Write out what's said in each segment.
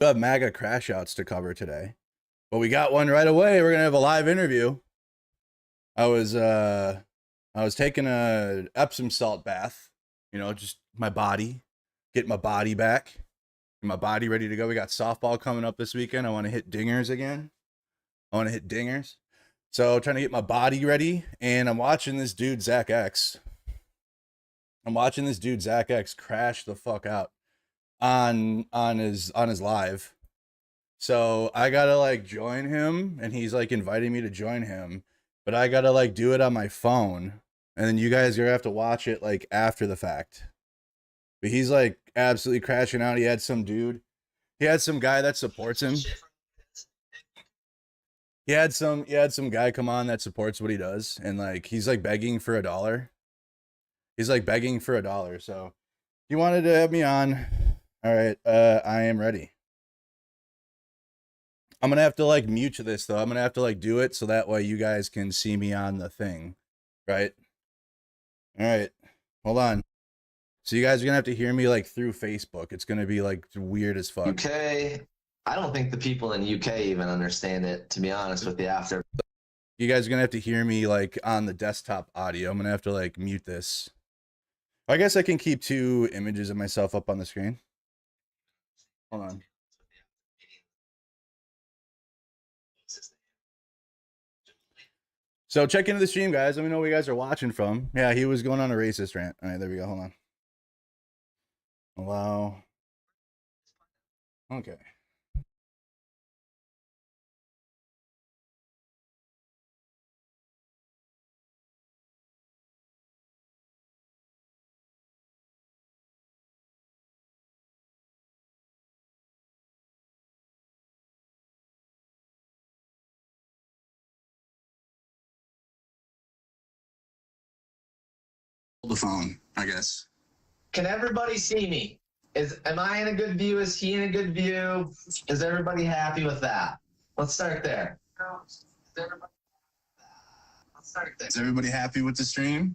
We have MAGA crash outs to cover today, but we got one right away. We're gonna have a live interview. I was taking a Epsom salt bath, just my body, get my body back, get my body ready to go. We got softball coming up this weekend. I want to hit dingers again. So trying to get my body ready, and I'm watching this dude Zach X. Crash the fuck out on his live. So I gotta join him, and he's inviting me to join him, but I gotta do it on my phone, and then you guys are gonna have to watch it after the fact. But he's absolutely crashing out. He had some guy that supports him. He had some guy come on that supports what he does, and he's begging for $1. He's begging for $1. So he wanted to have me on. All right, I am ready. I'm gonna have to mute this though. I'm gonna have to do it so that way you guys can see me on the thing, right? All right, hold on. So you guys are gonna have to hear me through Facebook. It's gonna be weird as fuck. UK, I don't think the people in UK even understand it, to be honest with you. After you guys are gonna have to hear me on the desktop audio. I'm gonna have to mute this. I guess I can keep 2 images of myself up on the screen. Hold on. So check into the stream, guys. Let me know where you guys are watching from. Yeah, he was going on a racist rant. All right, there we go. Hold on. Allow. Okay. The phone, I guess. Can everybody see me? Am I in a good view? Is he in a good view? Is everybody happy with that? Let's start there. Is everybody happy with the stream?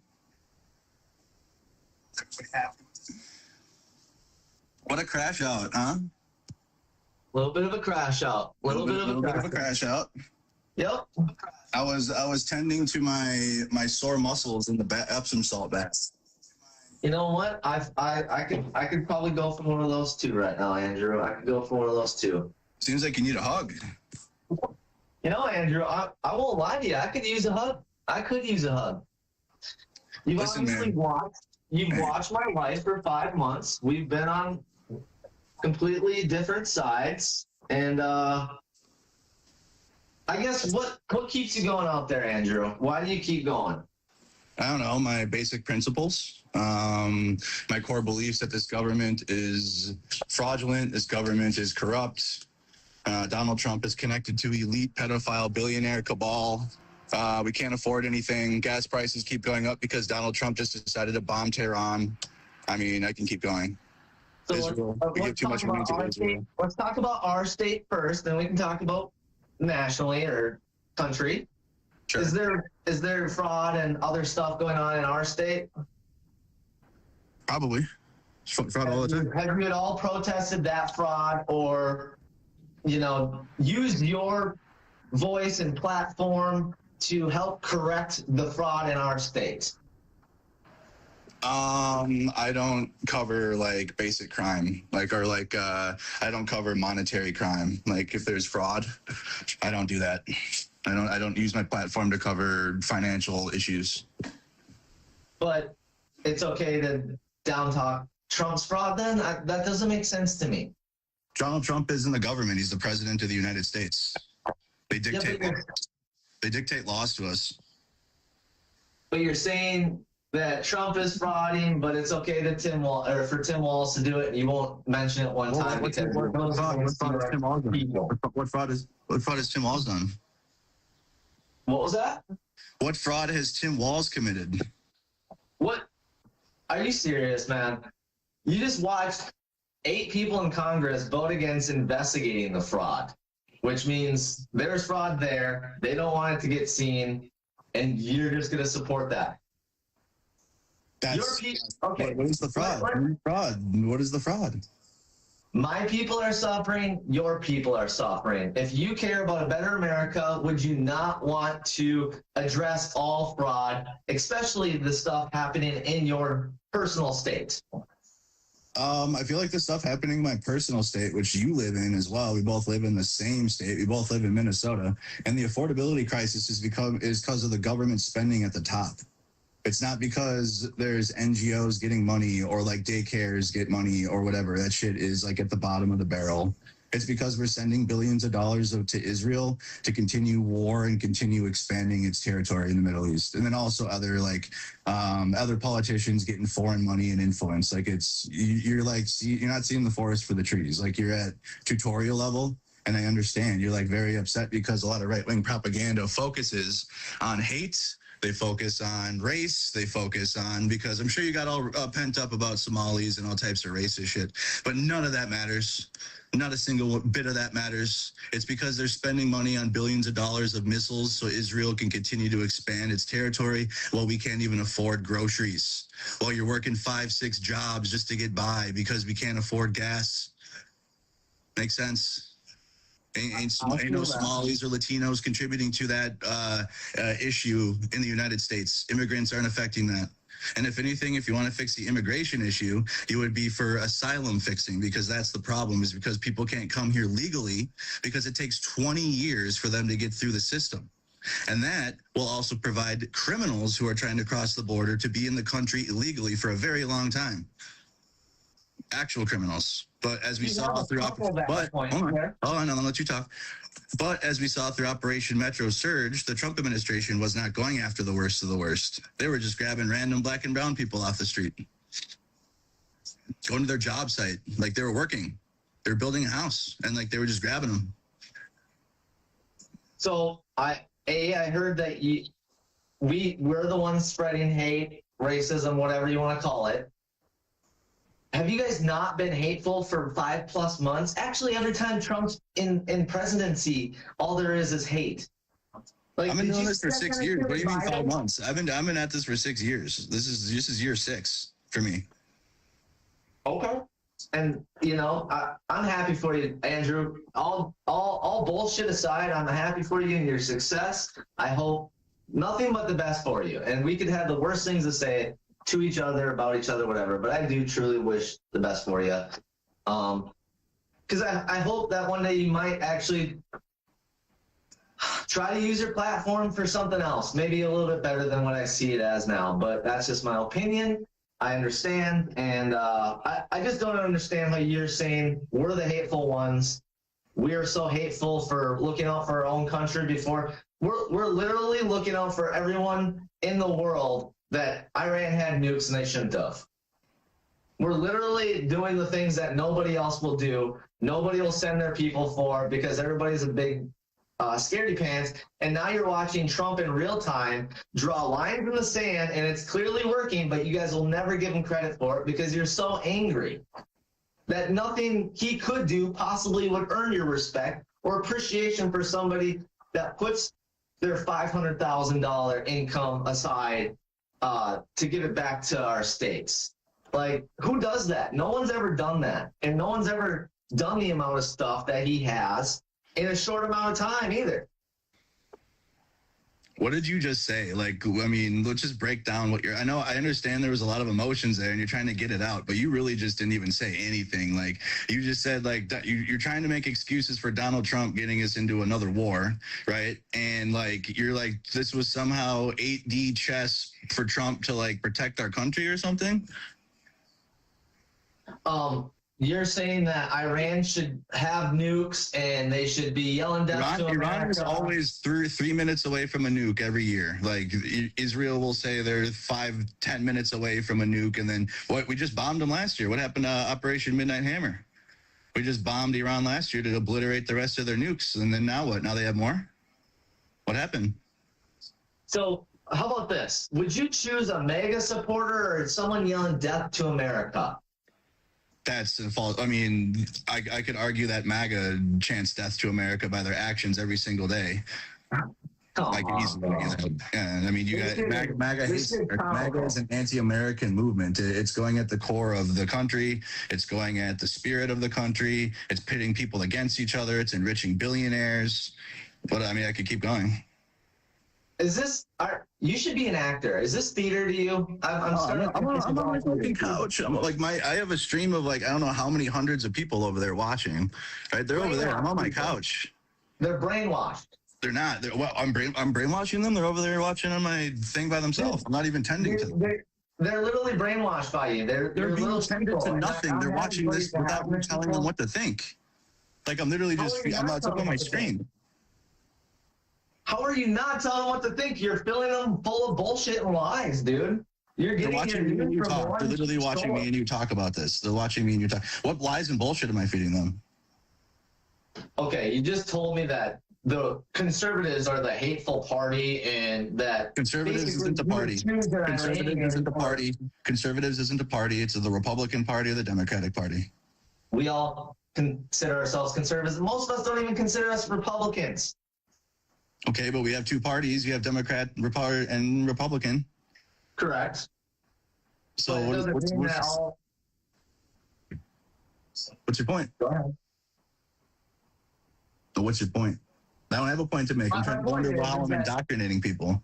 What a crash out, huh? A little bit of a crash out. Little bit of a crash out. Yep. I was tending to my sore muscles in the Epsom salt bath. You know what? I could probably go for one of those two right now, Andrew. I could go for one of those two. Seems like you need a hug. You know, Andrew, I won't lie to you. I could use a hug. You've obviously watched my life for 5 months. We've been on completely different sides, and I guess what keeps you going out there, Andrew? Why do you keep going? I don't know, my basic principles, my core beliefs that this government is fraudulent, this government is corrupt, Donald Trump is connected to elite pedophile billionaire cabal. We can't afford anything. Gas prices keep going up because Donald Trump just decided to bomb Tehran. I mean, I can keep going. So Israel, we give too much money to Israel. Let's talk about our state first, then we can talk about nationally or country. Sure. Is there fraud and other stuff going on in our state? Probably. Fraud all the time. Have you at all protested that fraud, or used your voice and platform to help correct the fraud in our state? I don't cover basic crime, I don't cover monetary crime. If there's fraud, I don't do that. I don't use my platform to cover financial issues. But it's okay to down talk Trump's fraud then? That doesn't make sense to me. Donald Trump is in the government. He's the president of the United States. They dictate laws to us. But you're saying that Trump is frauding, but it's okay to for Tim Walz to do it, and you won't mention it one time. What fraud has Tim Walz done? What was that? What fraud has Tim Walz committed? What? Are you serious, man? You just watched 8 people in Congress vote against investigating the fraud, which means there's fraud there. They don't want it to get seen, and you're just going to support that. Okay. What is the fraud? What is the fraud? My people are suffering, your people are suffering. If you care about a better America, would you not want to address all fraud, especially the stuff happening in your personal state? I feel like the stuff happening in my personal state, which you live in as well. We both live in the same state. We both live in Minnesota, and the affordability crisis is because of the government spending at the top. It's not because there's NGOs getting money or like daycares get money or whatever. That shit is like at the bottom of the barrel. It's because we're sending billions of dollars to Israel to continue war and continue expanding its territory in the Middle East. And then also other like other politicians getting foreign money and influence. Like you're not seeing the forest for the trees. Like you're at tutorial level. And I understand you're like very upset because a lot of right-wing propaganda focuses on hate. They focus on race. They focus on, because I'm sure you got all pent up about Somalis and all types of racist shit, but none of that matters. Not a single bit of that matters. It's because they're spending money on billions of dollars of missiles so Israel can continue to expand its territory while we can't even afford groceries. While you're working 5-6 jobs just to get by because we can't afford gas. Makes sense? Ain't no Somalis or Latinos contributing to that issue in the United States. Immigrants aren't affecting that. And if anything, if you want to fix the immigration issue, it would be for asylum fixing, because that's the problem, is because people can't come here legally because it takes 20 years for them to get through the system. And that will also provide criminals who are trying to cross the border to be in the country illegally for a very long time. Actual criminals. But as we saw through hold on, I'll let you talk. But as we saw through Operation Metro Surge, the Trump administration was not going after the worst of the worst. They were just grabbing random black and brown people off the street, going to their job site, like they were working. They were building a house, and like they were just grabbing them. So I heard that we're the ones spreading hate, racism, whatever you want to call it. Have you guys not been hateful for 5+ months? Actually, every time Trump's in presidency, all there is hate. Like, I've been doing this for 6 years. What do you mean 5 months? I've been at this for 6 years. This is year 6 for me. Okay. And you know, I'm happy for you, Andrew. All bullshit aside, I'm happy for you and your success. I hope nothing but the best for you. And we could have the worst things to say to each other, about each other, whatever, but I do truly wish the best for you. Because I hope that one day you might actually try to use your platform for something else, maybe a little bit better than what I see it as now, but that's just my opinion. I understand, and I just don't understand how you're saying we're the hateful ones. We are so hateful for looking out for our own country before. We're literally looking out for everyone in the world that Iran had nukes and they shouldn't have. We're literally doing the things that nobody else will do. Nobody will send their people for, because everybody's a big scaredy pants. And now you're watching Trump in real time draw lines in the sand, and it's clearly working, but you guys will never give him credit for it because you're so angry that nothing he could do possibly would earn your respect or appreciation for somebody that puts their $500,000 income aside to give it back to our states. Like, who does that? No one's ever done that. And no one's ever done the amount of stuff that he has in a short amount of time either. What did you just say? Like, I mean, let's just break down what I understand there was a lot of emotions there and you're trying to get it out, but you really just didn't even say anything. Like, you just said, like, you're trying to make excuses for Donald Trump getting us into another war, right? And, like, you're like, this was somehow 8D chess for Trump to, like, protect our country or something? You're saying that Iran should have nukes and they should be yelling death to America. Iran is always 3 minutes away from a nuke every year. Like, Israel will say they're 5-10 minutes away from a nuke, and then we just bombed them last year. What happened to Operation Midnight Hammer? We just bombed Iran last year to obliterate the rest of their nukes, and then now what? Now they have more? What happened? So how about this? Would you choose a MAGA supporter or someone yelling death to America? That's false. I mean, I could argue that MAGA chants death to America by their actions every single day. Come Like on, bro. yeah, I mean, you This got shit MAGA. is- MAGA, this hates, shit is MAGA is an anti-American movement. It's going at the core of the country. It's going at the spirit of the country. It's pitting people against each other. It's enriching billionaires. But I mean, I could keep going. Is this? You should be an actor. Is this theater to you? I'm starting. I'm on my fucking couch. I'm like I have a stream of like I don't know how many hundreds of people over there watching. Right, they're over there. I'm on my couch. They're brainwashed. They're not. Well, I'm brainwashing them. They're over there watching on my thing by themselves. I'm not even tending to them. They're literally brainwashed by you. They're Being little tended people. to nothing. They're watching this without me telling them what to think. Like I'm literally just. I'm not up on my screen. How are you not telling them what to think? You're filling them full of bullshit and lies, dude. You're They're getting watching me and you talk. They're literally watching me and you talk about this. They're watching me and you talk. What lies and bullshit am I feeding them? Okay, you just told me that the conservatives are the hateful party and that Conservatives isn't the party. Conservatives isn't the party. Conservatives isn't the party. It's the Republican Party or the Democratic Party. We all consider ourselves conservatives. Most of us don't even consider us Republicans. Okay, but we have two parties. You have Democrat, and Republican. Correct. So But it what's doesn't mean that all- your point? Go ahead. So what's your point? I don't have a point to make. I'm My trying to point wonder is how I'm that- indoctrinating people.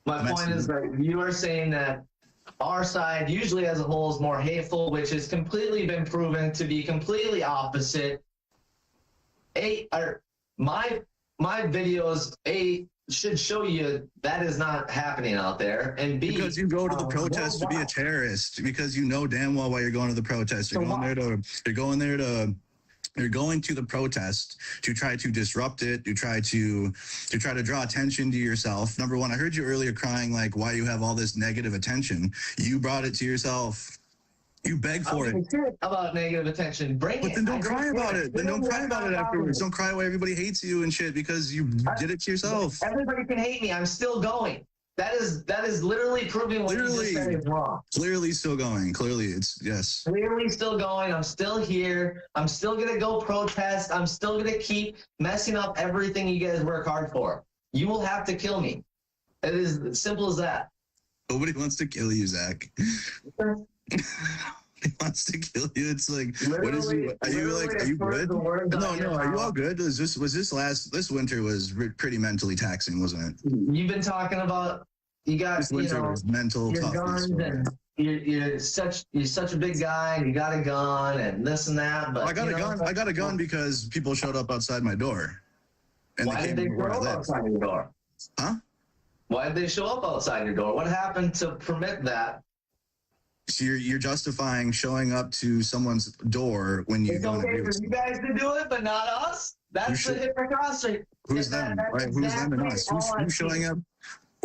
My point is that you are saying that our side, usually as a whole, is more hateful, which has completely been proven to be completely opposite. My videos, should show you that is not happening out there, and B, Because you go to the protest to be a terrorist. Because you know damn well why you're going to the protest. You're going to the protest to try to disrupt it, to try to draw attention to yourself. Number one, I heard you earlier crying like why you have all this negative attention. You brought it to yourself. You beg for it. About negative attention. Bring But it. then don't cry about it. Then don't cry about it afterwards. Don't cry why everybody hates you and shit because you did it to yourself. Everybody can hate me. I'm still going. That is literally proving what you just said is wrong. Clearly still going. Clearly it's yes. Clearly still going. I'm still here. I'm still going to go protest. I'm still going to keep messing up everything you guys work hard for. You will have to kill me. It is as simple as that. Nobody wants to kill you, Zach. He wants to kill you. It's like, what is he? Are you good? No, are you all good? This winter was pretty mentally taxing, wasn't it? You've been talking about, you got, This winter was mental your toughness. guns and you're such a big guy and you got a gun and this and that. But I got a gun because people showed up outside my door. And why did they show up outside your door? Huh? Why did they show up outside your door? What happened to permit that? So you're justifying showing up to someone's door when you It's don't okay agree for with you someone. guys to do it, but not us. That's the hypocrisy. Who's them? Right? Who's them and us? Who's showing up?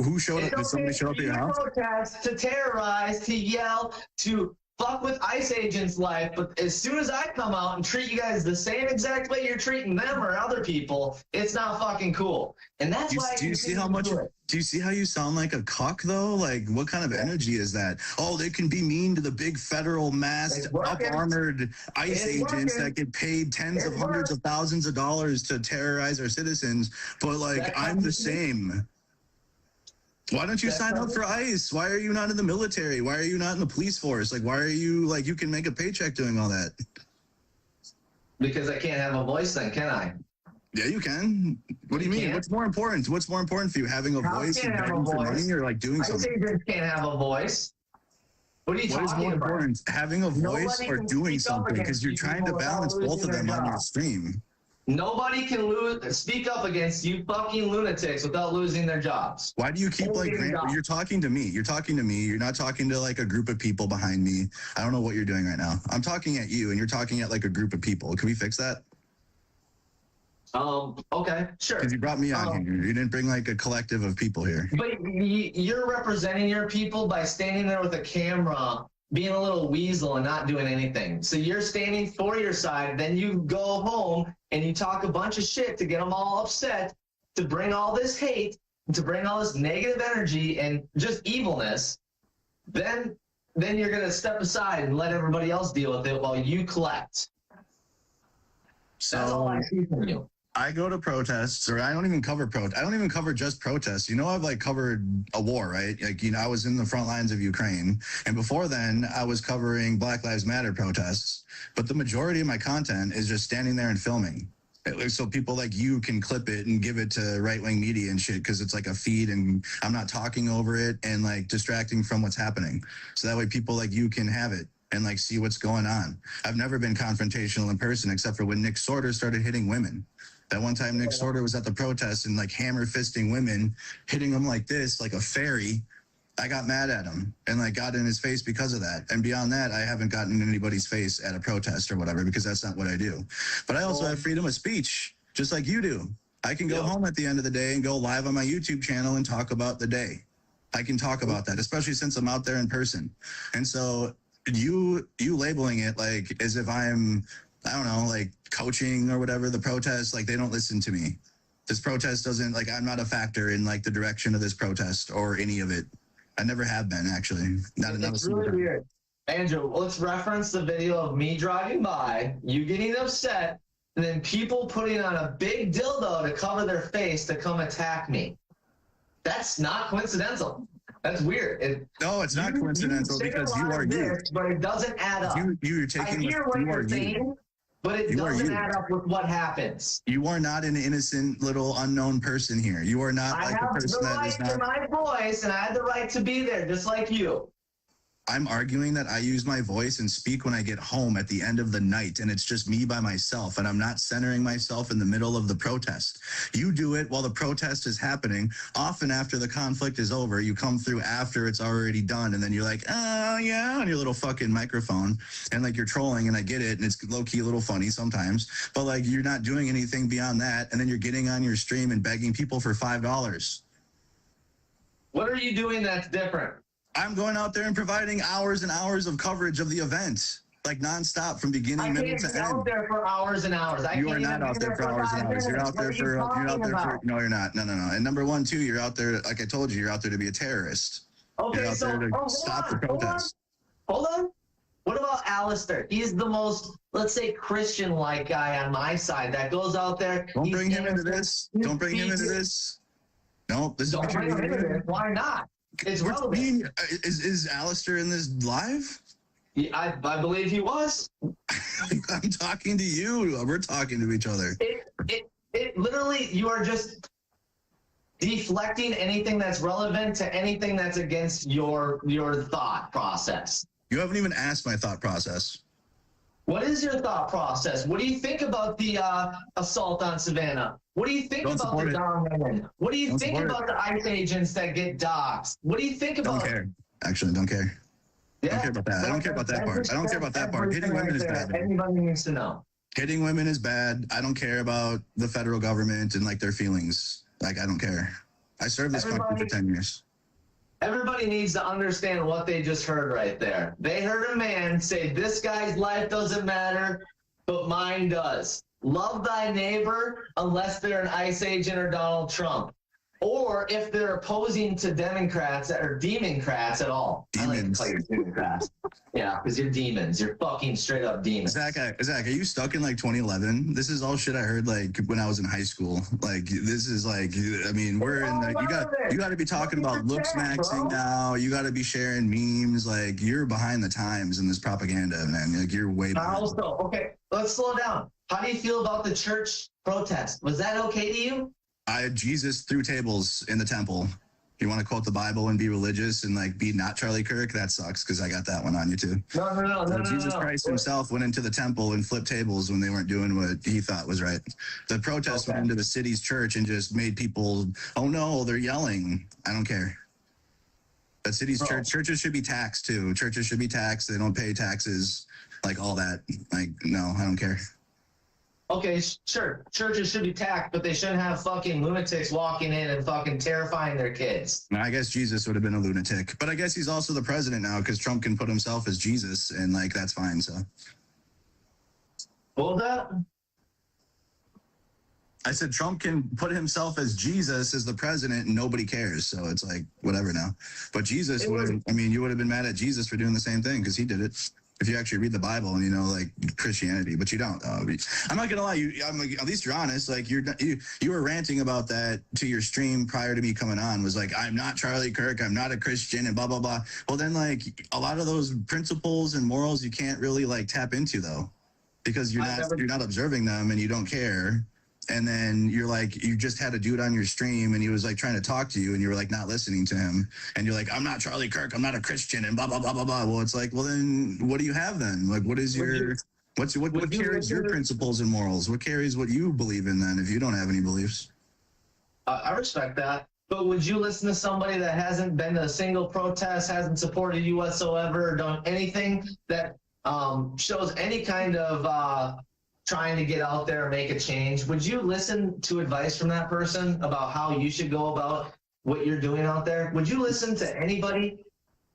Who showed up? Did somebody show up at your house? Protest, to terrorize, to yell, to fuck with ICE agents' life, but as soon as I come out and treat you guys the same exact way you're treating them or other people, it's not fucking cool. And that's why. Do you see how much? Do you see how you sound like a cuck though? Like what kind of energy is that? Oh, they can be mean to the big federal masked, up-armored ICE agents that get paid tens of hundreds of thousands of dollars to terrorize our citizens, but like I'm the same. Why don't you sign up for ICE? Why are you not in the military? Why are you not in the police force? Like, why are you like you can make a paycheck doing all that? Because I can't have a voice then, can I? Yeah, you can. What do you mean? What's more important? What's more important for you? Having a voice and begging for money or like doing something? ICE agents can't have a voice. What are you talking about? What is more important? Having a voice or doing something? Because you're trying to balance both of them on your stream. Nobody can speak up against you fucking lunatics without losing their jobs. Why do you keep like, you're talking to me. You're talking to me. You're not talking to like a group of people behind me. I don't know what you're doing right now. I'm talking at you and you're talking at like a group of people. Can we fix that? Okay, sure. Because you brought me on here. You didn't bring like a collective of people here. But you're representing your people by standing there with a camera, being a little weasel and not doing anything. So you're standing for your side, then you go home and you talk a bunch of shit to get them all upset, to bring all this hate, to bring all this negative energy and just evilness. Then you're going to step aside and let everybody else deal with it while you collect. That's all I see from you. I go to protests, or I don't even cover I don't even cover just protests. You know, I've like covered a war, right? Like, you know, I was in the front lines of Ukraine, and before then, I was covering Black Lives Matter protests. But the majority of my content is just standing there and filming. So people like you can clip it and give it to right-wing media and shit, because it's like a feed and I'm not talking over it and like distracting from what's happening. So that way people like you can have it and like see what's going on. I've never been confrontational in person except for when Nick Sorter started hitting women. That one time Nick Sorter was at the protest and like hammer fisting women, hitting them like this, like a fairy. I got mad at him and like got in his face because of that. And beyond that, I haven't gotten in anybody's face at a protest or whatever, because that's not what I do. But I also have freedom of speech, just like you do. I can go home at the end of the day and go live on my YouTube channel and talk about the day. I can talk about that, especially since I'm out there in person. And so you labeling it like as if I'm, I don't know, like coaching or whatever, the protest, like they don't listen to me. This protest doesn't, like, I'm not a factor in like the direction of this protest or any of it. I never have been, actually. It's really weird. Andrew, let's reference the video of me driving by, you getting upset, and then people putting on a big dildo to cover their face to come attack me. That's not coincidental. That's weird. No, it's not coincidental, because you are you. But it doesn't add up. You're taking I hear what you're saying, but it doesn't add up with what happens. You are not an innocent little unknown person here. You are not like a person that is not. I have the right to my voice, and I have the right to be there, just like you. I'm arguing that I use my voice and speak when I get home at the end of the night, and it's just me by myself, and I'm not centering myself in the middle of the protest. You do it while the protest is happening. Often after the conflict is over, you come through after it's already done, and then you're like, oh yeah, on your little fucking microphone, and like you're trolling, and I get it, and it's low-key a little funny sometimes, but like you're not doing anything beyond that, and then you're getting on your stream and begging people for $5. What are you doing that's different? I'm going out there and providing hours and hours of coverage of the event, like nonstop from beginning, middle to end. I can't be out there for hours and hours. You are not out there for hours and hours. You're out there for, no, you're not. No. And number one, too, you're out there, like I told you, you're out there to be a terrorist. Okay, you're out there to stop the protest. Hold on. What about Alistair? He's the most, let's say, Christian-like guy on my side that goes out there. Don't bring him into this. Don't bring him into this. No, this is what you're doing. Why not? It's relevant. Is Alistair in this live? Yeah, I believe he was. I'm talking to you. We're talking to each other. It literally, you are just deflecting anything that's relevant to anything that's against your thought process. You haven't even asked my thought process. What is your thought process? What do you think about the assault on Savannah? What do you think about the Don Lemon? What do you think about the ICE agents that get doxxed? What do you think about? Don't care. Actually, don't care. Yeah. Don't care about that. I don't care about that part. I don't care about that part. Hitting women is bad. Anybody needs to know. Hitting women is bad. I don't care about the federal government and like their feelings. Like, I don't care. I served this country for 10 years. Everybody needs to understand what they just heard right there. They heard a man say, this guy's life doesn't matter, but mine does. Love thy neighbor unless they're an ICE agent or Donald Trump. Or if they're opposing to Democrats or Democrats at all. Demons. I like to call you Democrats. Yeah, because you're demons. You're fucking straight up demons. Zach, are you stuck in like 2011? This is all shit I heard like when I was in high school. Like, this is like, I mean, we're in the, you got to be talking about looks maxing now. You got to be sharing memes. Like, you're behind the times in this propaganda, man. Like, you're way behind. Also, okay, let's slow down. How do you feel about the church protest? Was that okay to you? Jesus threw tables in the temple. You want to quote the Bible and be religious and like be not Charlie Kirk? That sucks, because I got that one on you too. No. Jesus Christ himself went into the temple and flipped tables when they weren't doing what he thought was right. The protest went into the city's church and just made people, oh no, they're yelling. I don't care. But churches should be taxed too. Churches should be taxed. They don't pay taxes, like all that. Like, no, I don't care. Okay, sure. Churches should be taxed, but they shouldn't have fucking lunatics walking in and fucking terrifying their kids. I guess Jesus would have been a lunatic, but I guess he's also the president now because Trump can put himself as Jesus, and like that's fine. So, what was that? I said Trump can put himself as Jesus as the president, and nobody cares. So it's like whatever now. But Jesus would. I mean, you would have been mad at Jesus for doing the same thing because he did it. if you actually read the Bible and you know like Christianity, but you don't. I'm not gonna lie, at least you're honest. Like you were ranting about that to your stream prior to me coming on. Was like, I'm not Charlie Kirk, I'm not a Christian, and blah blah blah. Well, then like a lot of those principles and morals you can't really like tap into though, because you're not observing them and you don't care. And then you're like, you just had a dude on your stream and he was like trying to talk to you and you were like not listening to him. And you're like, I'm not Charlie Kirk, I'm not a Christian, and blah, blah, blah, blah, blah. Well, it's like, well, then what do you have then? Like, what is your, what carries your principles and morals? What carries what you believe in then if you don't have any beliefs? I respect that. But would you listen to somebody that hasn't been to a single protest, hasn't supported you whatsoever, or done anything that shows any kind of trying to get out there and make a change? Would you listen to advice from that person about how you should go about what you're doing out there? Would you listen to anybody?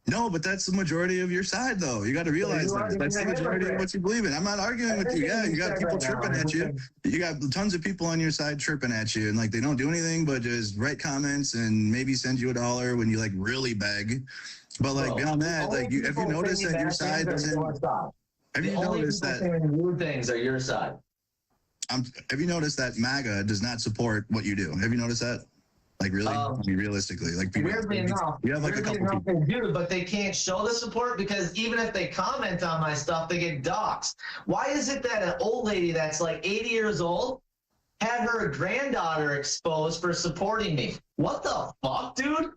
No, but that's the majority of your side, though. You got to realize that. That's the majority of what you believe in. I'm not arguing with you. Yeah, you got people chirping at you. You got tons of people on your side chirping at you, and like they don't do anything but just write comments and maybe send you $1 when you like really beg. But like beyond that, like have you noticed that your side doesn't? Have you noticed that rude things are your side? Have you noticed that MAGA does not support what you do? Have you noticed that? Like really? I mean, realistically, like people, weirdly enough, you have like a couple people. They do, but they can't show the support because even if they comment on my stuff, they get doxxed. Why is it that an old lady that's like 80 years old had her granddaughter exposed for supporting me? What the fuck, dude?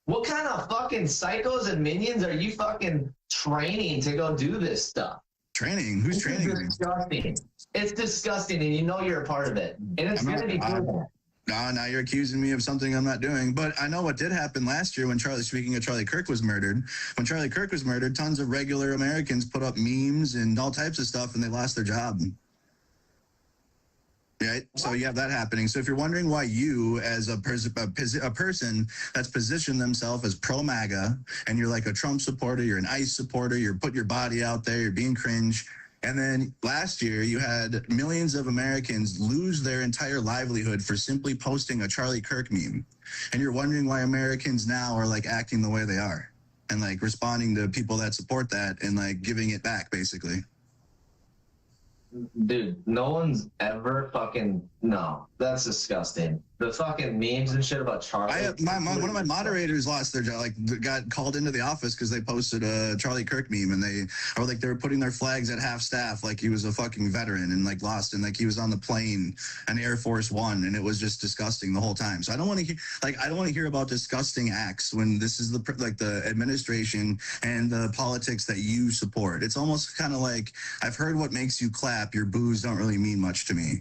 What kind of fucking psychos and minions are you fucking training to go do this stuff? Training? Who's training? It's disgusting. It's disgusting, and you know you're a part of it. And it's going to be proven. Now you're accusing me of something I'm not doing. But I know what did happen last year when speaking of Charlie Kirk was murdered. When Charlie Kirk was murdered, tons of regular Americans put up memes and all types of stuff, and they lost their job. Right? So you have that happening. So if you're wondering why you, as a person that's positioned themselves as pro-MAGA, and you're like a Trump supporter, you're an ICE supporter, you're putting your body out there, you're being cringe, and then last year you had millions of Americans lose their entire livelihood for simply posting a Charlie Kirk meme. And you're wondering why Americans now are like acting the way they are and like responding to people that support that and like giving it back, basically. Dude, no one's ever fucking, no, that's disgusting. The fucking memes and shit about Charlie. One of my moderators lost their job, like got called into the office because they posted a Charlie Kirk meme, and they were putting their flags at half staff like he was a fucking veteran and like lost, and like he was on the plane on Air Force One, and it was just disgusting the whole time. So I don't want to hear about disgusting acts when this is the administration and the politics that you support. It's almost kind of like, I've heard what makes you clap, your boos don't really mean much to me.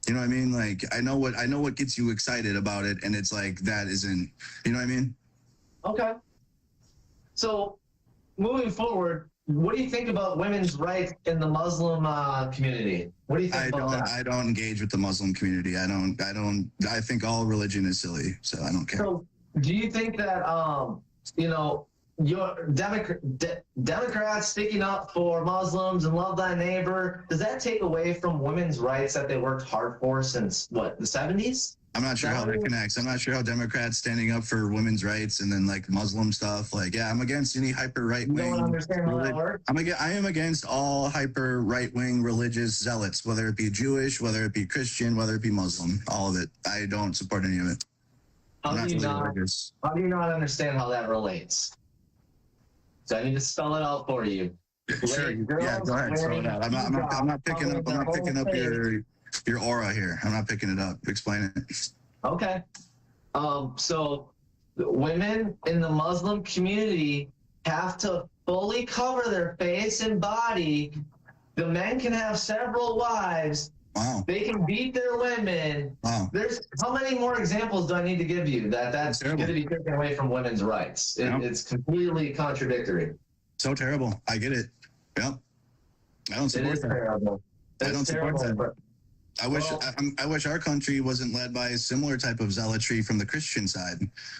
You know what I mean? Like I know what gets you excited about it, and it's like that isn't. You know what I mean? Okay. So, moving forward, what do you think about women's rights in the Muslim community? What do you think about that? I don't engage with the Muslim community. I think all religion is silly, so I don't care. So, do you think that your Democrats sticking up for Muslims and love thy neighbor, does that take away from women's rights that they worked hard for since what, the 70s? I'm not sure how that connects. I'm not sure how Democrats standing up for women's rights and then like Muslim stuff. Like, yeah, I'm against any hyper right wing. You don't understand how that works? I am against all hyper right wing religious zealots, whether it be Jewish, whether it be Christian, whether it be Muslim, all of it. I don't support any of it. How do you not understand how that relates? So I need to spell it out for you. Sure. Yeah, go ahead. Spell it out. I'm not picking up your aura here. I'm not picking it up. Explain it. Okay. So the women in the Muslim community have to fully cover their face and body. The men can have several wives. Wow. They can beat their women. Wow. There's how many more examples do I need to give you that's going to be taken away from women's rights? It's completely contradictory. So terrible. I get it. Yep. I don't support that. Terrible. I don't support that. I wish our country wasn't led by a similar type of zealotry from the Christian side,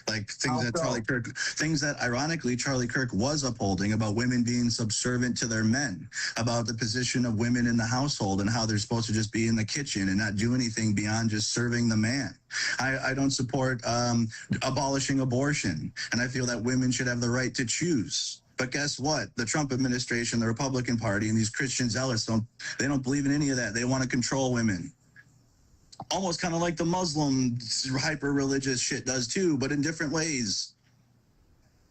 like things that ironically Charlie Kirk was upholding about women being subservient to their men, about the position of women in the household and how they're supposed to just be in the kitchen and not do anything beyond just serving the man. I don't support abolishing abortion, and I feel that women should have the right to choose But guess what? The Trump administration, the Republican Party, and these Christian zealots don't believe in any of that. They want to control women. Almost kind of like the Muslim hyper religious shit does too, but in different ways.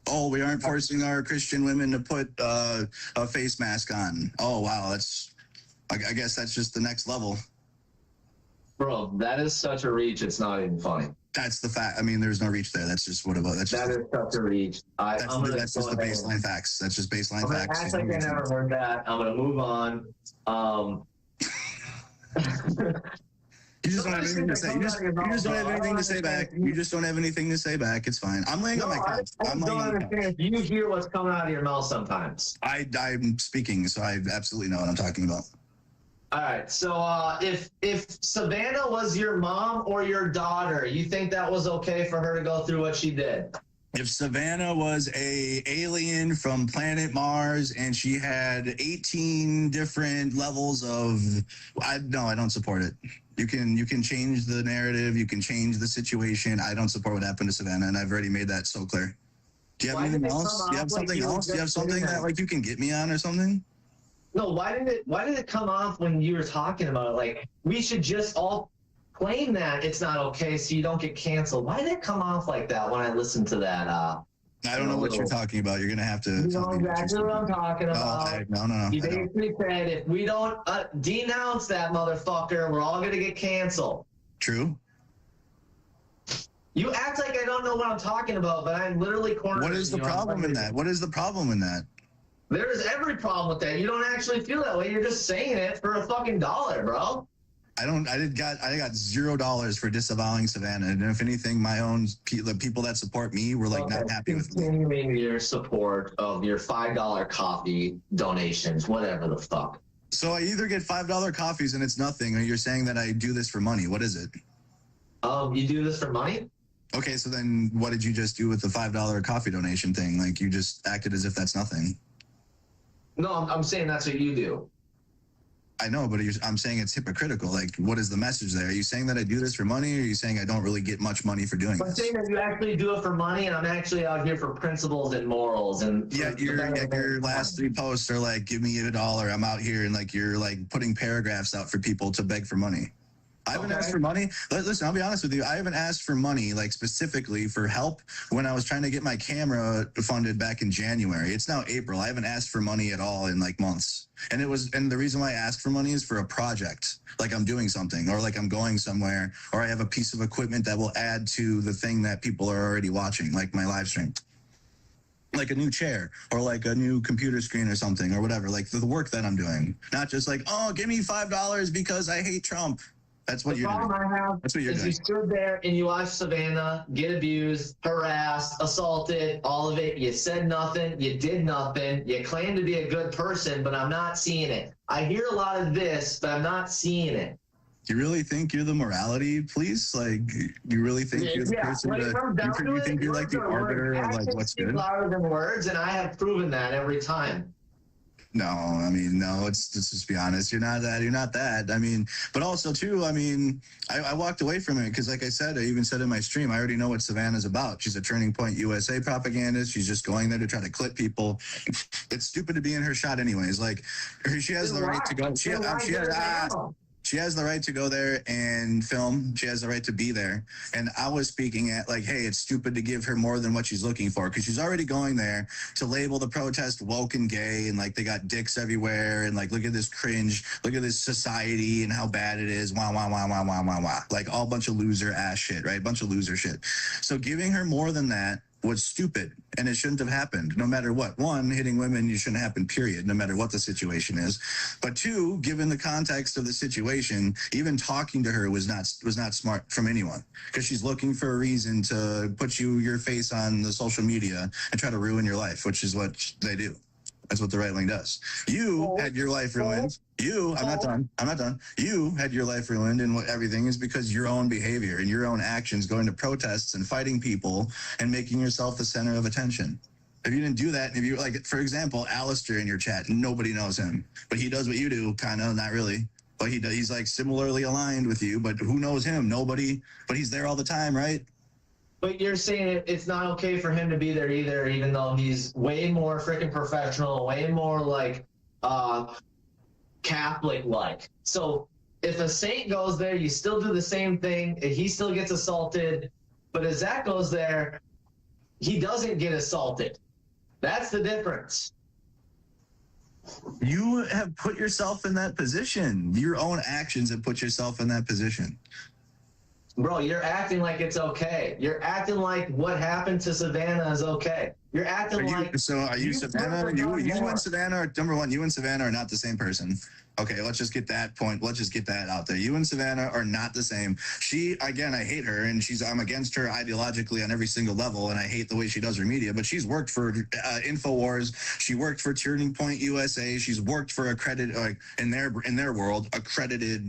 Oh, we aren't forcing our Christian women to put a face mask on. Oh, wow, I guess that's just the next level. Bro, that is such a reach. It's not even funny. That's the fact. I mean, there's no reach there. That's just what about. That is such a reach. That's just the baseline facts. That's just baseline facts. Act like I never heard that. I'm gonna move on. You just don't have anything to say. You just don't have anything to say back. You just don't have anything to say back. It's fine. I'm laying on my couch. I'm laying on my couch. You hear what's coming out of your mouth sometimes. I'm speaking, so I absolutely know what I'm talking about. All right. So if Savannah was your mom or your daughter, you think that was okay for her to go through what she did? If Savannah was a alien from planet Mars and she had 18 different levels of, I don't support it. You can change the narrative. You can change the situation. I don't support what happened to Savannah, and I've already made that so clear. Do you have anything else? Do you have something else? Do you have something that like you can get me on or something? No. Why did it come off when you were talking about it? Like we should just all claim that it's not okay so you don't get canceled. Why did it come off like that when I listened to that? I don't know what you're talking about. You're going to have to. You know exactly what I'm talking about. Okay. No. You basically said if we don't denounce that motherfucker, we're all going to get canceled. True. You act like I don't know what I'm talking about, but I'm literally cornered. What is the problem in that? What is the problem in that? There's every problem with that. You don't actually feel that way. You're just saying it for a fucking dollar, bro. I got $0 for disavowing Savannah, and if anything, the people that support me were like not happy with me. Continuing your support of your $5 coffee donations, whatever the fuck. So I either get $5 coffees and it's nothing, or you're saying that I do this for money. What is it? You do this for money? Okay, so then what did you just do with the $5 coffee donation thing? Like you just acted as if that's nothing. No, I'm saying that's what you do. I know, but I'm saying it's hypocritical. Like, what is the message there? Are you saying that I do this for money, or are you saying I don't really get much money for doing this? I'm saying that you actually do it for money, and I'm actually out here for principles and morals. And your last 3 posts are like, give me $1. I'm out here, and like you're like putting paragraphs out for people to beg for money. I haven't asked for money. Listen, I'll be honest with you. I haven't asked for money, like specifically for help when I was trying to get my camera funded back in January. It's now April. I haven't asked for money at all in like months. And the reason why I asked for money is for a project, like I'm doing something, or like I'm going somewhere, or I have a piece of equipment that will add to the thing that people are already watching, like my live stream. Like a new chair or like a new computer screen or something or whatever, like the work that I'm doing. Not just like, oh, give me $5 because I hate Trump. That's what you're doing. That's what you're doing. You stood there and you watched Savannah get abused, harassed, assaulted, all of it. You said nothing. You did nothing. You claim to be a good person, but I'm not seeing it. I hear a lot of this, but I'm not seeing it. You really think you're the morality police? Like, you really think you're the person that you think you're like the arbiter of like what's good? Louder than words, and I have proven that every time. No, I mean, no, let's just be honest. You're not that. You're not that. I mean, but also, too, I mean, I walked away from it because, like I said, I even said in my stream, I already know what Savannah's about. She's a Turning Point USA propagandist. She's just going there to try to clip people. It's stupid to be in her shot anyways. Like, she has the right to go. She has the right to go there and film. She has the right to be there. And I was speaking at like, hey, it's stupid to give her more than what she's looking for because she's already going there to label the protest woke and gay and like they got dicks everywhere and like look at this cringe, look at this society and how bad it is. Wah, wah, wah, wah, wah, wah, wah. Like all bunch of loser ass shit, right? Bunch of loser shit. So giving her more than that was stupid and it shouldn't have happened no matter what. One, hitting women, you shouldn't happen, period, no matter what the situation is. But two, given the context of the situation, even talking to her was not smart from anyone because she's looking for a reason to put your face on the social media and try to ruin your life, which is what they do. That's what the right wing does. You had your life ruined. I'm not done. You had your life ruined, and what everything is because your own behavior and your own actions going to protests and fighting people and making yourself the center of attention. If you didn't do that, if you like, for example, Alistair in your chat, nobody knows him, but he does what you do, kind of, not really. But he's like similarly aligned with you, but who knows him? Nobody, but he's there all the time, right? But you're saying it's not okay for him to be there either, even though he's way more freaking professional, way more like Catholic-like. So if a saint goes there, you still do the same thing. He still gets assaulted. But as Zach goes there, he doesn't get assaulted. That's the difference. You have put yourself in that position. Your own actions have put yourself in that position. Bro, you're acting like it's okay. You're acting like what happened to Savannah is okay. You're acting like... So are you Savannah? You and Savannah are, number one, you and Savannah are not the same person. Okay, let's just get that point. Let's just get that out there. You and Savannah are not the same. She, again, I hate her, and I'm against her ideologically on every single level, and I hate the way she does her media, but she's worked for InfoWars. She worked for Turning Point USA. She's worked for accredited, in their world, accredited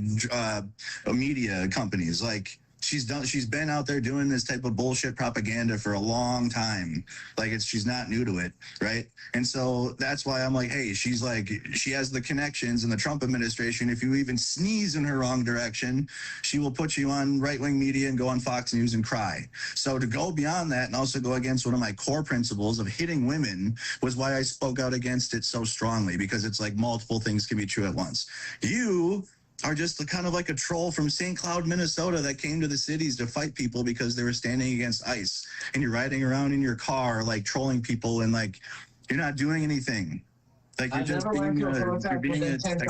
media companies. Like, she's been out there doing this type of bullshit propaganda for a long time. Like, she's not new to it, right? And so that's why I'm like, hey, she has the connections in the Trump administration. If you even sneeze in her wrong direction, she will put you on right-wing media and go on Fox News and cry. So to go beyond that and also go against one of my core principles of hitting women was why I spoke out against it so strongly, because it's like multiple things can be true at once. You are just the kind of like a troll from St. Cloud, Minnesota that came to the cities to fight people because they were standing against ICE. And you're riding around in your car, like trolling people, and like you're not doing anything. Like you're just being to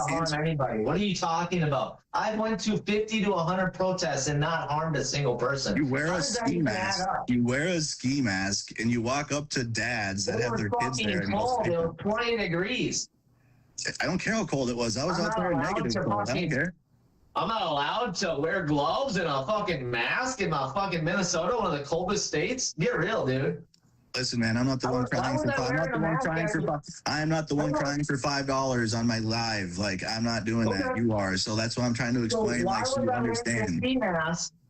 harm anybody. What are you talking about? I went to 50 to 100 protests and not harmed a single person. You wear a ski mask. You wear a ski mask and you walk up to dads that have their kids there. It was 20 degrees. I don't care how cold it was. I was out there in negative cold. I don't care. I'm not allowed to wear gloves and a fucking mask in my fucking Minnesota, one of the coldest states. Get real, dude. Listen, man, I'm not the one crying for $5 on my live. Like, I'm not doing that. You are. So that's what I'm trying to explain. Like, so you understand.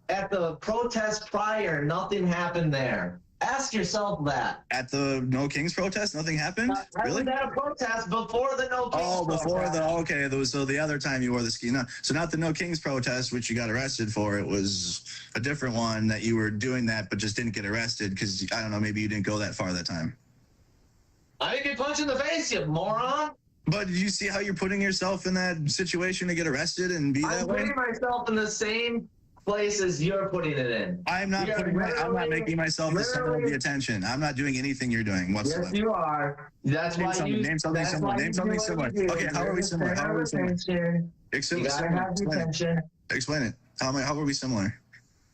At the protest prior, nothing happened there. Ask yourself that. At the No Kings protest, nothing happened? Really? I was at a protest before the No Kings protest. So the other time you wore the ski. No, so not the No Kings protest, which you got arrested for. It was a different one that you were doing that, but just didn't get arrested because, I don't know, maybe you didn't go that far that time. I didn't get punched in the face, you moron. But you see how you're putting yourself in that situation to get arrested and be that way? I'm putting myself in the same places you're putting it in. I'm not making myself the center of the attention. I'm not doing anything you're doing whatsoever. Yes, you are. That's why you name something similar. Name something similar. Okay, how are we similar? How are we similar? Explain it. How are we similar?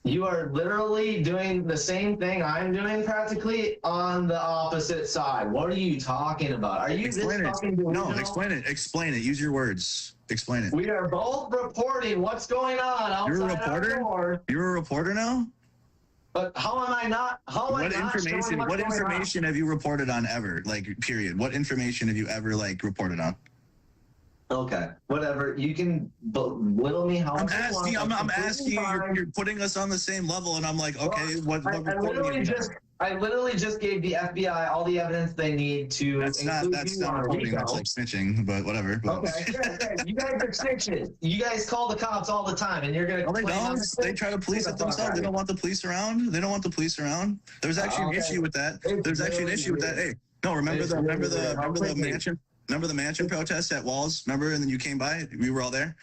You are literally doing the same thing I'm doing practically on the opposite side. What are you talking about? Are you explain this fucking delusional? No, explain it. Explain it. Use your words. Explain it. We are both reporting what's going on outside. You're a reporter? You're a reporter now? But how am I not? What information have you reported on ever? Like, period. What information have you ever, like, reported on? Okay, whatever. You can belittle me how I'm asking. You're putting us on the same level, and I'm like, okay, I literally just gave the FBI all the evidence they need to. That's not reporting. That's like snitching, but whatever. Okay, you guys are snitches. You guys call the cops all the time, and you're gonna. No, they don't. They try to police it themselves. They don't want the police around. They don't want the police around. There's actually an issue with that. There's actually an issue with that. Hey, no, remember the mansion. Remember the mansion protest at Walls? Remember? And then you came by. We were all there.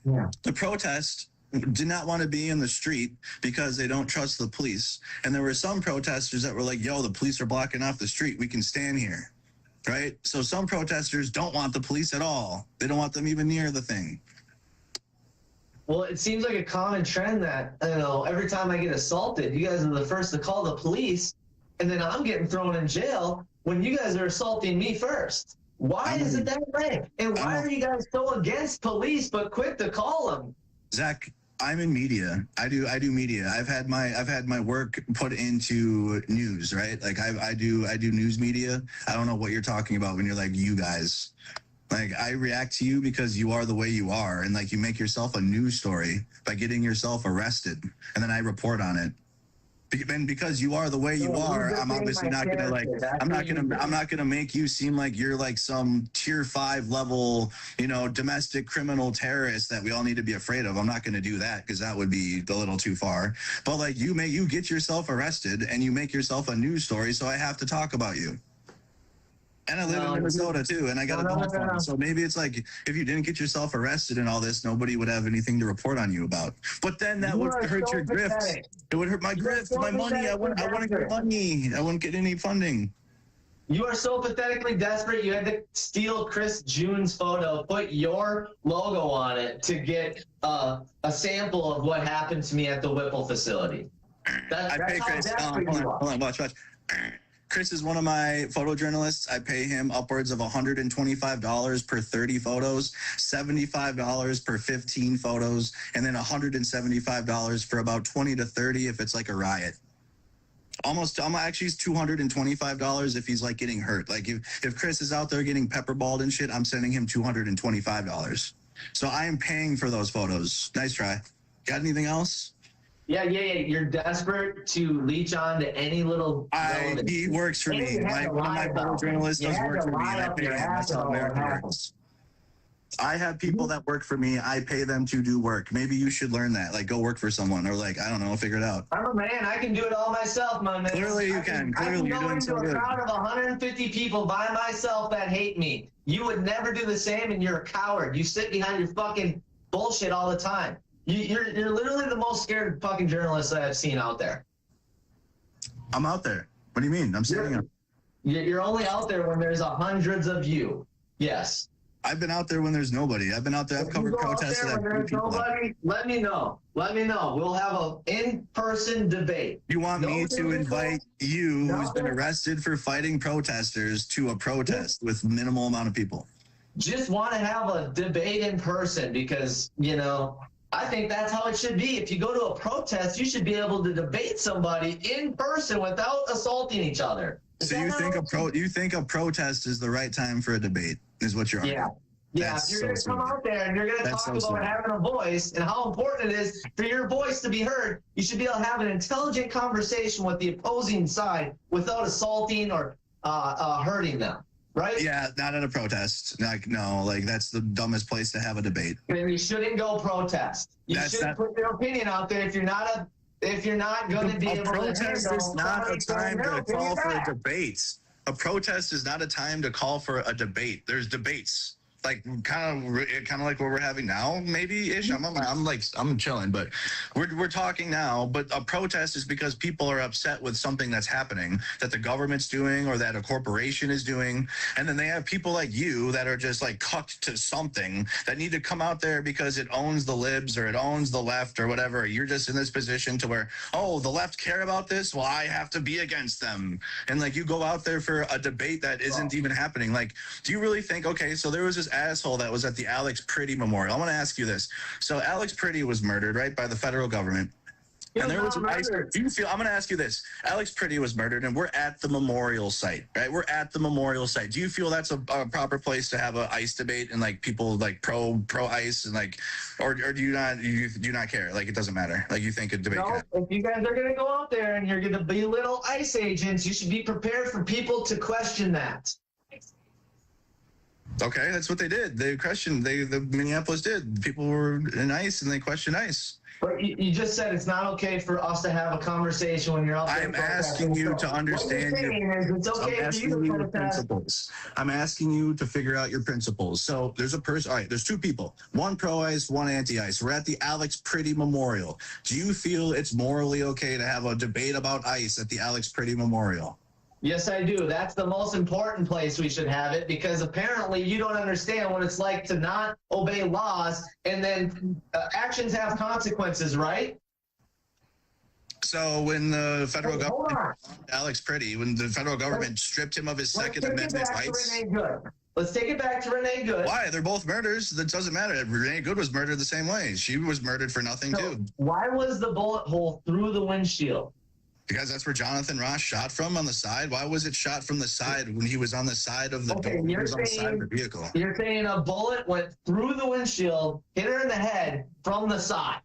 Yeah. The protest did not want to be in the street because they don't trust the police. And there were some protesters that were like, yo, the police are blocking off the street. We can stand here. Right? So some protesters don't want the police at all. They don't want them even near the thing. Well, it seems like a common trend that, every time I get assaulted, you guys are the first to call the police, and then I'm getting thrown in jail when you guys are assaulting me first. Why is it that way? And why are you guys so against police but quick to call them? Zach, I'm in media. I do media. I've had my work put into news, right? Like I do news media. I don't know what you're talking about when you're like, you guys. Like, I react to you because you are the way you are, and like you make yourself a news story by getting yourself arrested, and then I report on it. And because you are the way you are, I'm obviously not gonna like. I'm not gonna make you seem like you're like some tier 5 level, domestic criminal terrorist that we all need to be afraid of. I'm not gonna do that because that would be a little too far. But like you get yourself arrested and you make yourself a news story, so I have to talk about you. And I live in Minnesota too, and I got a dog farm. So maybe it's like if you didn't get yourself arrested and all this, nobody would have anything to report on you about. But then that would hurt your grift. It would hurt my grift, my money. I wouldn't get money. I wouldn't get any funding. You are so pathetically desperate. You had to steal Chris June's photo, put your logo on it to get a sample of what happened to me at the Whipple facility. I pay Chris. Hold on, watch. Chris is one of my photojournalists. I pay him upwards of $125 per 30 photos, $75 per 15 photos, and then $175 for about 20 to 30 if it's like a riot. I'm actually $225 if he's like getting hurt. Like if Chris is out there getting pepperballed and shit, I'm sending him $225. So I am paying for those photos. Nice try. Got anything else? Yeah. You're desperate to leech on to any little. He works for me. One of my photojournalists does work for me, and I pay him. That's how America works. I have people that work for me. I pay them to do work. Maybe you should learn that. Like, go work for someone, or like, I don't know, figure it out. I'm a man. I can do it all myself, my man. Clearly, you can. Clearly, you're doing so good. I can go into a crowd of 150 people by myself that hate me. You would never do the same, and you're a coward. You sit behind your fucking bullshit all the time. You're literally the most scared fucking journalist that I've seen out there. I'm out there. What do you mean? I'm sitting up. You're only out there when there's hundreds of you. Yes. I've been out there when there's nobody. I've been out there. I've covered protests that have nobody. Let me know. We'll have an in-person debate. You want me to invite you, who's been arrested for fighting protesters, to a protest with minimal amount of people? Just want to have a debate in person because, I think that's how it should be. If you go to a protest, you should be able to debate somebody in person without assaulting each other. So you think a protest is the right time for a debate, is what you're arguing? Yeah. If you're going to come out there and you're going to talk about having a voice and how important it is for your voice to be heard, you should be able to have an intelligent conversation with the opposing side without assaulting or hurting them. Right? Yeah, not at a protest. Like that's the dumbest place to have a debate. Then you shouldn't go protest. You shouldn't put your opinion out there if you're not going to be able to. A protest is not a time to call for a debate. A protest is not a time to call for a debate. There's debates. Like kind of like what we're having now, maybe ish. I'm chilling, but we're talking now. But a protest is because people are upset with something that's happening that the government's doing or that a corporation is doing, and then they have people like you that are just like cucked to something that need to come out there because it owns the libs or it owns the left or whatever. You're just in this position to where, oh, the left care about this, well, I have to be against them, and like you go out there for a debate that isn't even happening. Like, do you really think? Okay, so there was this asshole that was at the Alex Pretty Memorial. I want to ask you this. So Alex Pretty was murdered, right, by the federal government. And there was an ice. Do you feel? I'm going to ask you this. Alex Pretty was murdered, and we're at the memorial site, right? We're at the memorial site. Do you feel that's a proper place to have an ICE debate and like people like pro ICE and like, or do you not care? Like it doesn't matter. Like you think a debate? No, if you guys are going to go out there and you're going to belittle ICE agents, you should be prepared for people to question that. Okay, that's what they did. They questioned. The Minneapolis did. People were in ICE and they questioned ICE. But you just said it's not okay for us to have a conversation when you're out there. I'm asking you to understand. It's okay for you to principles. I'm asking you to figure out your principles. So there's a person. All right, there's two people. One pro-ICE, one anti-ICE. We're at the Alex Pretty Memorial. Do you feel it's morally okay to have a debate about ICE at the Alex Pretty Memorial? Yes, I do. That's the most important place we should have it because apparently you don't understand what it's like to not obey laws and then actions have consequences, right? So when the federal government, Alex Pretty, when the federal government stripped him of his Second Amendment rights. Let's take it back to Renee Good. Why? They're both murders. That doesn't matter. Renee Good was murdered the same way. She was murdered for nothing too. Why was the bullet hole through the windshield? Because that's where Jonathan Ross shot from on the side. Why was it shot from the side when he was on the side of the door? He was on the side of the vehicle. You're saying a bullet went through the windshield, hit her in the head from the side.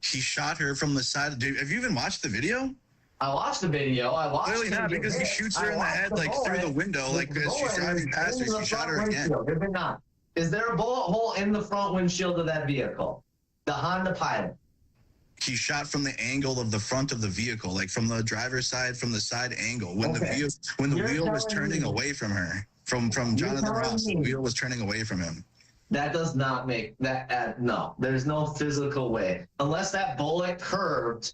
He shot her from the side. Dude, have you even watched the video? I watched the video. I watched. Clearly not, because he shoots her in the head, like through the window, like as she's driving past her, she shot her again. Is it not? Is there a bullet hole in the front windshield of that vehicle? The Honda Pilot. He shot from the angle of the front of the vehicle, like from the driver's side, from the side angle. When the wheel was turning away from her, from Jonathan Ross, the wheel was turning away from him. That does not make that. No, there's no physical way unless that bullet curved.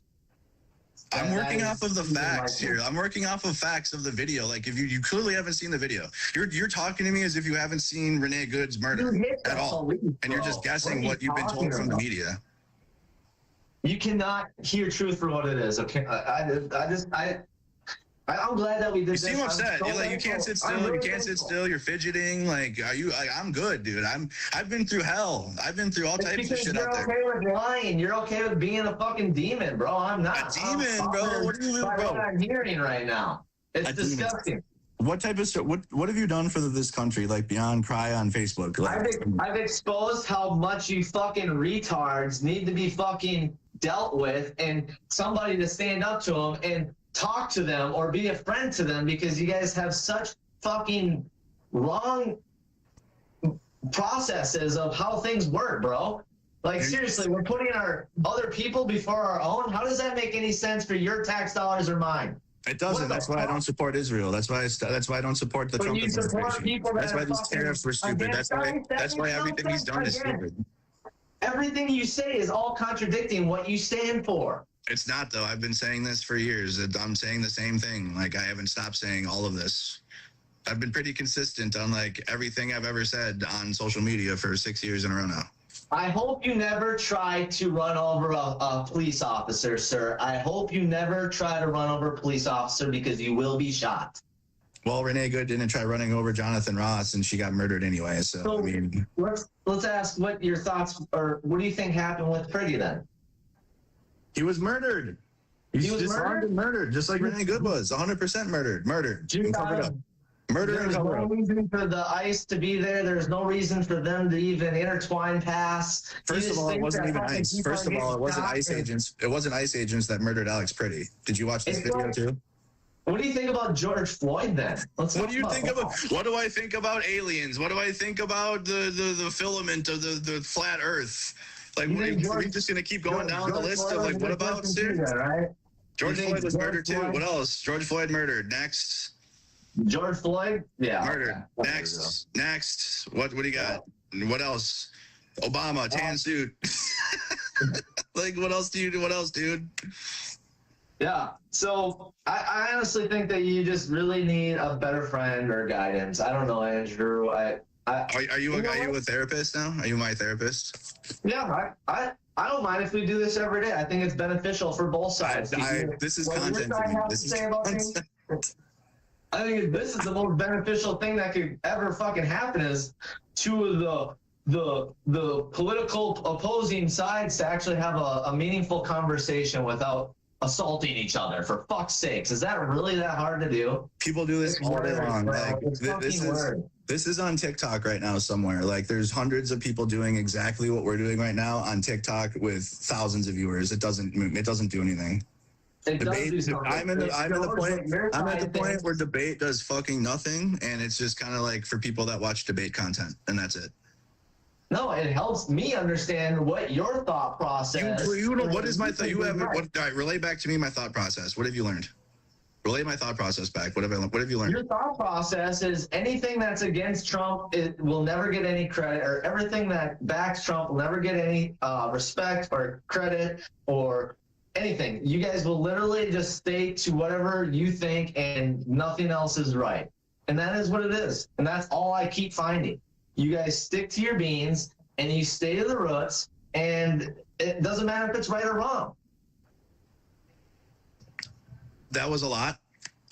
I'm working off of the facts here. I'm working off of facts of the video. Like, if you clearly haven't seen the video, you're talking to me as if you haven't seen Renee Good's murder at all, and you're just guessing what you've been told from the media. You cannot hear truth for what it is. Okay, I'm glad that we did. You seem upset. You're like, you can't sit still. You can't sit still. You're fidgeting. Like, are you? I'm good, dude. I've been through hell. I've been through all types of shit out there. You're okay with lying. You're okay with being a fucking demon, bro. I'm not. A demon, bro. What do you mean, bro? What I'm hearing right now. It's disgusting. What type of stuff? What have you done for this country? Like, beyond cry on Facebook? Like, I've exposed how much you fucking retards need to be fucking dealt with, and somebody to stand up to them and talk to them or be a friend to them, because you guys have such fucking wrong processes of how things work, bro. Like, seriously, we're putting our other people before our own. How does that make any sense for your tax dollars or mine? It doesn't. That's why I don't support Israel. That's why I don't support the Trump administration. That's why these tariffs were stupid. That's why everything he's done is stupid. Everything you say is all contradicting what you stand for. It's not, though. I've been saying this for years. I'm saying the same thing. Like, I haven't stopped saying all of this. I've been pretty consistent on, like, everything I've ever said on social media for 6 years in a row now. I hope you never try to run over a police officer, sir. I hope you never try to run over a police officer, because you will be shot. Well, Renee Good didn't try running over Jonathan Ross, and she got murdered anyway. So I mean, let's ask what your thoughts, or what do you think happened with Pretty then? He was murdered. He was disarmed and murdered, just like Renee Good was. 100% murdered. Murdered. And covered up. Murder and cover up. There's no reason for the ICE to be there. There's no reason for them to even intertwine past. First of all, it wasn't even ICE. First of all, it wasn't ICE agents. It wasn't ICE agents that murdered Alex Pretty. Did you watch this video too? What do you think about George Floyd then? What do you think about? What do I think about aliens? What do I think about the filament of the flat Earth? Like, are we just gonna keep going down the list of, like, what about, sir? Right? George Floyd was murdered too. What else? George Floyd murdered. Next. George Floyd? Yeah. Murdered. Next. Next. What do you got? What else? Obama, tan suit. Like, what else do you do? What else, dude? Yeah. So I honestly think that you just really need a better friend or guidance. I don't know, Andrew. Are you a therapist now? Are you my therapist? Yeah, I don't mind if we do this every day. I think it's beneficial for both sides. This is content to me. This is content. I think this is the most beneficial thing that could ever fucking happen, is two of the political opposing sides to actually have a meaningful conversation without assaulting each other. For fuck's sakes, is that really that hard to do? People do this all day long. Like, this is on TikTok right now somewhere. Like, there's hundreds of people doing exactly what we're doing right now on TikTok with thousands of viewers. It doesn't do anything. I'm at the point where debate does fucking nothing, and it's just kind of like for people that watch debate content, and that's it. No, it helps me understand what your thought process. You know, what is my thought? All right, relay back to me my thought process. What have you learned? Relay my thought process back. What have you learned? Your thought process is anything that's against Trump, it will never get any credit, or everything that backs Trump will never get any respect or credit or anything. You guys will literally just stay to whatever you think, and nothing else is right. And that is what it is. And that's all I keep finding. You guys stick to your beans and you stay to the roots, and it doesn't matter if it's right or wrong. That was a lot.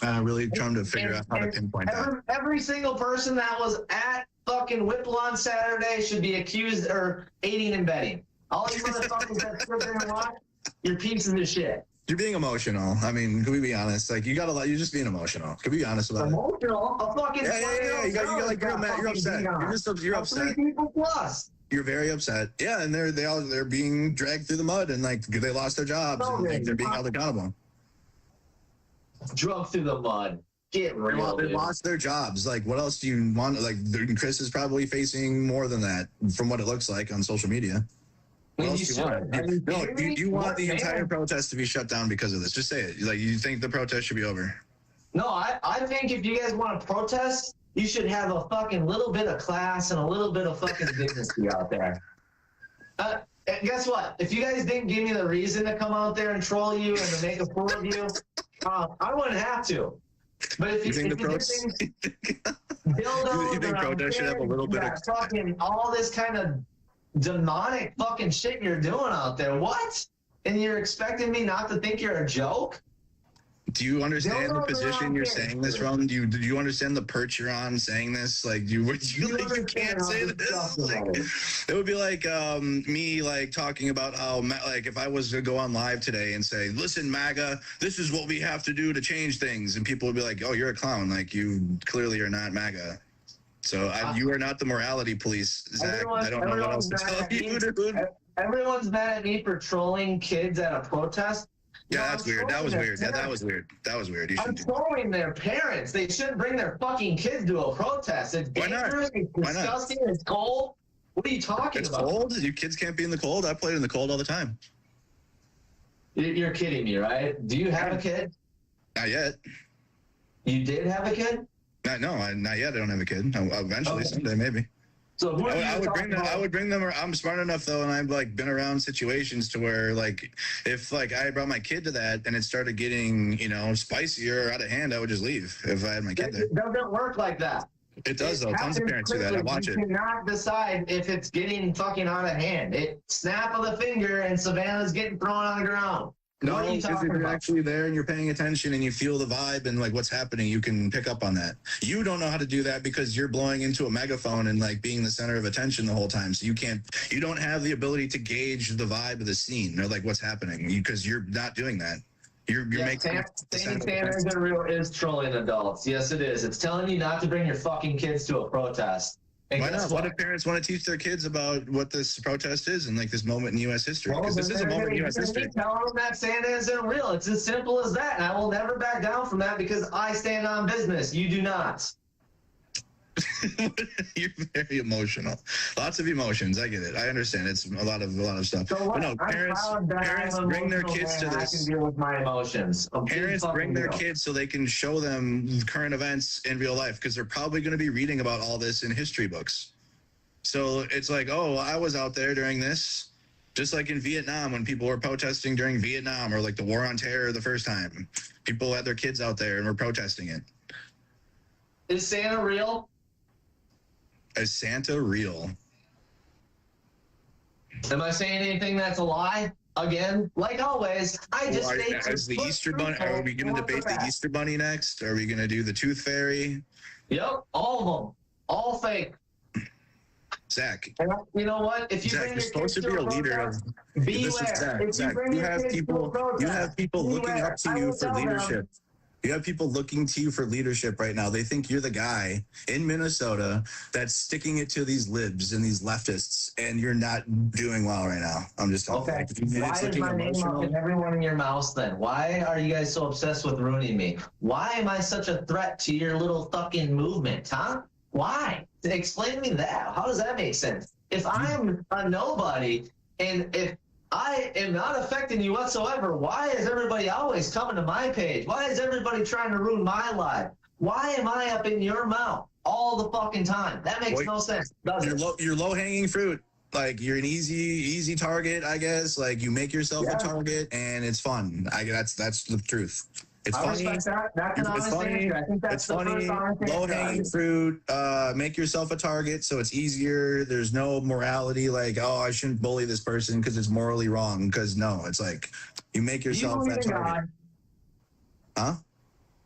Really trying to figure out how to pinpoint that. Every single person that was at fucking Whipple on Saturday should be accused or aiding and abetting. All you motherfuckers that sit there and watch, you're pieces of shit. You're being emotional. I mean, can we be honest? Like, you got a lot. You're just being emotional. Can we be honest about it? Emotional? A fucking yeah. You got like, you're upset. You're upset. 3 people plus. You're very upset. Yeah, and they're being dragged through the mud, and like they lost their jobs, and like, they're being held accountable. drug through the mud. Get real, They dude. lost their jobs. Like, what else do you want? Like, Chris is probably facing more than that from what it looks like on social media. What else do you want? No, you want the entire protest to be shut down because of this. Just say it. Like, you think the protest should be over? No, I think if you guys want to protest, you should have a fucking little bit of class and a little bit of fucking dignity out there. And guess what? If you guys didn't give me the reason to come out there and troll you and to make a fool of you, I wouldn't have to. But if you think protest should have a little bit of fucking all this kind of demonic fucking shit you're doing out there, what? And you're expecting me not to think you're a joke? Do you understand the position you're saying this from? Do you understand the perch you're on saying this? Like, you can't say this. Like, it would be like me like talking about how like if I was to go on live today and say, "Listen, MAGA, this is what we have to do to change things," and people would be like, "Oh, you're a clown. Like, you clearly are not MAGA." So you are not the morality police, Zach. I don't know what else to tell you, dude. Everyone's mad at me for trolling kids at a protest. Yeah, that's weird. That was weird. Yeah, that was weird. That was weird. I'm trolling their parents. They shouldn't bring their fucking kids to a protest. It's dangerous. It's disgusting. It's cold. What are you talking about? It's cold? You kids can't be in the cold? I played in the cold all the time. You're kidding me, right? Do you have a kid? Not yet. You did have a kid? Not yet. I don't have a kid. Eventually, someday, maybe. So who I would bring them. I'm smart enough though, and I've like been around situations to where like if like I brought my kid to that and it started getting spicier or out of hand, I would just leave if I had my kid there. It doesn't work like that. It does though. Tons of parents do that. I watch it. You cannot decide if it's getting fucking out of hand. It snap of the finger and Savannah's getting thrown on the ground. No, because if you're actually there and you're paying attention and you feel the vibe and like what's happening, you can pick up on that. You don't know how to do that because you're blowing into a megaphone and like being the center of attention the whole time. So you don't have the ability to gauge the vibe of the scene or like what's happening because you're not doing that. You're making Santa is trolling adults. Yes, it is. It's telling you not to bring your fucking kids to a protest. And why not? What if parents want to teach their kids about what this protest is and like this moment in U.S. history? Because this is a moment in U.S. history. Tell them that Santa isn't real. It's as simple as that. And I will never back down from that because I stand on business. You do not. You're very emotional. Lots of emotions. I get it. I understand. It's a lot of stuff. So but no, parents bring their kids to this. I can deal with my emotions. Parents bring their kids so they can show them current events in real life because they're probably going to be reading about all this in history books. So it's like, oh, I was out there during this. Just like in Vietnam when people were protesting during Vietnam or like the War on Terror the first time. People had their kids out there and were protesting it. Is Santa real? Is Santa real? Am I saying anything that's a lie? Again, like always, I just is the Easter Bunny. Are we going to debate the Easter Bunny next? Are we going to do the Tooth Fairy? Yep, all of them, all fake. Zach, and you know what? If you Zach, you're supposed to be a leader of. This is Zach. You have people looking up to you for leadership. You have people looking to you for leadership right now. They think you're the guy in Minnesota that's sticking it to these libs and these leftists, and you're not doing well right now. I'm just telling you. Okay. Why is my name up in everyone in your mouth then? Why are you guys so obsessed with ruining me? Why am I such a threat to your little fucking movement, huh? Why? Explain to me that. How does that make sense? If I'm a nobody, and if I am not affecting you whatsoever, why is everybody always coming to my page? Why is everybody trying to ruin my life? Why am I up in your mouth all the fucking time? That makes no sense, does it? You're low-hanging fruit. Like, you're an easy target, I guess. Like, you make yourself a target, and it's fun. That's the truth. It's funny. That's an honest answer. I think that's the first honest answer. Low-hanging fruit. Make yourself a target so it's easier. There's no morality like, oh, I shouldn't bully this person because it's morally wrong. Because no, it's like you make yourself that target. Huh?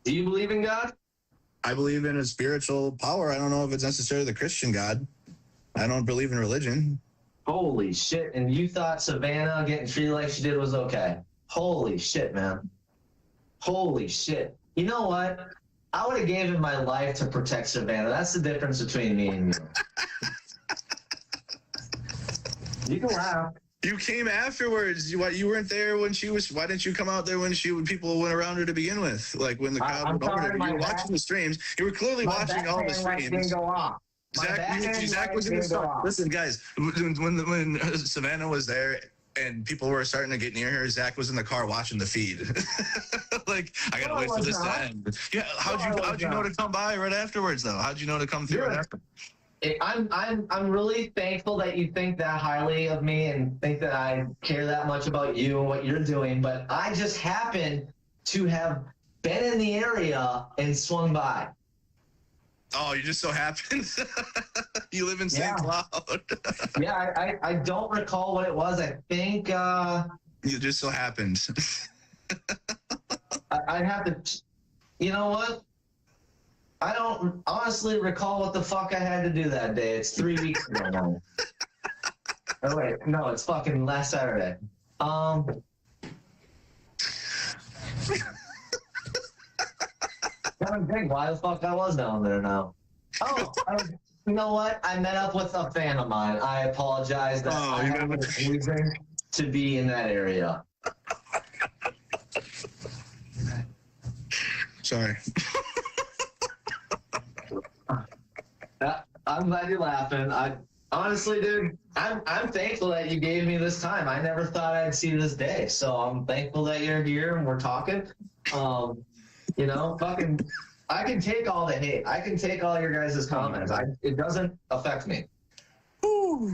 Do you believe in God? I believe in a spiritual power. I don't know if it's necessarily the Christian God. I don't believe in religion. Holy shit. And you thought Savannah getting treated like she did was okay. Holy shit, man. Holy shit. You know what? I would have given my life to protect Savannah. That's the difference between me and you. You can laugh. You came afterwards. You weren't there when she was. Why didn't you come out there when people went around her to begin with? Like when the crowd I'm went over sorry, there. You my were back- watching the streams. You were clearly My watching all the backhand light didn't streams. go off. My backhand Zach light was in the didn't go off. Listen, guys, when Savannah was there and people were starting to get near her, Zach was in the car watching the feed. Like, I gotta No, I wait for was this to not. end. Yeah, No, I how'd was you know not. to come by right afterwards though? How'd you know to come through Dude, right after? I'm really thankful that you think that highly of me and think that I care that much about you and what you're doing. But I just happen to have been in the area and swung by. Oh, you just so happened. You live in St. Yeah. Cloud. Yeah, I don't recall what it was. I think You just so happened. I'd have to. You know what? I don't honestly recall what the fuck I had to do that day. It's 3 weeks ago now. Oh wait, no, it's fucking last Saturday. I don't think why the fuck I was down there now. Oh, you know what? I met up with a fan of mine. I apologize that Oh, I you had met a reason to be in that area. Sorry. I'm glad you're laughing. I honestly, dude, I'm thankful that you gave me this time. I never thought I'd see this day, so I'm thankful that you're here and we're talking. You know, fucking, I can take all the hate. I can take all your guys' comments. It doesn't affect me. All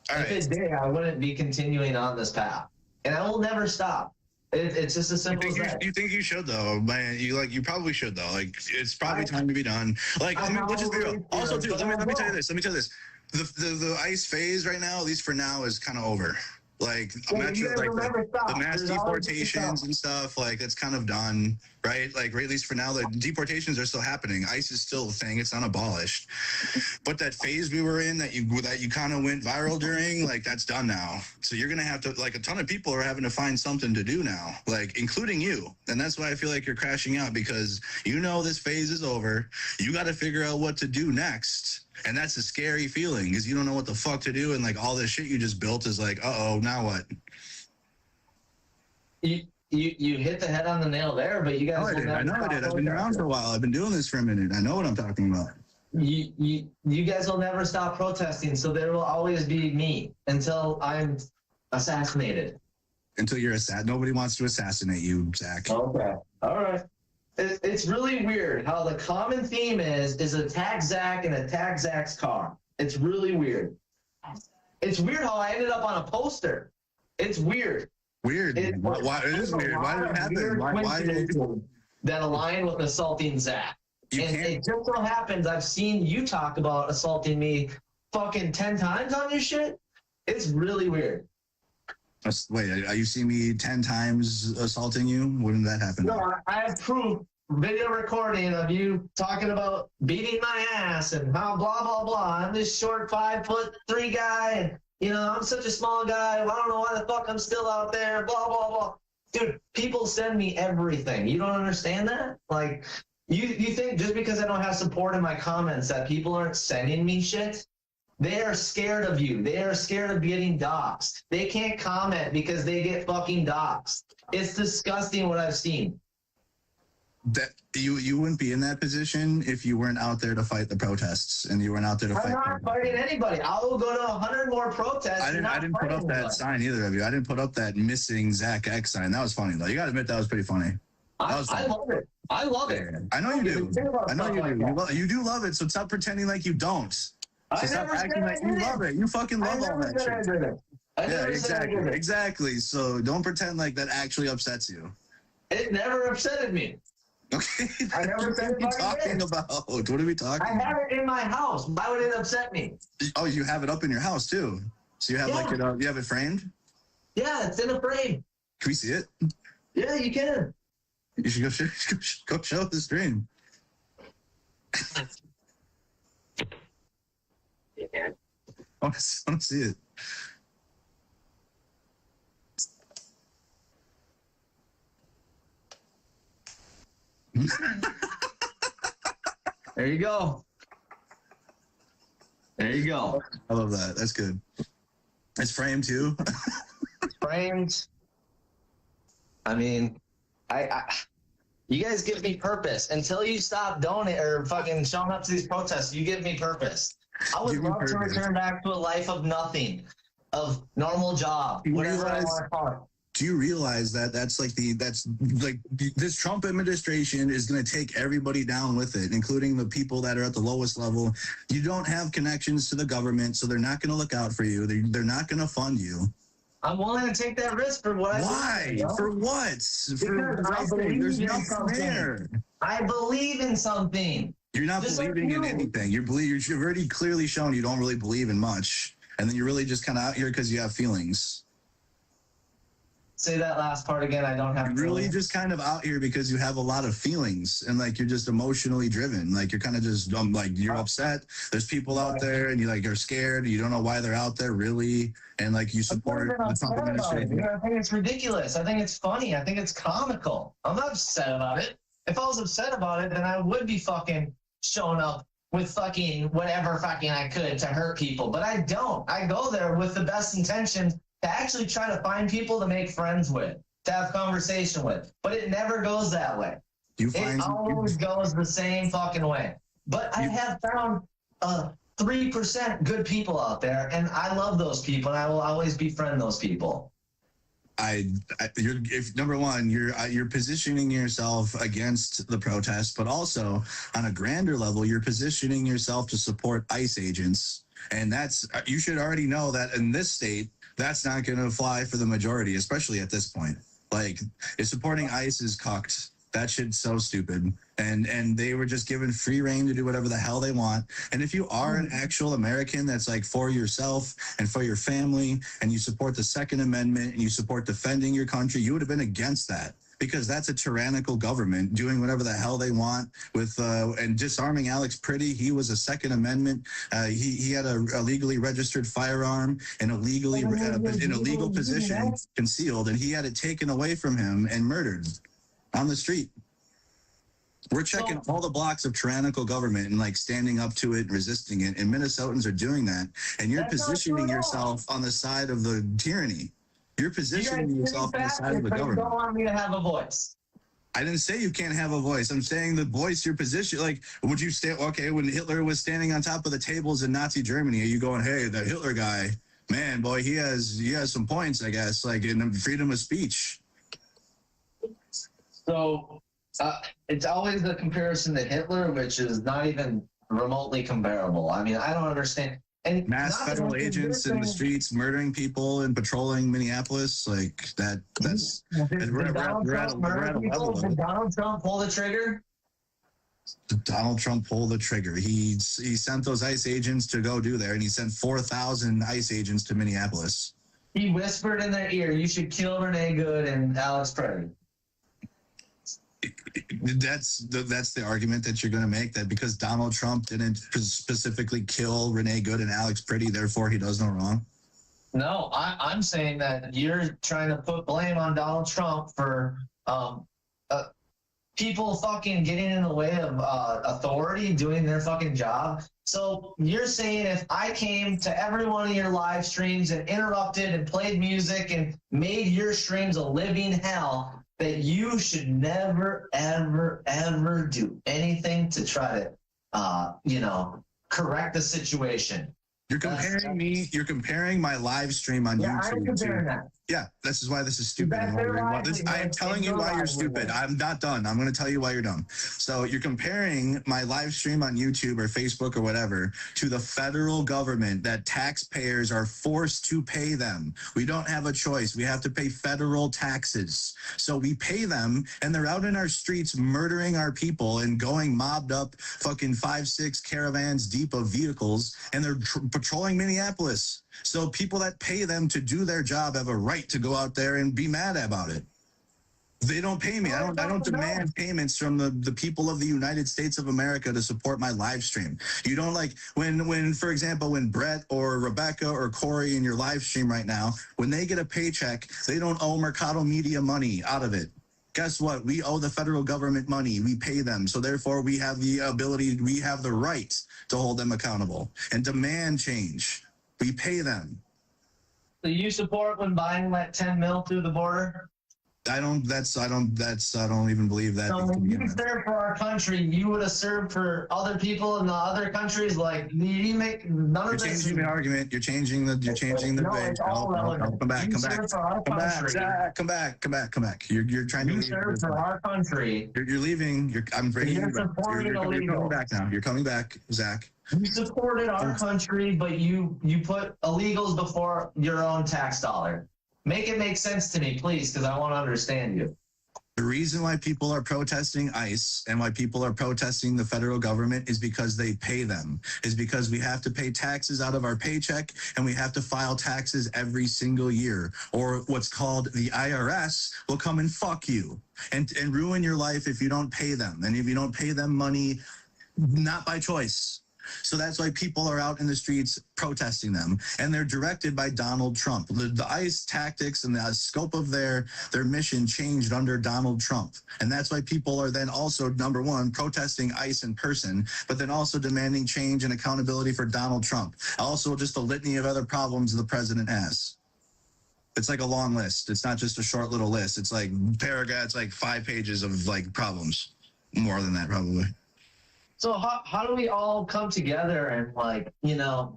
right. If it did, I wouldn't be continuing on this path, and I will never stop. It's just as simple as that. You think you should though, man? You probably should though. Like it's probably time to be done. Like let's just be real. Also, too, let me tell you this. The ICE phase right now, at least for now, is kind of over. Like the mass deportations and stuff, like that's kind of done, right? Like at least for now, the deportations are still happening. ICE is still a thing; it's not abolished. But that phase we were in, that you kind of went viral during, like that's done now. So you're gonna have to, like, a ton of people are having to find something to do now, like including you. And that's why I feel like you're crashing out, because you know this phase is over. You got to figure out what to do next. And that's a scary feeling, because you don't know what the fuck to do, and like all this shit you just built is like, uh-oh, now what? You hit the head on the nail there, but you guys. I know I did. I've been around for a while. I've been doing this for a minute. I know what I'm talking about. You guys will never stop protesting, so there will always be me until I'm assassinated. Until you're nobody wants to assassinate you, Zach. Okay. All right. It's really weird how the common theme is attack Zach and attack Zach's car. It's really weird. It's weird how I ended up on a poster. It's weird. Weird. Why it is weird. Why did it happen? Why that align with assaulting Zach? It just so happens I've seen you talk about assaulting me fucking 10 times on your shit. It's really weird. Wait, are you seeing me 10 times assaulting you? When did that happen? No, I have proof, video recording of you talking about beating my ass and how blah, blah, blah. I'm this short 5'3" guy, and, you know, I'm such a small guy. I don't know why the fuck I'm still out there, blah, blah, blah. Dude, people send me everything. You don't understand that? Like, you think just because I don't have support in my comments that people aren't sending me shit? They are scared of you. They are scared of getting doxxed. They can't comment because they get fucking doxxed. It's disgusting what I've seen. That you wouldn't be in that position if you weren't out there to fight the protests, and you weren't out there to fight. I'm not fighting anybody. I will go to 100 more protests. I didn't put up that sign, either of you. I didn't put up that missing Zach X sign. That was funny though. You got to admit that was pretty funny. I love it. I love it. I know you do. I know you do. You do love it. So stop pretending like you don't. So stop acting like you love it. You fucking love all that shit. Yeah, exactly. So don't pretend like that actually upsets you. It never upsetted me. Okay. I never said What are we talking about? What are we talking about? I have it in my house. Why would it upset me? Oh, you have it up in your house too. So you have you have it framed? Yeah, it's in a frame. Can we see it? Yeah, you can. You should go show the stream. Yeah. I want to see it. There you go. There you go. I love that. That's good. It's framed too. framed. I mean, you guys give me purpose. Until you stop donating or fucking showing up to these protests, you give me purpose. I would love to return back to a life of nothing, of normal job, whatever I want to call it. Do you realize that that's like this Trump administration is going to take everybody down with it, including the people that are at the lowest level. You don't have connections to the government, so they're not going to look out for you. They're not going to fund you. I'm willing to take that risk for what Why? I believe, For what? There's nothing there. I believe in something. You're not Just believing like in you. anything. You've already clearly shown you don't really believe in much, and then you're really just kind of out here because you have feelings. Say that last part again. I don't have. You're really just kind of out here because you have a lot of feelings and like you're just emotionally driven. Like you're kind of just like you're upset. There's people out there and you're scared. You don't know why they're out there really, and like you support the Trump administration. I think it's ridiculous. I think it's funny. I think it's comical. I'm not upset about it. If I was upset about it, then I would be fucking showing up with fucking whatever fucking I could to hurt people. But I don't. I go there with the best intentions to actually try to find people to make friends with, to have conversation with. But it never goes that way. It always goes the same fucking way. But I have found 3% good people out there, and I love those people, and I will always befriend those people. Number one, you're positioning yourself against the protest, but also on a grander level, you're positioning yourself to support ICE agents. And you should already know that in this state, that's not going to fly for the majority, especially at this point. Like, if supporting ICE is cucked. That shit's so stupid. And they were just given free reign to do whatever the hell they want. And if you are an actual American that's like for yourself and for your family, and you support the Second Amendment and you support defending your country, you would have been against that. Because that's a tyrannical government doing whatever the hell they want with and disarming Alex Pretty. He was a Second Amendment. He had a legally registered firearm and in a legal position concealed, and he had it taken away from him and murdered on the street. We're checking all the blocks of tyrannical government and like standing up to it, resisting it, and Minnesotans are doing that. And you're positioning yourself on the side of the tyranny. You're positioning yourself on the side of the government. You don't want me to have a voice. I didn't say you can't have a voice. I'm saying the voice, your position. Like, would you stay? Okay, when Hitler was standing on top of the tables in Nazi Germany, are you going, hey, that Hitler guy, man, boy, he has some points, I guess, like in freedom of speech. So it's always the comparison to Hitler, which is not even remotely comparable. I mean, I don't understand. And mass federal agents in the streets murdering people and patrolling Minneapolis, like that. We're at a level. Did Donald Trump pull the trigger? Donald Trump pulled the trigger. He sent those ICE agents to go do there, and he sent 4,000 ICE agents to Minneapolis. He whispered in their ear, "You should kill Renee Good and Alex Pretty." That's the argument that you're going to make, that because Donald Trump didn't specifically kill Renee Good and Alex Pretty, therefore he does no wrong? No, I'm saying that you're trying to put blame on Donald Trump for people fucking getting in the way of authority doing their fucking job. So you're saying if I came to every one of your live streams and interrupted and played music and made your streams a living hell, that you should never, ever, ever do anything to try to, correct the situation. You're comparing my live stream on YouTube. I'm comparing that. Yeah, this is why this is stupid. I am telling you why you're stupid. I'm not done. I'm going to tell you why you're dumb. So you're comparing my live stream on YouTube or Facebook or whatever to the federal government that taxpayers are forced to pay them. We don't have a choice. We have to pay federal taxes. So we pay them, and they're out in our streets murdering our people and going mobbed up fucking 5-6 caravans deep of vehicles, and they're patrolling Minneapolis. So people that pay them to do their job have a right to go out there and be mad about it. They don't pay me. I don't demand payments from the people of the United States of America to support my live stream. You don't like when for example, when Brett or Rebecca or Corey in your live stream right now, when they get a paycheck, they don't owe Mercado Media money out of it. Guess what? We owe the federal government money. We pay them. So therefore we have the ability, we have the right to hold them accountable and demand change. We pay them. So you support when Biden let 10 mil through the border? I don't even believe that. So when you served for our country, you would have served for other people in the other countries. Like you make none You're of this. changing the argument. You're changing the No, debate. it's all relevant. Come back. You Come back. served for our Come back. country. Zach, come back. Come back. Come back. You're trying to You leave. served for our country. You're leaving. I'm bringing you back. supporting You're coming illegals. back now. You're coming back, Zach. You supported our country, but you put illegals before your own tax dollar. Make it make sense to me, please, because I want to understand you. The reason why people are protesting ICE and why people are protesting the federal government is because they pay them, is because we have to pay taxes out of our paycheck and we have to file taxes every single year, or what's called the IRS will come and fuck you and ruin your life if you don't pay them. And if you don't pay them money, not by choice. So that's why people are out in the streets protesting them, and they're directed by Donald Trump. The ICE tactics and the scope of their mission changed under Donald Trump, and that's why people are then also, number one, protesting ICE in person, but then also demanding change and accountability for Donald Trump. Also, just a litany of other problems the president has. It's like a long list. It's not just a short little list. It's like paragraphs, like 5 pages of like problems, more than that probably. So how do we all come together and like,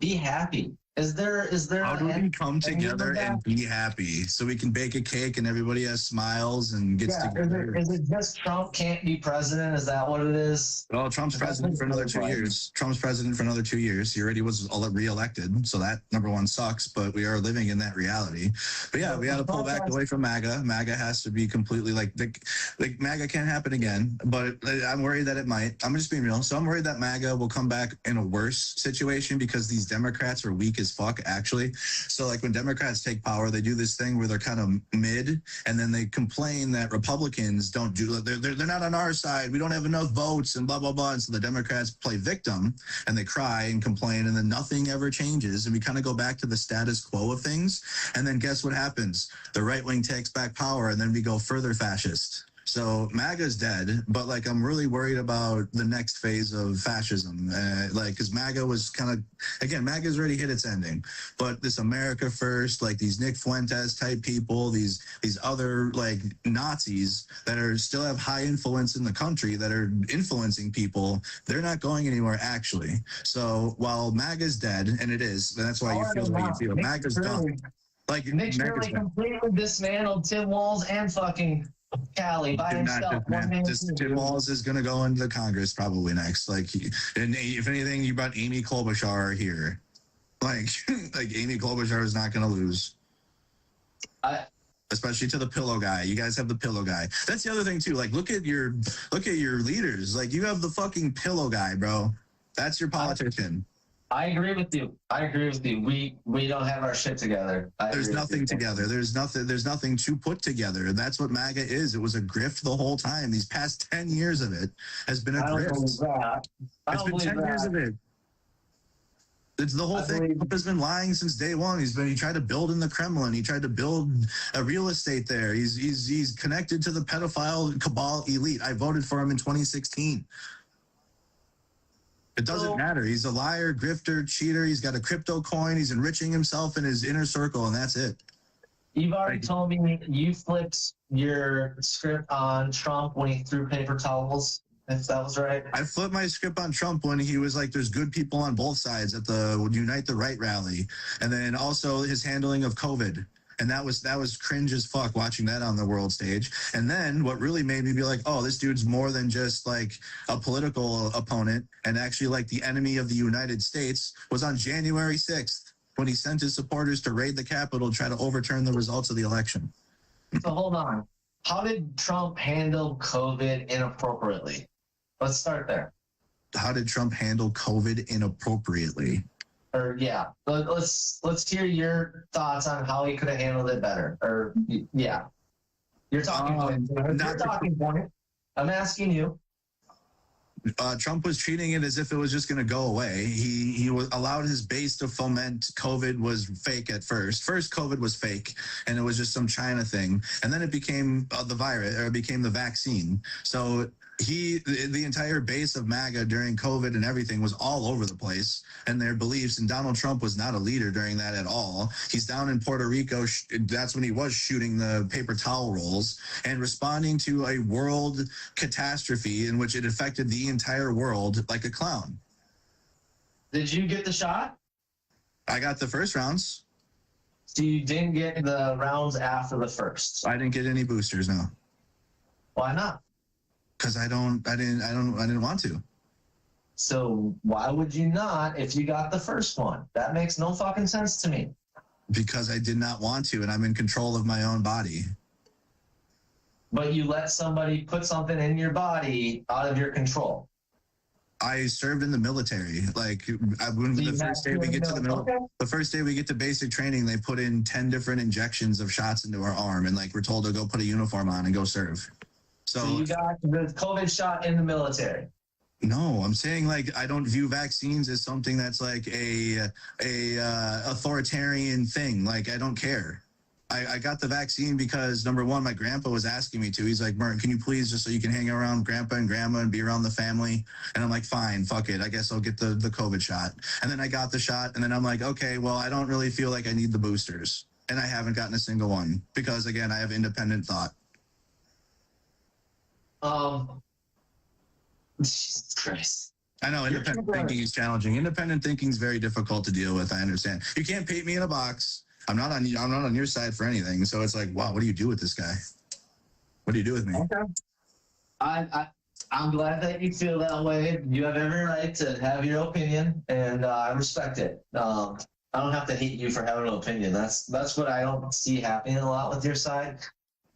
be happy? Is there How do we come together and be happy so we can bake a cake and everybody has smiles and gets together? Is it just Trump can't be president? Is that what it is? Well, Trump's president for another 2 years. Trump's president for another 2 years. He already was reelected, so that number one sucks. But we are living in that reality. But yeah, we got to pull back away from MAGA. MAGA has to be completely like MAGA can't happen again. But I'm worried that it might. I'm just being real. So I'm worried that MAGA will come back in a worse situation because these Democrats are weak as fuck, actually. So like when Democrats take power, they do this thing where they're kind of mid, and then they complain that Republicans don't do, they're not on our side, we don't have enough votes and blah blah blah. And so the Democrats play victim and they cry and complain, and then nothing ever changes, and we kind of go back to the status quo of things. And then guess what happens? The right wing takes back power, and then we go further fascist. So MAGA's dead, but like I'm really worried about the next phase of fascism, because MAGA was kind of, again, MAGA's already hit its ending, but this America First, like these Nick Fuentes type people, these other like Nazis that are still have high influence in the country that are influencing people, they're not going anywhere actually. So while MAGA's dead, and it is, and that's why you feel what you feel, MAGA's done. Like Nick Shirley completely dismantled Tim Walz and fucking Cali by himself. Tim Walz is going to go into Congress probably next. Like, and if anything, you brought Amy Klobuchar here. Like Amy Klobuchar is not going to lose. Especially to the pillow guy. You guys have the pillow guy. That's the other thing too. Like, look at your leaders. Like, you have the fucking pillow guy, bro. That's your politician. I agree with you. We don't have our shit together. There's nothing together. There's nothing to put together. And that's what MAGA is. It was a grift the whole time. These past 10 years of it has been a grift. It's been 10 years of it. It's the whole thing. Trump has been lying since day one. He tried to build in the Kremlin. He tried to build a real estate there. He's connected to the pedophile cabal elite. I voted for him in 2016. It doesn't matter. He's a liar, grifter, cheater. He's got a crypto coin. He's enriching himself in his inner circle, and that's it. You've already told me you flipped your script on Trump when he threw paper towels, if that was right. I flipped my script on Trump when he was like, there's good people on both sides at the Unite the Right rally. And then also his handling of COVID. And that was cringe as fuck watching that on the world stage. And then what really made me be like, oh, this dude's more than just like a political opponent and actually like the enemy of the United States was on January 6th when he sent his supporters to raid the Capitol to try to overturn the results of the election. So hold on. How did Trump handle COVID inappropriately? Let's start there. How did Trump handle COVID inappropriately? Or yeah, let's hear your thoughts on how he could have handled it better. Or yeah, your talking point. Your talking point. I'm asking you. Trump was treating it as if it was just going to go away. He was allowed his base to foment COVID was fake at first. First, COVID was fake, and it was just some China thing, and then it became the virus, or it became the vaccine. So the entire base of MAGA during COVID and everything was all over the place, and their beliefs. And Donald Trump was not a leader during that at all. He's down in Puerto Rico. That's when he was shooting the paper towel rolls and responding to a world catastrophe in which it affected the entire world like a clown. Did you get the shot? I got the first rounds. So you didn't get the rounds after the first? I didn't get any boosters, no. Why not? Because I didn't want to. So why would you not if you got the first one? That makes no fucking sense to me. Because I did not want to, and I'm in control of my own body. But you let somebody put something in your body out of your control. I served in the military. Like the first day we get to the first day we get to basic training, they put in 10 different injections of shots into our arm, and like we're told to go put a uniform on and go serve. So you got the COVID shot in the military. No, I'm saying like I don't view vaccines as something that's like a authoritarian thing. Like I don't care. I got the vaccine because number one, my grandpa was asking me to. He's like, Martin, can you please just so you can hang around grandpa and grandma and be around the family? And I'm like, fine, fuck it. I guess I'll get the COVID shot. And then I got the shot, and then I'm like, okay, well, I don't really feel like I need the boosters. And I haven't gotten a single one because again, I have independent thought. Jesus Christ. I know independent thinking is challenging. Independent thinking is very difficult to deal with. I understand. You can't paint me in a box. I'm not on your side for anything. So it's like, wow, what do you do with this guy? What do you do with me? Okay. I'm glad that you feel that way. You have every right to have your opinion, and I respect it. I don't have to hate you for having an opinion. That's what I don't see happening a lot with your side.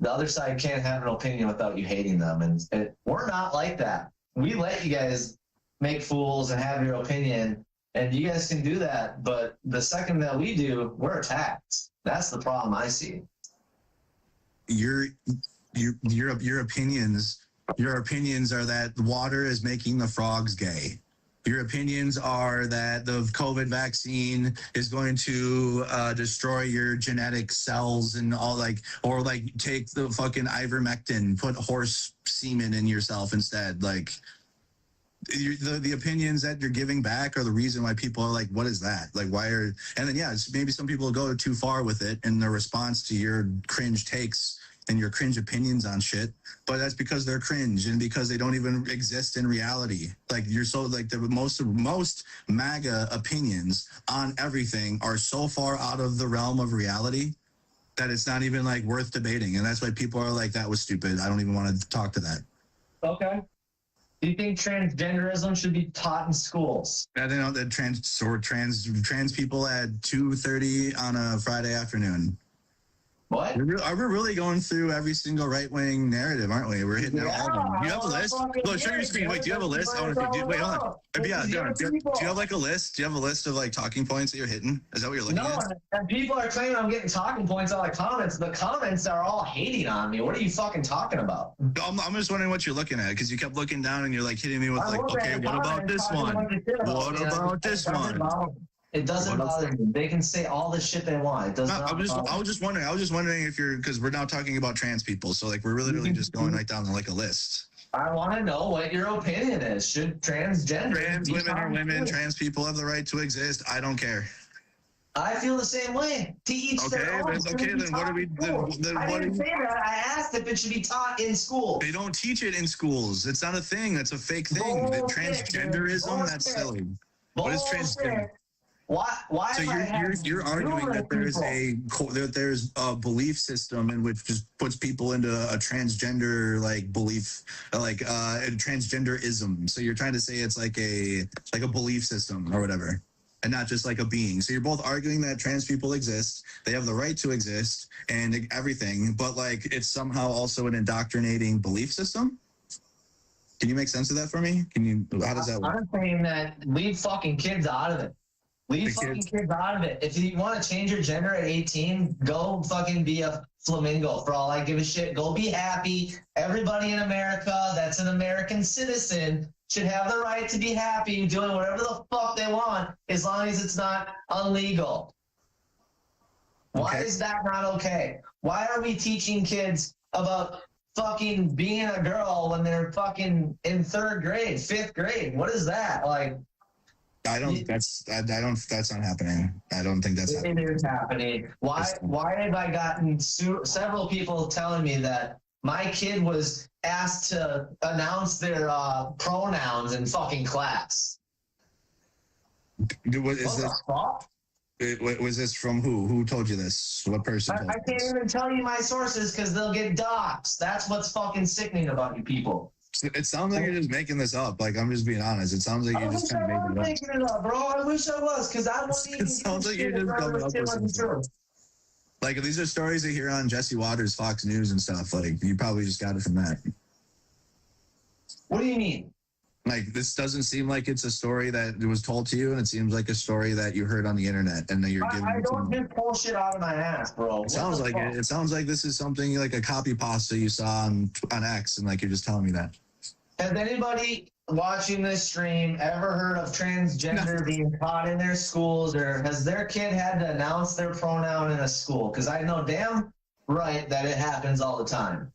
The other side can't have an opinion without you hating them, and we're not like that. We let you guys make fools and have your opinion, and you guys can do that. But the second that we do, we're attacked. That's the problem I see. Your opinions are that water is making the frogs gay. Your opinions are that the COVID vaccine is going to destroy your genetic cells and all, like, or like take the fucking ivermectin, put horse semen in yourself instead. Like the opinions that you're giving back are the reason why people are like, what is that? Like, why are, and then, yeah, maybe some people go too far with it in their response to your cringe takes and your cringe opinions on shit, but that's because they're cringe and because they don't even exist in reality. Like you're so like the most MAGA opinions on everything are so far out of the realm of reality that it's not even like worth debating. And that's why people are like, that was stupid. I don't even want to talk to that. Okay. Do you think transgenderism should be taught in schools? I don't know that trans people at 2:30 on a Friday afternoon. What? Are we really going through every single right-wing narrative, aren't we? We're hitting all of them. Do you have a list? Look, show your screen. Wait, do you have a list? I want to see. Wait, hold on. Yeah, do you have like a list? Do you have a list of like talking points that you're hitting? Is that what you're looking at? No, and people are claiming I'm getting talking points out of comments. The comments are all hating on me. What are you fucking talking about? I'm just wondering what you're looking at because you kept looking down and you're like hitting me with like, okay, what about this one? What about this one? It doesn't bother me. They can say all the shit they want. It does not. I was just wondering if you're, because we're now talking about trans people, so like we're really just going right down to like a list. I want to know what your opinion is. Should trans women are women? Trans people have the right to exist. I don't care. I feel the same way. To each their own. Okay, then what are we? I didn't say that. I asked if it should be taught in school. They don't teach it in schools. It's not a thing. That's a fake thing. Transgenderism. That's silly. What is transgender? Why? So you're arguing that there's a belief system in which just puts people into a transgender like belief, like transgenderism. So you're trying to say it's like a belief system or whatever, and not just like a being. So you're both arguing that trans people exist, they have the right to exist, and everything, but like it's somehow also an indoctrinating belief system. Can you make sense of that for me? How does that work? I'm saying that leave fucking kids out of it. Leave fucking kids out of it. If you want to change your gender at 18, go fucking be a flamingo for all I give a shit. Go be happy. Everybody in America that's an American citizen should have the right to be happy doing whatever the fuck they want as long as it's not illegal. Why is that not okay? Why are we teaching kids about fucking being a girl when they're fucking in 3rd grade, 5th grade? What is that? Like, that's not happening. I don't think that's happening. It is happening. Why have I gotten several people telling me that my kid was asked to announce their pronouns in fucking class? Was this from who? Who told you this? What person told I can't even tell you my sources because they'll get doxxed. That's what's fucking sickening about you people. It sounds like you're just making this up. Like, I'm just being honest. It sounds like you're just kind of making it up. Bro. I wish I was, because I wasn't even. It sounds like you're just coming up with something. Like, these are stories I hear on Jesse Waters, Fox News and stuff. Like, you probably just got it from that. What do you mean? Like, this doesn't seem like it's a story that was told to you, and it seems like a story that you heard on the internet, and that you're giving. I don't just pull shit out of my ass, bro. It sounds like it. It sounds like this is something like a copy pasta you saw on X, and like you're just telling me that. Has anybody watching this stream ever heard of transgender being taught in their schools, or has their kid had to announce their pronoun in a school? Because I know damn right that it happens all the time.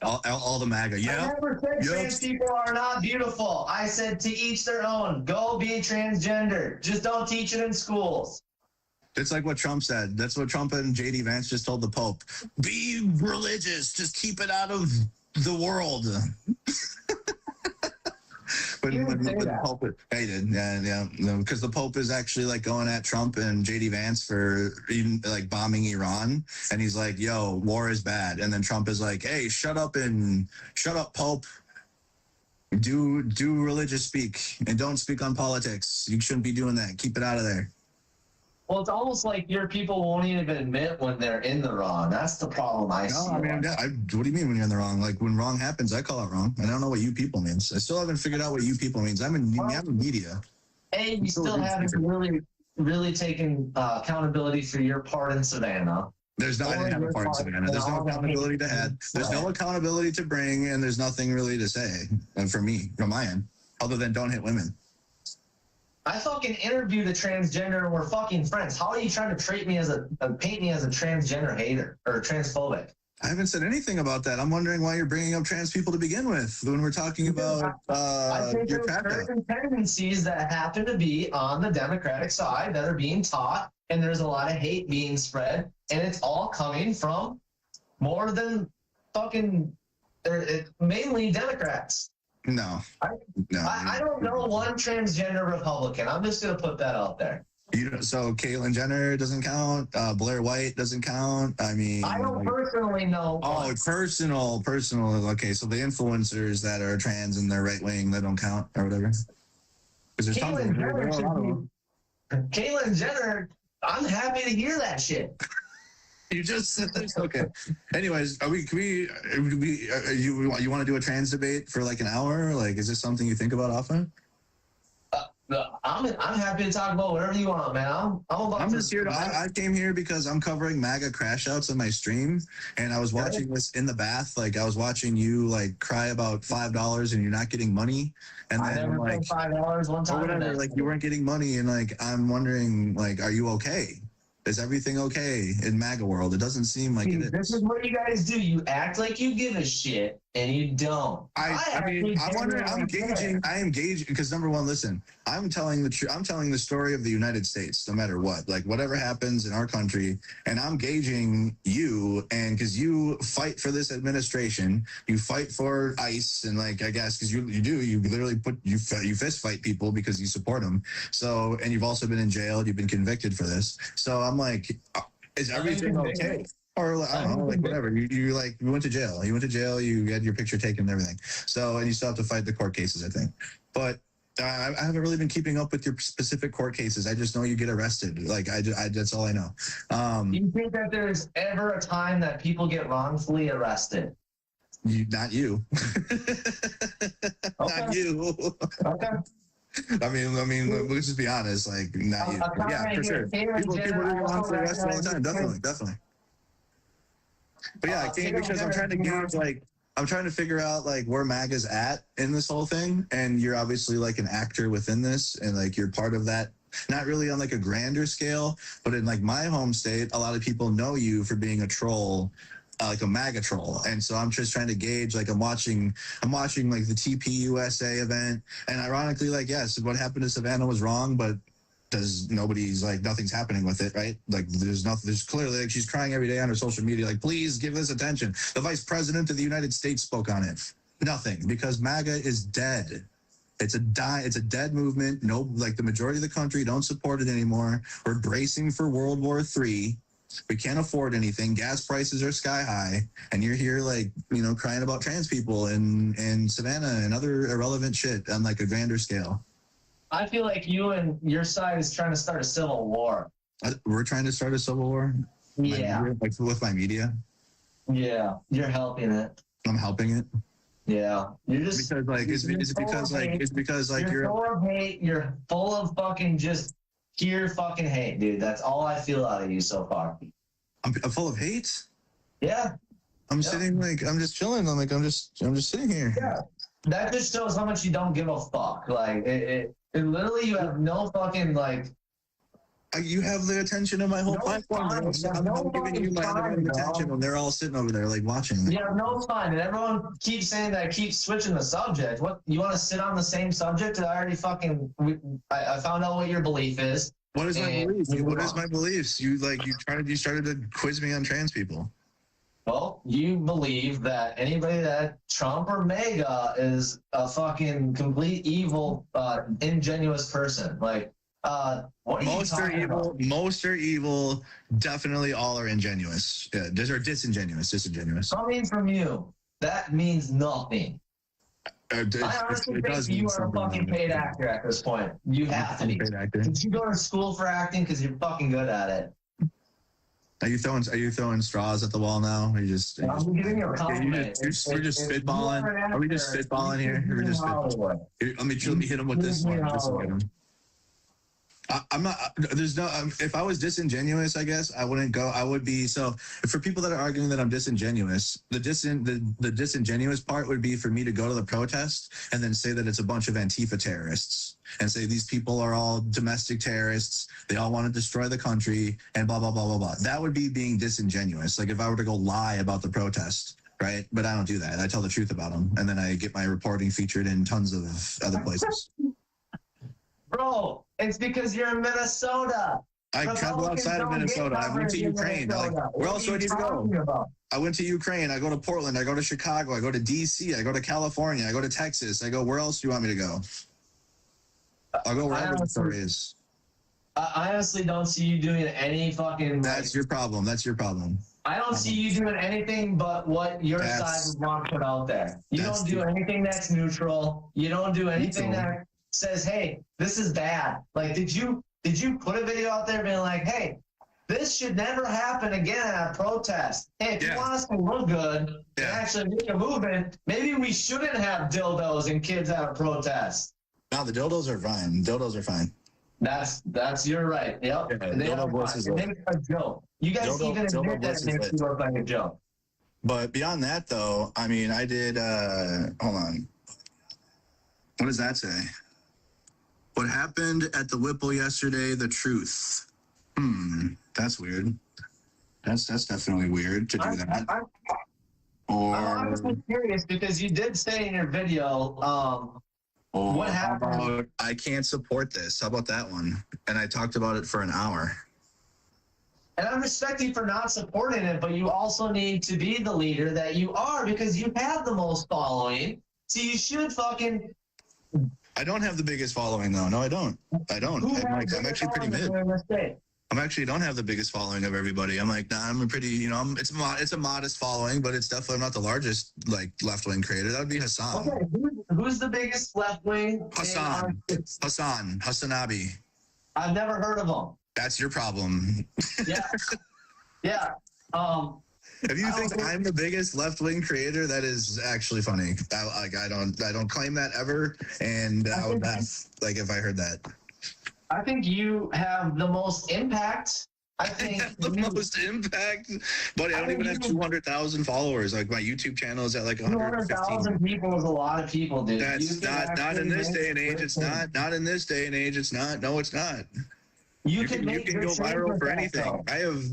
All the MAGA. Yeah. I never said trans people are not beautiful. I said to each their own. Go be transgender. Just don't teach it in schools. It's like what Trump said. That's what Trump and JD Vance just told the Pope. Be religious. Just keep it out of the world. when the Pope hated, because the Pope is actually like going at Trump and JD Vance for even like bombing Iran, and he's like, "Yo, war is bad," and then Trump is like, "Hey, shut up, Pope. Do religious speak and don't speak on politics. You shouldn't be doing that. Keep it out of there." Well, it's almost like your people won't even admit when they're in the wrong. That's the problem I see. I mean, what do you mean when you're in the wrong? Like, when wrong happens, I call it wrong. I don't know what you people means. I still haven't figured out what you people means. I'm in media. You still haven't really taken accountability for your part in Savannah. I didn't have a part in Savannah. There's no accountability to add. There's no accountability to bring, and there's nothing really to say for me, from my end, other than don't hit women. I fucking interviewed a transgender and we're fucking friends. How are you trying to paint me as a transgender hater or transphobic? I haven't said anything about that. I'm wondering why you're bringing up trans people to begin with when we're talking about I think your there's certain tendencies that happen to be on the Democratic side that are being taught, and there's a lot of hate being spread, and it's all coming from more than fucking mainly Democrats. No. I don't know one transgender Republican. I'm just going to put that out there. So Caitlyn Jenner doesn't count. Blair White doesn't count. I mean, I don't personally know. Oh, personal. Okay, so the influencers that are trans and they're right wing, they don't count or whatever. Caitlyn Jenner, I'm happy to hear that shit. You just said this. Okay. Anyways, you want to do a trans debate for like an hour? Like, is this something you think about often? I'm happy to talk about whatever you want, man. I'm just here. I came here because I'm covering MAGA crash outs on my stream, and I was watching this in the bath. Like, I was watching you like cry about $5 and you're not getting money, and then never like $5 one time. Or whatever, like you weren't getting money, and like I'm wondering, like, are you okay? Is everything okay in MAGA world? It doesn't seem like it is. This is what you guys do. You act like you give a shit, and you don't. I mean, I'm wondering. I am gauging because number one, listen. I'm telling the story of the United States, no matter what. Like whatever happens in our country, and I'm gauging you, and because you fight for this administration, you fight for ICE, and like I guess because you literally you fist fight people because you support them. So, and you've also been in jail. You've been convicted for this. So I'm like, is everything okay? Or I don't know, like whatever. You went to jail. You went to jail. You had your picture taken and everything. So, and you still have to fight the court cases, I think. But I haven't really been keeping up with your specific court cases. I just know you get arrested. Like that's all I know. Do you think that there's ever a time that people get wrongfully arrested? Not you. Okay. Not you. Okay. Let's just be honest. Like, not you. Yeah, for sure. People do want to wrestle all the time. Definitely. But yeah, I came because I'm trying to gauge, like, I'm trying to figure out like where MAGA's at in this whole thing, and you're obviously like an actor within this, and like you're part of that. Not really on like a grander scale, but in like my home state, a lot of people know you for being a troll, like a MAGA troll. And so I'm just trying to gauge, like I'm watching like the TPUSA event. And ironically, like, yes, what happened to Savannah was wrong, but nothing's happening with it, right? Like there's clearly, like, she's crying every day on her social media, like, please give this attention. The vice president of the United States spoke on it. Nothing, because MAGA is dead. It's a dead movement. No, like the majority of the country don't support it anymore. We're bracing for World War III. We can't afford anything. Gas prices are sky high, and you're here, like, crying about trans people and Savannah and other irrelevant shit on like a grander scale. I feel like you and your side is trying to start a civil war. We're trying to start a civil war. Yeah, like with my media. Yeah, you're helping it. I'm helping it. Yeah, you're just because like it's because you're full of hate. You're full of fucking just pure fucking hate, dude. That's all I feel out of you so far. I'm full of hate. Yeah. I'm sitting, like, I'm just chilling. I'm just sitting here. Yeah. That just shows how much you don't give a fuck. Like it literally, you have no fucking, like. You have the attention of my whole platform. I'm giving you my undivided attention when they're all sitting over there, like, watching. You have no fun, and everyone keeps saying that. I keep switching the subject. What, you want to sit on the same subject? I already fucking. I found out what your belief is. What is my belief? What is my beliefs? You started to quiz me on trans people. Well, you believe that anybody that Trump or MAGA is a fucking complete evil, ingenuous person. Like, what are most you talking evil. about? Most are evil. Definitely, all are ingenuous. Yeah, or disingenuous. Coming from you, that means nothing. I honestly think you are a fucking paid actor at this point. You have to be. Did you go to school for acting? Because you're fucking good at it. Are you throwing straws at the wall now? Are you just? I'm giving you a compliment. We're just spitballing. Are we just spitballing here? We're just spitballing. Here, let me hit him with this one. Just to get him. I'm not. There's no. If I was disingenuous, I guess I wouldn't go. I would be. So for people that are arguing that I'm disingenuous, the disingenuous part would be for me to go to the protest and then say that it's a bunch of Antifa terrorists and say these people are all domestic terrorists. They all want to destroy the country and blah blah blah blah blah. That would be being disingenuous. Like if I were to go lie about the protest, right? But I don't do that. I tell the truth about them, and then I get my reporting featured in tons of other places. Bro, it's because you're in Minnesota. I travel outside of Minnesota. I went to Ukraine. Like, where else do I need to go? I went to Ukraine. I go to Portland. I go to Chicago. I go to DC. I go to California. I go to Texas. I go, where else do you want me to go? I'll go wherever the story is. I honestly don't see you doing any fucking. That's your problem. I don't see you doing anything but what your side would want to put out there. You don't do anything that's neutral. You don't do anything that says, hey, this is bad. Like, did you put a video out there being like, hey, this should never happen again at a protest? Hey, if you want us to look good and actually make a movement, maybe we shouldn't have dildos and kids at a protest. No, the dildos are fine. That's you're right. Yep. Yeah, they are fine. It makes a joke. You guys even admit that it makes you look like a joke. But beyond that, though, I mean, I did. Hold on. What does that say? What happened at the Whipple yesterday? The truth. That's weird. That's definitely weird to do that. I'm honestly curious because you did say in your video, what happened? I can't support this. How about that one? And I talked about it for an hour. And I respect you for not supporting it, but you also need to be the leader that you are because you have the most following. So you should fucking. I don't have the biggest following, though. No, I don't. I'm actually pretty mid. Don't have the biggest following of everybody. I'm like, nah, I'm a pretty, it's a modest following, but it's definitely not the largest, like, left-wing creator. That would be Hassan. Okay, who's the biggest left-wing? Hassanabi. I've never heard of him. That's your problem. Yeah. If you think I'm the biggest left-wing creator, that is actually funny. I don't claim that ever, and I would laugh like if I heard that. I think you have the most impact. I think the most impact, buddy. I don't even have 200,000 followers. Like my YouTube channel is at like 200,000 people is a lot of people, dude. That's not in this day and age. It's not in this day and age. It's not. No, it's not. You can go viral for anything.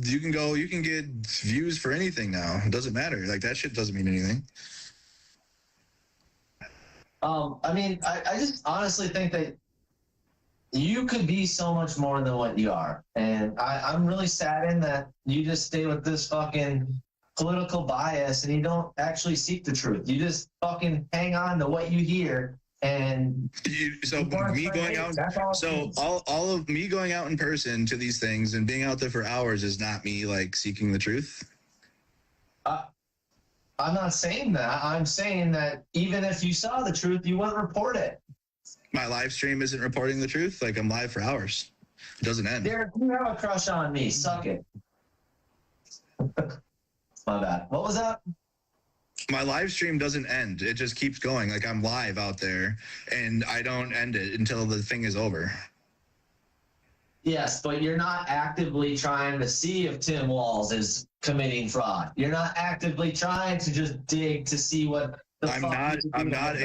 You can get views for anything now. It doesn't matter. Like that shit doesn't mean anything. I mean, I just honestly think that you could be so much more than what you are. And I'm really saddened that you just stay with this fucking political bias and you don't actually seek the truth. You just fucking hang on to what you hear. And me going out, all of me going out in person to these things and being out there for hours is not me like seeking the truth. I'm not saying that. I'm saying that even if you saw the truth, you wouldn't report it. My live stream isn't reporting the truth. Like I'm live for hours. It doesn't end. Derek, you have a crush on me. Suck it. My bad. What was that? My live stream doesn't end. It just keeps going. Like I'm live out there and I don't end it until the thing is over. Yes, but you're not actively trying to see if Tim Walz is committing fraud. You're not actively trying to just dig to see what I am not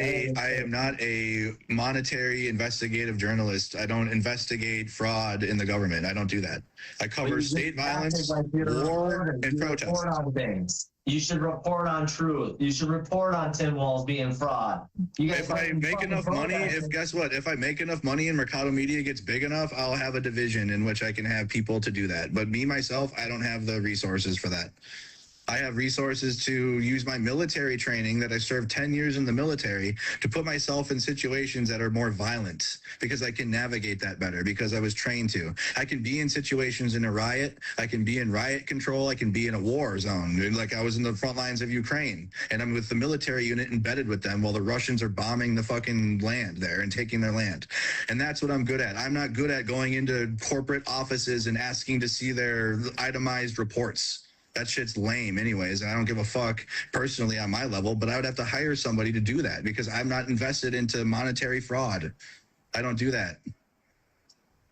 a monetary investigative journalist. I don't investigate fraud in the government. I don't do that. I cover state violence, war, and protests. You should report on truth. You should report on Tim Walz being fraud. If I make enough money, if I make enough money and Mercado Media gets big enough, I'll have a division in which I can have people to do that. But me, myself, I don't have the resources for that. I have resources to use my military training that I served 10 years in the military to put myself in situations that are more violent because I can navigate that better because I was trained to. I can be in situations in a riot. I can be in riot control. I can be in a war zone. Like I was in the front lines of Ukraine and I'm with the military unit embedded with them while the Russians are bombing the fucking land there and taking their land. And that's what I'm good at. I'm not good at going into corporate offices and asking to see their itemized reports. That shit's lame anyways. I don't give a fuck personally on my level, but I would have to hire somebody to do that because I'm not invested into monetary fraud. I don't do that.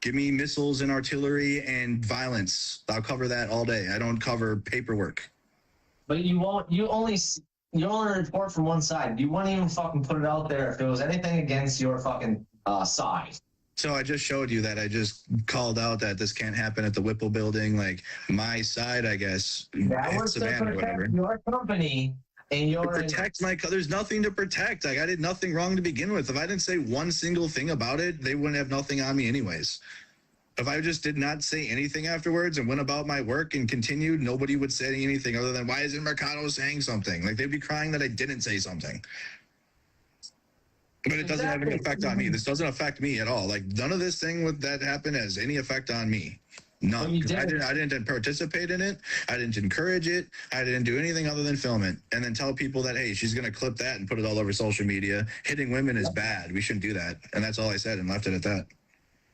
Give me missiles and artillery and violence. I'll cover that all day. I don't cover paperwork. But you only report from one side. You won't even fucking put it out there if there was anything against your fucking side. So I just showed you that I just called out that this can't happen at the Whipple building. Like my side, I guess. That was to protect your company and your... Protect my... There's nothing to protect. Like I did nothing wrong to begin with. If I didn't say one single thing about it, they wouldn't have nothing on me anyways. If I just did not say anything afterwards and went about my work and continued, nobody would say anything other than, why isn't Mercado saying something? Like they'd be crying that I didn't say something. But it doesn't have any effect on me. This doesn't affect me at all. Like none of this thing with that happened has any effect on me. None. I didn't participate in it. I didn't encourage it. I didn't do anything other than film it and then tell people that, hey, she's going to clip that and put it all over social media. Hitting women is bad. We shouldn't do that. And that's all I said and left it at that.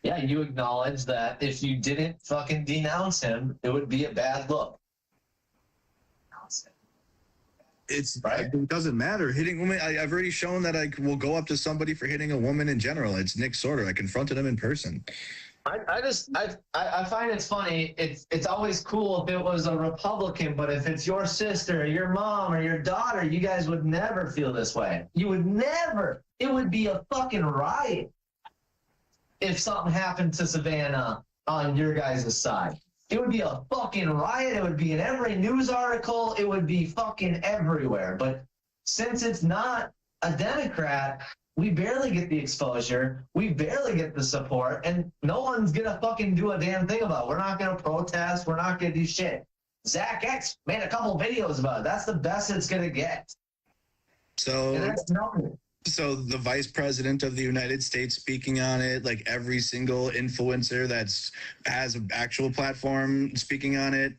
Yeah, you acknowledge that if you didn't fucking denounce him, it would be a bad look. It doesn't matter. Hitting women, I've already shown that I will go up to somebody for hitting a woman in general. It's Nick Sorter. I confronted him in person. I find it's funny. It's always cool if it was a Republican, but if it's your sister or your mom or your daughter, you guys would never feel this way. You would never. It would be a fucking riot if something happened to Savannah on your guys' side. It would be a fucking riot. It would be in every news article. It would be fucking everywhere. But since it's not a Democrat, we barely get the exposure. We barely get the support. And no one's going to fucking do a damn thing about it. We're not going to protest. We're not going to do shit. Zach X made a couple videos about it. That's the best it's going to get. So and that's nothing. So the vice president of the United States speaking on it, like every single influencer has an actual platform speaking on it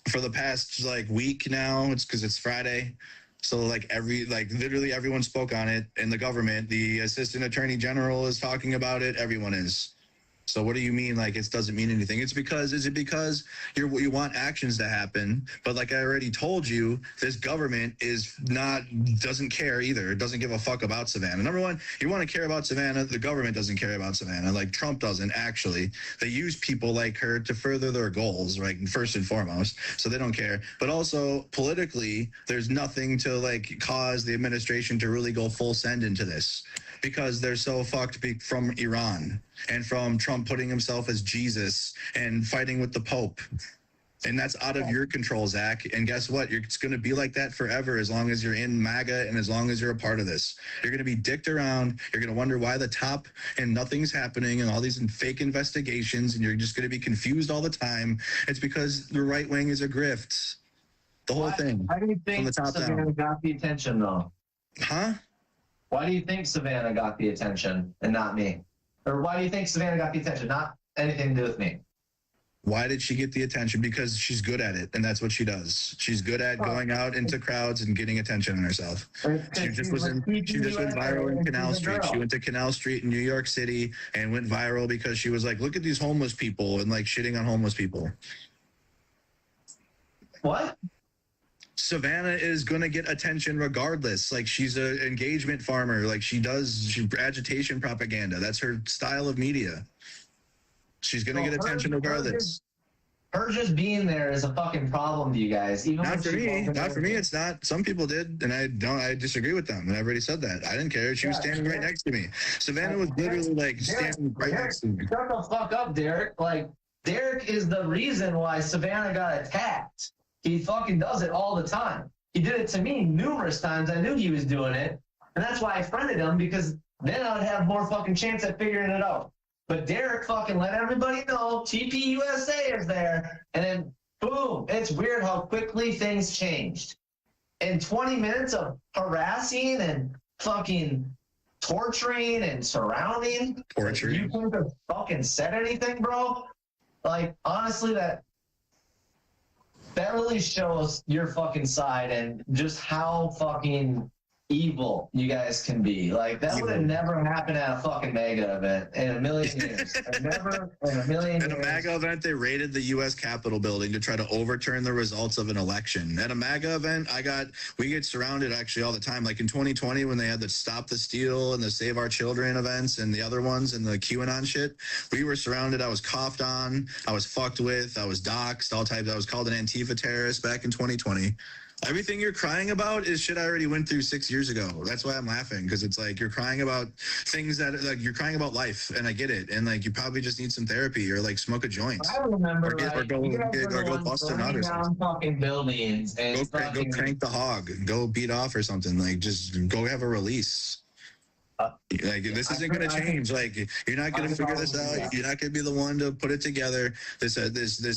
for the past week now. It's because it's Friday. So literally everyone spoke on it in the government. The assistant attorney general is talking about it. Everyone is. So what do you mean like it doesn't mean anything? Is it because you want actions to happen? But like I already told you, this government doesn't care either. It doesn't give a fuck about Savannah. Number one, you want to care about Savannah, the government doesn't care about Savannah. Like Trump doesn't actually. They use people like her to further their goals, right? First and foremost. So they don't care. But also politically, there's nothing to like cause the administration to really go full send into this, because they're so fucked from Iran and from Trump putting himself as Jesus and fighting with the Pope. And that's out of your control, Zach. And guess what? It's going to be like that forever as long as you're in MAGA and as long as you're a part of this. You're going to be dicked around. You're going to wonder why the top and nothing's happening and all these fake investigations, and you're just going to be confused all the time. It's because the right wing is a grift. The whole thing. How do you think Savannah got the attention, though? Huh? Why do you think Savannah got the attention and not me? Or why do you think Savannah got the attention, not anything to do with me? Why did she get the attention? Because she's good at it, and that's what she does. She's good at going out into crowds and getting attention on herself. She just went viral in Canal Street. She went to Canal Street in New York City and went viral because she was like, look at these homeless people, and like shitting on homeless people. What? Savannah is going to get attention regardless. Like she's an engagement farmer. Like she agitation propaganda. That's her style of media. She's going to get attention regardless. Her just being there is a fucking problem to you guys. Even not for me. Not for me. It's not. Some people did, and I disagree with them. And I've already said that. I didn't care. She was standing right next to me. Savannah was literally like standing right next to me. Shut the fuck up, Derek. Like Derek is the reason why Savannah got attacked. He fucking does it all the time. He did it to me numerous times. I knew he was doing it. And that's why I friended him, because then I would have more fucking chance at figuring it out. But Derek fucking let everybody know TPUSA is there. And then, boom, it's weird how quickly things changed. In 20 minutes of harassing and fucking torturing and surrounding. Torturing. You couldn't have fucking said anything, bro? Like, honestly, that really shows your fucking side and just how fucking evil you guys can be. Like, that would have never happened at a fucking MAGA event in a million years. Never in a million years. At a MAGA event, they raided the U.S. Capitol building to try to overturn the results of an election. At a MAGA event, we get surrounded actually all the time. Like in 2020, when they had the Stop the Steal and the Save Our Children events and the other ones and the QAnon shit, we were surrounded. I was coughed on. I was fucked with. I was doxxed, all types. I was called an Antifa terrorist back in 2020. Everything you're crying about is shit I already went through 6 years ago. That's why I'm laughing, because it's like you're crying about things that, like, you're crying about life, and I get it. And like you probably just need some therapy or like smoke a joint. I remember, or go bust a nut or something. Fucking buildings and go crank the hog, go beat off or something. Like just go have a release. Like this isn't going to change. Like you're not going to figure this out. You're not going to be the one to put it together. This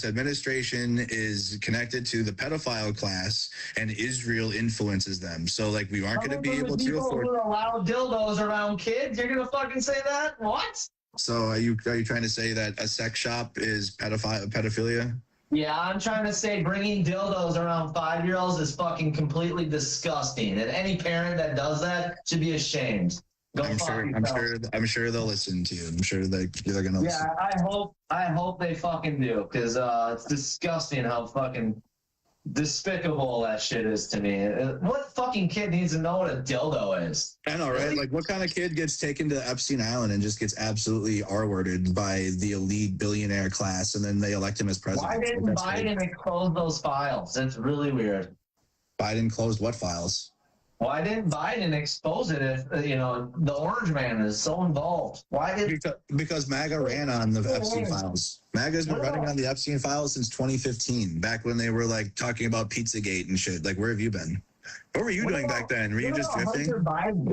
administration is connected to the pedophile class, and Israel influences them. So like we aren't going to be able to afford. Allow dildos around kids. You're going to fucking say that? What? So are you trying to say that a sex shop is pedophilia? Yeah, I'm trying to say bringing dildos around 5-year-olds is fucking completely disgusting, and any parent that does that should be ashamed. I'm sure they'll listen to you. I'm sure they're gonna listen. Yeah, I hope they fucking do, because it's disgusting how fucking despicable that shit is to me. What fucking kid needs to know what a dildo is? I know, right? Like, what kind of kid gets taken to Epstein Island and just gets absolutely R-worded by the elite billionaire class, and then they elect him as president? Why didn't Biden expose those files? It's really weird. Biden closed what files? Why didn't Biden expose it if, the orange man is so involved? Because MAGA ran on the Epstein files. MAGA's been running on the Epstein files since 2015, back when they were like talking about Pizzagate and shit. Like, where have you been? What were you doing back then? Were you just drifting?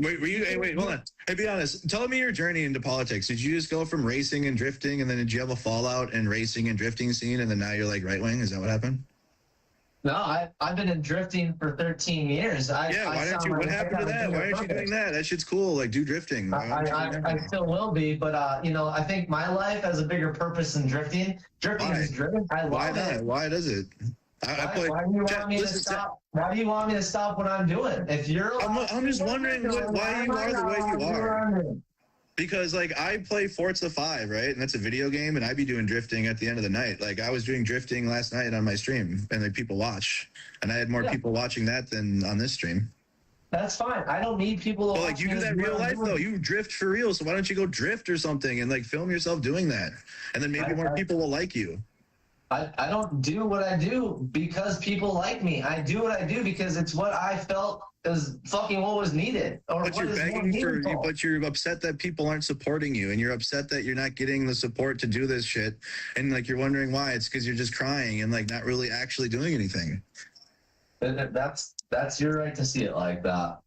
Wait, hold on. Hey, be honest. Tell me your journey into politics. Did you just go from racing and drifting, and then did you have a fallout in racing and drifting scene, and then now you're like right wing? Is that what happened? No, I've been in drifting for 13 years. What happened to that? Why aren't you doing that? That shit's cool. Like, do drifting. I still will be, but I think my life has a bigger purpose than drifting. Drifting is driven. I love it. Why does it? Why do you want me to stop? Why do you want me to stop what I'm doing? If you're, I'm just wondering why you are the way you are. Because like I play Forza 5, right? And that's a video game, and I be doing drifting at the end of the night. Like I was doing drifting last night on my stream, and like people watch, and I had more people watching that than on this stream. That's fine. I don't need people to But like you do that in real life though. You drift for real, so why don't you go drift or something and like film yourself doing that, and then maybe more people will like you. I don't do what I do because people like me. I do what I do because it's what I felt is fucking what was needed. Or But you're begging for, but you're upset that people aren't supporting you, and you're upset that you're not getting the support to do this shit, and like you're wondering why. It's because you're just crying and like not really actually doing anything. That's your right to see it like that.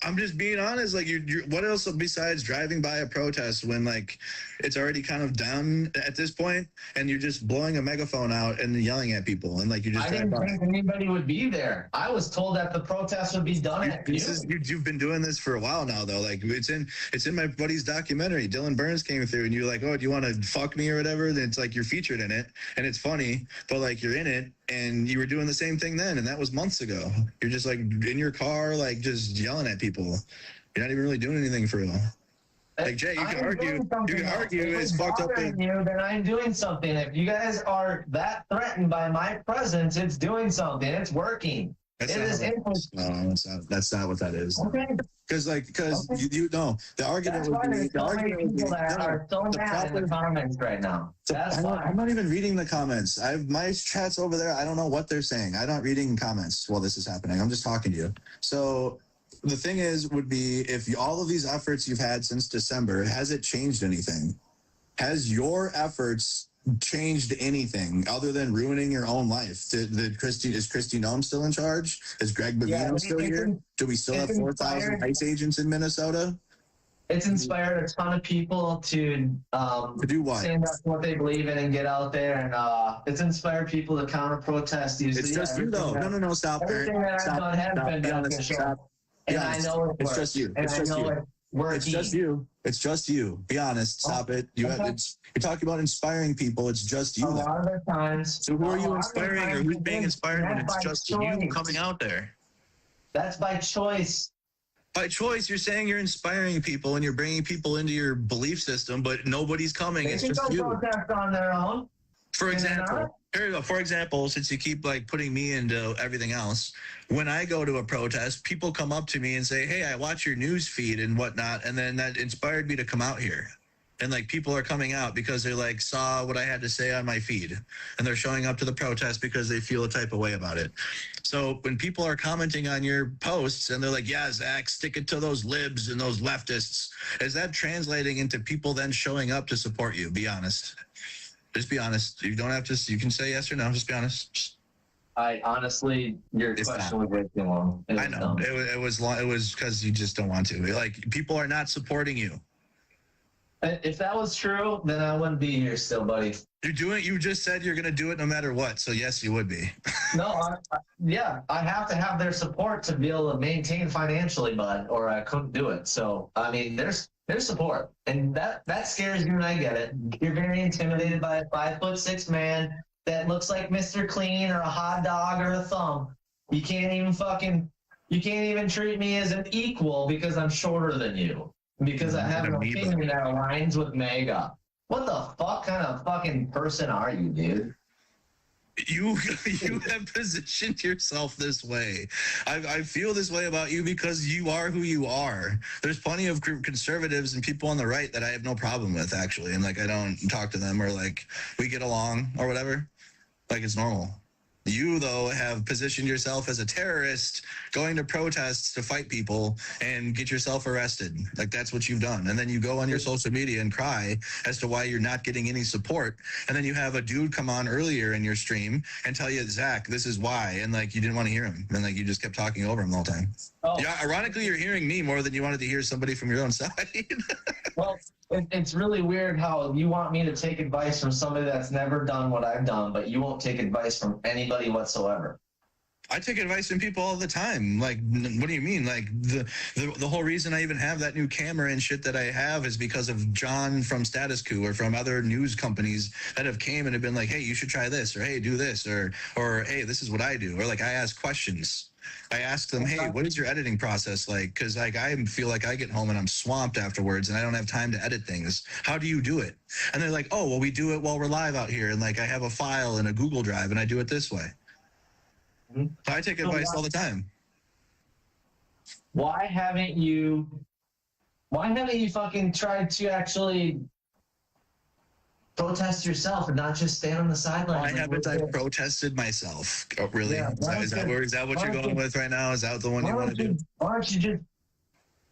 I'm just being honest. Like, what else besides driving by a protest when like it's already kind of done at this point, and you're just blowing a megaphone out and yelling at people, and like you just. I didn't think anybody would be there. I was told that the protest would be done at noon. You've been doing this for a while now, though. Like it's in my buddy's documentary. Dylan Burns came through, and you're like, "Oh, do you want to fuck me or whatever?" Then it's like you're featured in it, and it's funny, but like you're in it. And you were doing the same thing then, and that was months ago. You're just like in your car, like just yelling at people. You're not even really doing anything for real. Like Jay, you can argue. You can argue it's fucked up. You, then I'm doing something. If you guys are that threatened by my presence, it's doing something. It's working. That's not what that is. Okay. Because you know the argument would be the argument would be are so mad in the comments right now. I'm not even reading the comments. My chat's over there. I don't know what they're saying. I'm not reading comments while this is happening. I'm just talking to you. So the thing would be if all of these efforts you've had since December, has it changed anything? Has your efforts changed anything other than ruining your own life? Is Kristi Noem still in charge? Is Greg Bavino still here? Do we still have 4,000 ICE agents in Minnesota? It's inspired a ton of people to do what? Stand up for what they believe in and get out there, and it's inspired people to counter protest. It's just you though. No, stop. Everything that I've done has been beneficial. And I know it's just you. It's just you. It's just you. It's just you. Be honest. Stop it. You're talking about inspiring people. It's just you. A lot of the times. So who are you inspiring, or who's being inspired when it's just you coming out there? That's by choice. By choice, you're saying you're inspiring people and you're bringing people into your belief system, but nobody's coming. It's just you. Protest on their own. For example, since you keep like putting me into everything else, when I go to a protest, people come up to me and say, "Hey, I watch your news feed and whatnot," and then that inspired me to come out here. And like people are coming out because they like saw what I had to say on my feed, and they're showing up to the protest because they feel a type of way about it. So when people are commenting on your posts and they're like, "Yeah, Zach, stick it to those libs and those leftists," is that translating into people then showing up to support you? Be honest. Just be honest. You don't have to. You can say yes or no. Just be honest. I honestly, your question was way too long. I know it was long. It was because you just don't want to. Like people are not supporting you. If that was true, then I wouldn't be here still, buddy. You're doing. You just said you're going to do it no matter what. So yes, you would be. No, yeah, I have to have their support to be able to maintain financially, bud, or I couldn't do it. So I mean, there's support, and that scares you, and I get it. You're very intimidated by a 5'6" man that looks like Mr. Clean or a hot dog or a thumb. You can't even treat me as an equal because I'm shorter than you. Because I have an opinion that aligns with MAGA. What the fuck kind of fucking person are you, dude? You have positioned yourself this way. I feel this way about you because you are who you are. There's plenty of conservatives and people on the right that I have no problem with, actually. And like I don't talk to them, or like we get along or whatever. Like it's normal. You, though, have positioned yourself as a terrorist going to protests to fight people and get yourself arrested. Like, that's what you've done. And then you go on your social media and cry as to why you're not getting any support. And then you have a dude come on earlier in your stream and tell you, "Zach, this is why." And, like, you didn't want to hear him. And, like, you just kept talking over him the whole time. Oh. Yeah, ironically, you're hearing me more than you wanted to hear somebody from your own side. Well, it's really weird how you want me to take advice from somebody that's never done what I've done, but you won't take advice from anybody whatsoever. I take advice from people all the time. Like, what do you mean? Like, the whole reason I even have that new camera and shit that I have is because of John from Status Quo or from other news companies that have came and have been like, "Hey, you should try this," or "Hey, do this," or "Hey, this is what I do," or like I ask questions. I asked them, hey, what is your editing process like? Because like I feel like I get home and I'm swamped afterwards and I don't have time to edit things. How do you do it? And they're like, oh, well, we do it while we're live out here. And like I have a file in a Google Drive and I do it this way. So I take advice all the time. Why haven't you fucking tried to actually protest yourself and not just stand on the sidelines? Why haven't I protested myself? Oh, really? Yeah, is that what you're going with right now? Is that the one you want to do? Why don't you just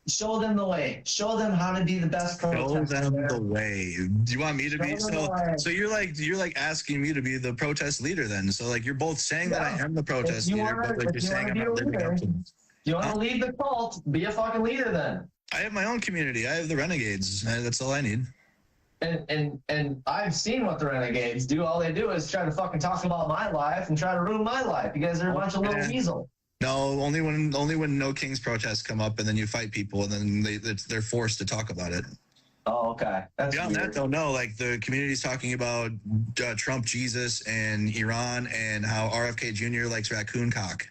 show them the way? Show them how to be the best protester. Show them the way. Do you want me to be so you're like asking me to be the protest leader then? So like you're both saying that I am the protest leader, but like you're saying I'm not living up to it. You want to lead the cult? Be a fucking leader then. I have my own community. I have the Renegades. That's all I need. And I've seen what the Renegades do. All they do is try to fucking talk about my life and try to ruin my life because they're a bunch of little weasel. No, only when No Kings protests come up and then you fight people and then they're forced to talk about it. Oh, okay. That's beyond weird. that, though, no. Like the community's talking about Trump, Jesus, and Iran, and how RFK Jr. likes raccoon cock.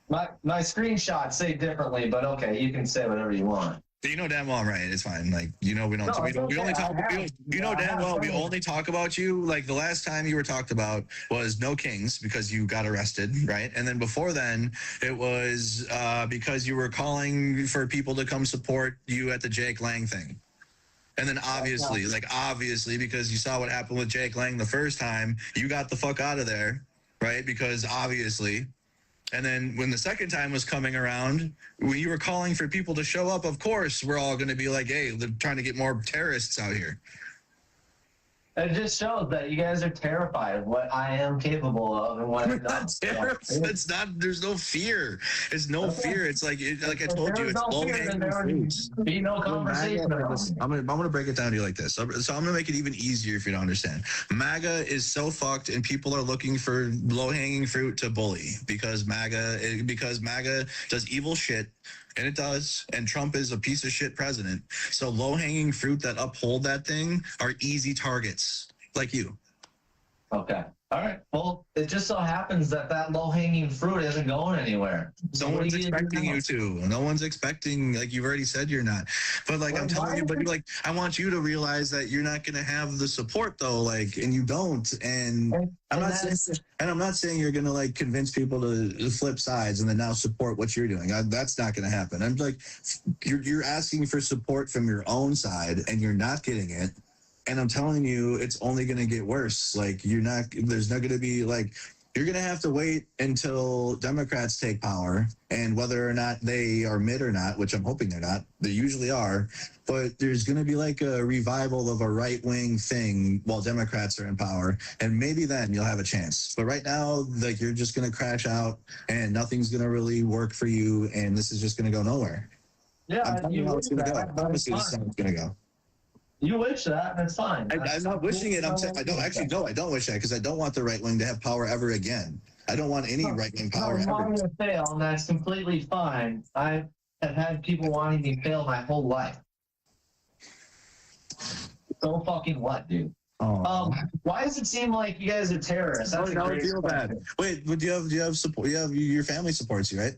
My screenshots say differently, but okay, you can say whatever you want. You know damn well I'm right. It's fine. Like we don't. No, We only talk. You know damn well we only talk about you. Like the last time you were talked about was No Kings because you got arrested, right? And then before then it was because you were calling for people to come support you at the Jake Lang thing. And then obviously, because you saw what happened with Jake Lang the first time, you got the fuck out of there, right? Because obviously. And then when the second time was coming around, when you were calling for people to show up, of course, we're all going to be like, hey, they're trying to get more terrorists out here. It just shows that you guys are terrified of what I am capable of and what I'm not. It's not. There's no fear. It's no fear. It's like I told you, it's low hanging fruits. Be no conversation. I'm gonna break it down to you like this. So I'm gonna make it even easier if you don't understand. MAGA is so fucked, and people are looking for low hanging fruit to bully because MAGA does evil shit. And it does. And Trump is a piece of shit president. So low-hanging fruit that uphold that thing are easy targets, like you. Okay. All right. Well, it just so happens that low-hanging fruit isn't going anywhere. So no one's expecting you to. No one's expecting, like you've already said you're not. But like I'm telling you, but you're like, I want you to realize that you're not going to have the support though, like, and you don't. And I'm not saying you're going to like convince people to flip sides and then now support what you're doing. That's not going to happen. I'm like, you're asking for support from your own side and you're not getting it. And I'm telling you, it's only going to get worse. Like there's not going to be like, you're going to have to wait until Democrats take power, and whether or not they are mid or not, which I'm hoping they're not, they usually are, but there's going to be like a revival of a right-wing thing while Democrats are in power, and maybe then you'll have a chance. But right now, like you're just going to crash out and nothing's going to really work for you, and this is just going to go nowhere. Yeah, I'm telling you how it's going to go. I promise you this is how it's going to go. You wish that, that's fine. I'm not wishing it. I'm saying I don't wish that because I don't want the right wing to have power ever again. I don't want any right wing power ever. I'm to fail, and that's completely fine. I have had people wanting me to fail my whole life. So fucking what, dude? Why does it seem like you guys are terrorists? That's a great feel bad. Wait, but do you have support? Your family supports you, right?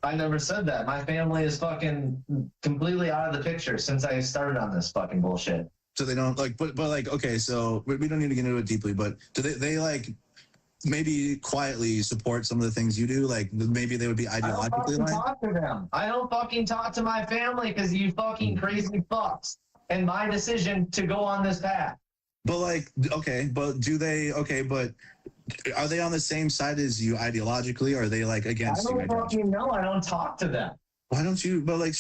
I never said that. My family is fucking completely out of the picture since I started on this fucking bullshit. So they don't like, but like, okay, so we don't need to get into it deeply, but do they like maybe quietly support some of the things you do? Like maybe they would be ideologically aligned? I don't fucking talk to them. I don't fucking talk to my family because you fucking crazy fucks and my decision to go on this path. But like, okay, but are they on the same side as you ideologically, or are they like against you? I don't fucking know. I don't talk to them. Why don't you? But like,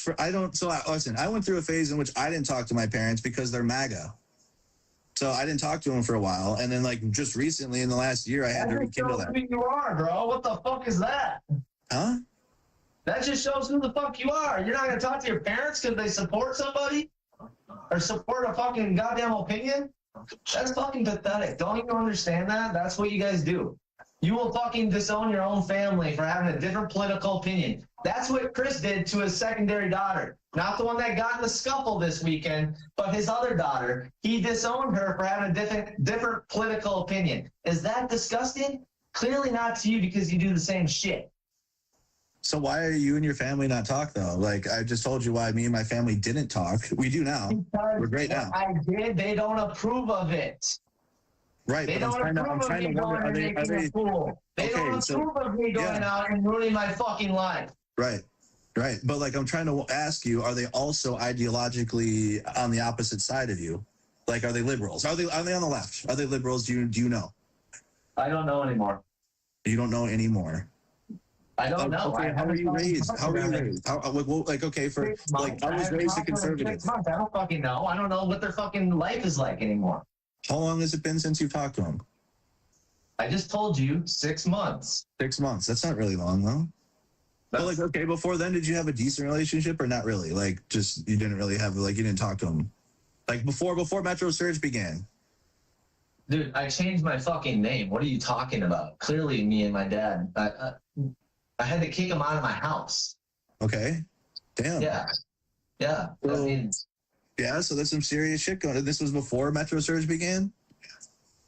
listen, I went through a phase in which I didn't talk to my parents because they're MAGA. So I didn't talk to them for a while, and then like just recently in the last year, I had to rekindle that. Who you are, bro? What the fuck is that? Huh? That just shows who the fuck you are. You're not gonna talk to your parents because they support somebody or support a fucking goddamn opinion. That's fucking pathetic. Don't you understand that? That's what you guys do. You will fucking disown your own family for having a different political opinion. That's what Chris did to his secondary daughter. Not the one that got in the scuffle this weekend, but his other daughter. He disowned her for having a different political opinion. Is that disgusting? Clearly not to you because you do the same shit. So why are you and your family not talk though? Like I just told you why me and my family didn't talk. We do now. We're great now. I did. They don't approve of it. Right, They but I'm don't approve trying of me to wonder, going and making a fool. They okay, don't so- approve of me going out and ruining my fucking life. Right. Right. But like I'm trying to ask you, are they also ideologically on the opposite side of you? Like are they liberals? Are they on the left? Are they liberals? Do you know? I don't know anymore. You don't know anymore. I don't know. Okay, how were you raised? How were you raised? Like okay, for like I was raised a conservative. 6 months. I don't fucking know. I don't know what their fucking life is like anymore. How long has it been since you've talked to them? I just told you 6 months. 6 months. That's not really long though. But like, okay, before then, did you have a decent relationship or not really? Like, just you didn't really have like you didn't talk to him. Like before Metro Surge began. Dude, I changed my fucking name. What are you talking about? Clearly, me and my dad. I had to kick him out of my house. Okay. Damn. Yeah. Yeah. I Well, mean, yeah, so there's some serious shit going on. This was before Metro Surge began?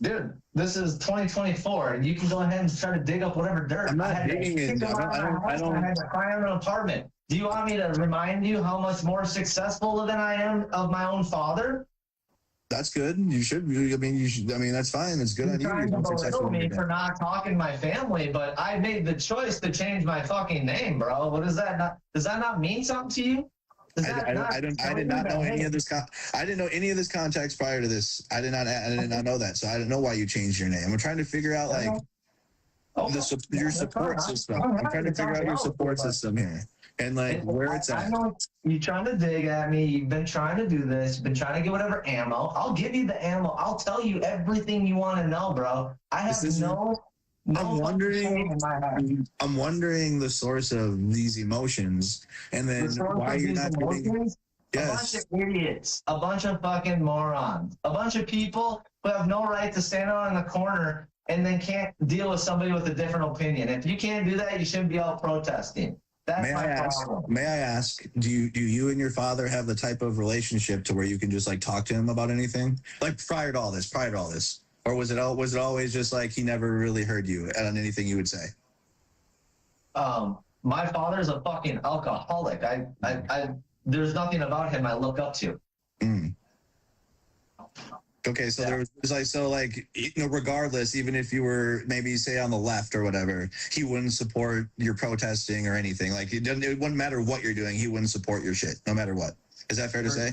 dude, this is 2024, and you can go ahead and try to dig up whatever dirt. I'm not I had to digging kick it. him out of my house, and I had to find an apartment. Do you want me to remind you how much more successful than I am of my own father? That's good. You should. I mean, you should. I mean, that's fine. It's good on you. Trying You're to successful belittle in me your for day. not talking to my family, but I made the choice to change my fucking name, bro. What is that? Does that not mean something to you? I did not know any of this. I didn't know any of this context prior to this. I did not know that. So I didn't know why you changed your name. I'm trying to figure out like your support system. I'm trying to figure out your support system here and like where it's I at. know you're trying to dig at me. You've been trying to do this. You've been trying to get whatever ammo. I'll give you the ammo. I'll tell you everything you want to know, bro. I have I'm wondering the source of these emotions and then why you're not getting. A bunch of idiots, a bunch of fucking morons, a bunch of people who have no right to stand out in the corner and then can't deal with somebody with a different opinion. If you can't do that, you shouldn't be out protesting. That's my problem. May I ask, do you and your father have the type of relationship to where you can just like talk to him about anything? Like prior to all this? Or was it always just like he never really heard you on anything you would say? My father's a fucking alcoholic. There's nothing about him I look up to. Mm. Okay, so there was regardless, even if you were maybe say on the left or whatever, he wouldn't support your protesting or anything. Like it wouldn't matter what you're doing, he wouldn't support your shit, no matter what. Is that fair to say?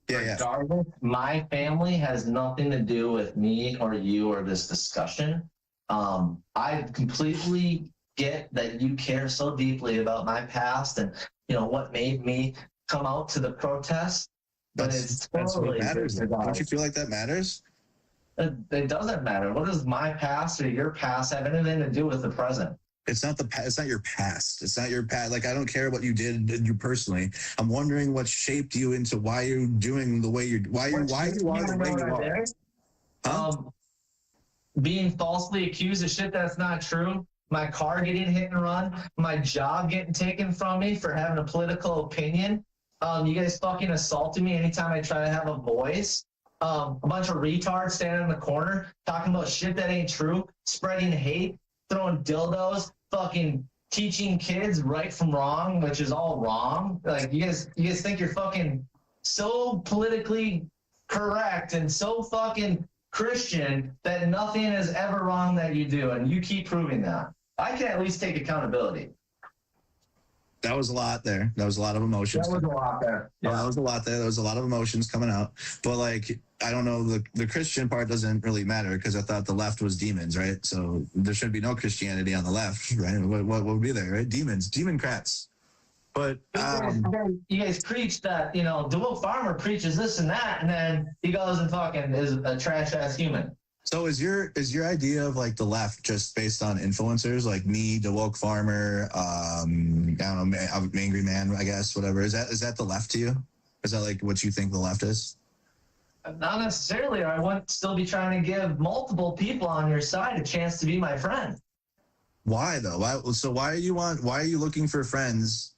Yeah. Regardless, my family has nothing to do with me or you or this discussion. I completely get that you care so deeply about my past and what made me come out to the protest. But it's totally what matters. Don't you feel like that matters? It doesn't matter. What does my past or your past have anything to do with the present? It's not it's not your past. It's not your past. Like I don't care what you did you personally. I'm wondering what shaped you into why you're doing the way why you are the way you are. Being falsely accused of shit that's not true. My car getting hit and run. My job getting taken from me for having a political opinion. You guys fucking assaulted me anytime I try to have a voice. A bunch of retards standing in the corner talking about shit that ain't true, spreading hate, throwing dildos, fucking teaching kids right from wrong, which is all wrong. Like you guys think you're fucking so politically correct and so fucking Christian that nothing is ever wrong that you do, and you keep proving that. I can at least take accountability. That was a lot there. That was a lot of emotions. That was a lot there. Yeah. That was a lot there. There was a lot of emotions coming out. But like, I don't know, the Christian part doesn't really matter because I thought the left was demons, right? So there should be no Christianity on the left, right? What would be there, right? Demons, democrats. But you guys preach that, DeWolf Farmer preaches this and that, and then he goes and fucking is a trash ass human. So is your idea of like the left just based on influencers like me, the woke farmer, I don't know, angry man, I guess, whatever. Is that the left to you? Is that like what you think the left is? Not necessarily. I wouldn't still be trying to give multiple people on your side a chance to be my friend. Why though? Why are you looking for friends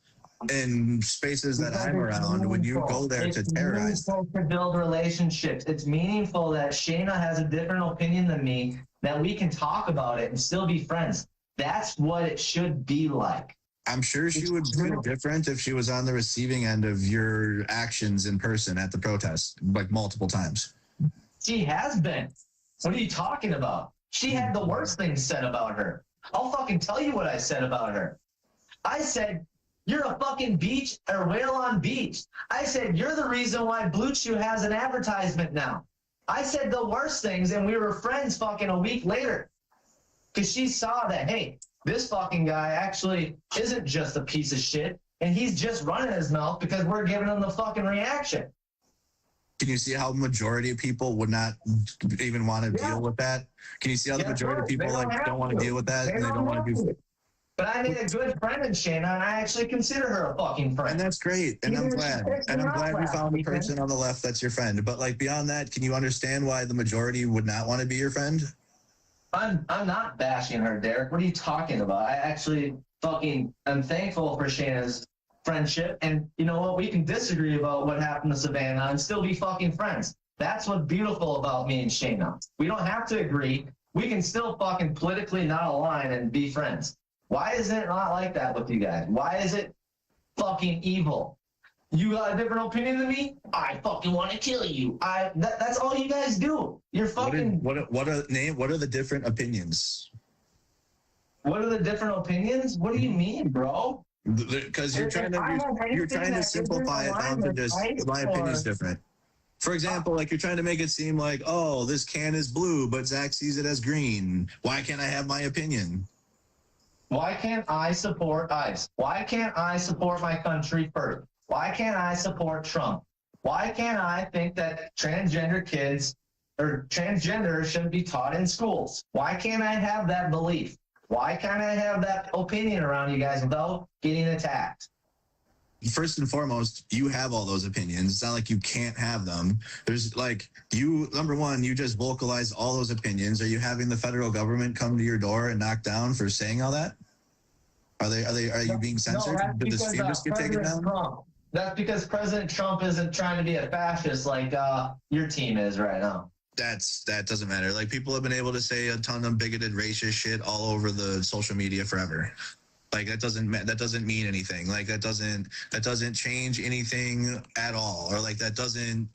in spaces that I'm around when you go there to terrorize? It's meaningful to build relationships. It's meaningful that Shayna has a different opinion than me, that we can talk about it and still be friends. That's what it should be like. I'm sure she would feel different if she was on the receiving end of your actions in person at the protest, like multiple times. She has been. What are you talking about? She had the worst things said about her. I'll fucking tell you what I said about her. I said, you're a fucking beach or whale on beach. I said, you're the reason why Blue Chew has an advertisement now. I said the worst things, and we were friends fucking a week later. Because she saw that, hey, this fucking guy actually isn't just a piece of shit, and he's just running his mouth because we're giving him the fucking reaction. Can you see how majority of people would not even want to deal with that? Can you see how the majority of people like don't want to deal with that, and they don't want to be? But I made a good friend in Shayna, and I actually consider her a fucking friend. And that's great. And I'm glad. And I'm glad you found a person on the left that's your friend. But like beyond that, can you understand why the majority would not want to be your friend? I'm not bashing her, Derek. What are you talking about? I actually fucking am thankful for Shayna's friendship. And you know what? We can disagree about what happened to Savannah and still be fucking friends. That's what's beautiful about me and Shayna. We don't have to agree. We can still fucking politically not align and be friends. Why is it not like that with you guys? Why is it fucking evil? You got a different opinion than me? I fucking want to kill you. That's all you guys do. You're fucking. What are the different opinions? What are the different opinions? What do you mean, bro? Because you're trying to simplify it down to just my opinion is different. For example, like you're trying to make it seem like, oh, this can is blue, but Zach sees it as green. Why can't I have my opinion? Why can't I support ICE? Why can't I support my country first? Why can't I support Trump? Why can't I think that transgender kids or transgender shouldn't be taught in schools? Why can't I have that belief? Why can't I have that opinion around you guys without getting attacked? First and foremost, you have all those opinions. It's not like you can't have them. There's like you, number one, you just vocalize all those opinions. Are you having the federal government come to your door and knock down for saying all that? Are you being censored? No, Did the streamers get taken down? Trump. That's because President Trump isn't trying to be a fascist like your team is right now. That doesn't matter. Like people have been able to say a ton of bigoted racist shit all over the social media forever. Like that doesn't mean anything. Like that doesn't change anything at all, or like that doesn't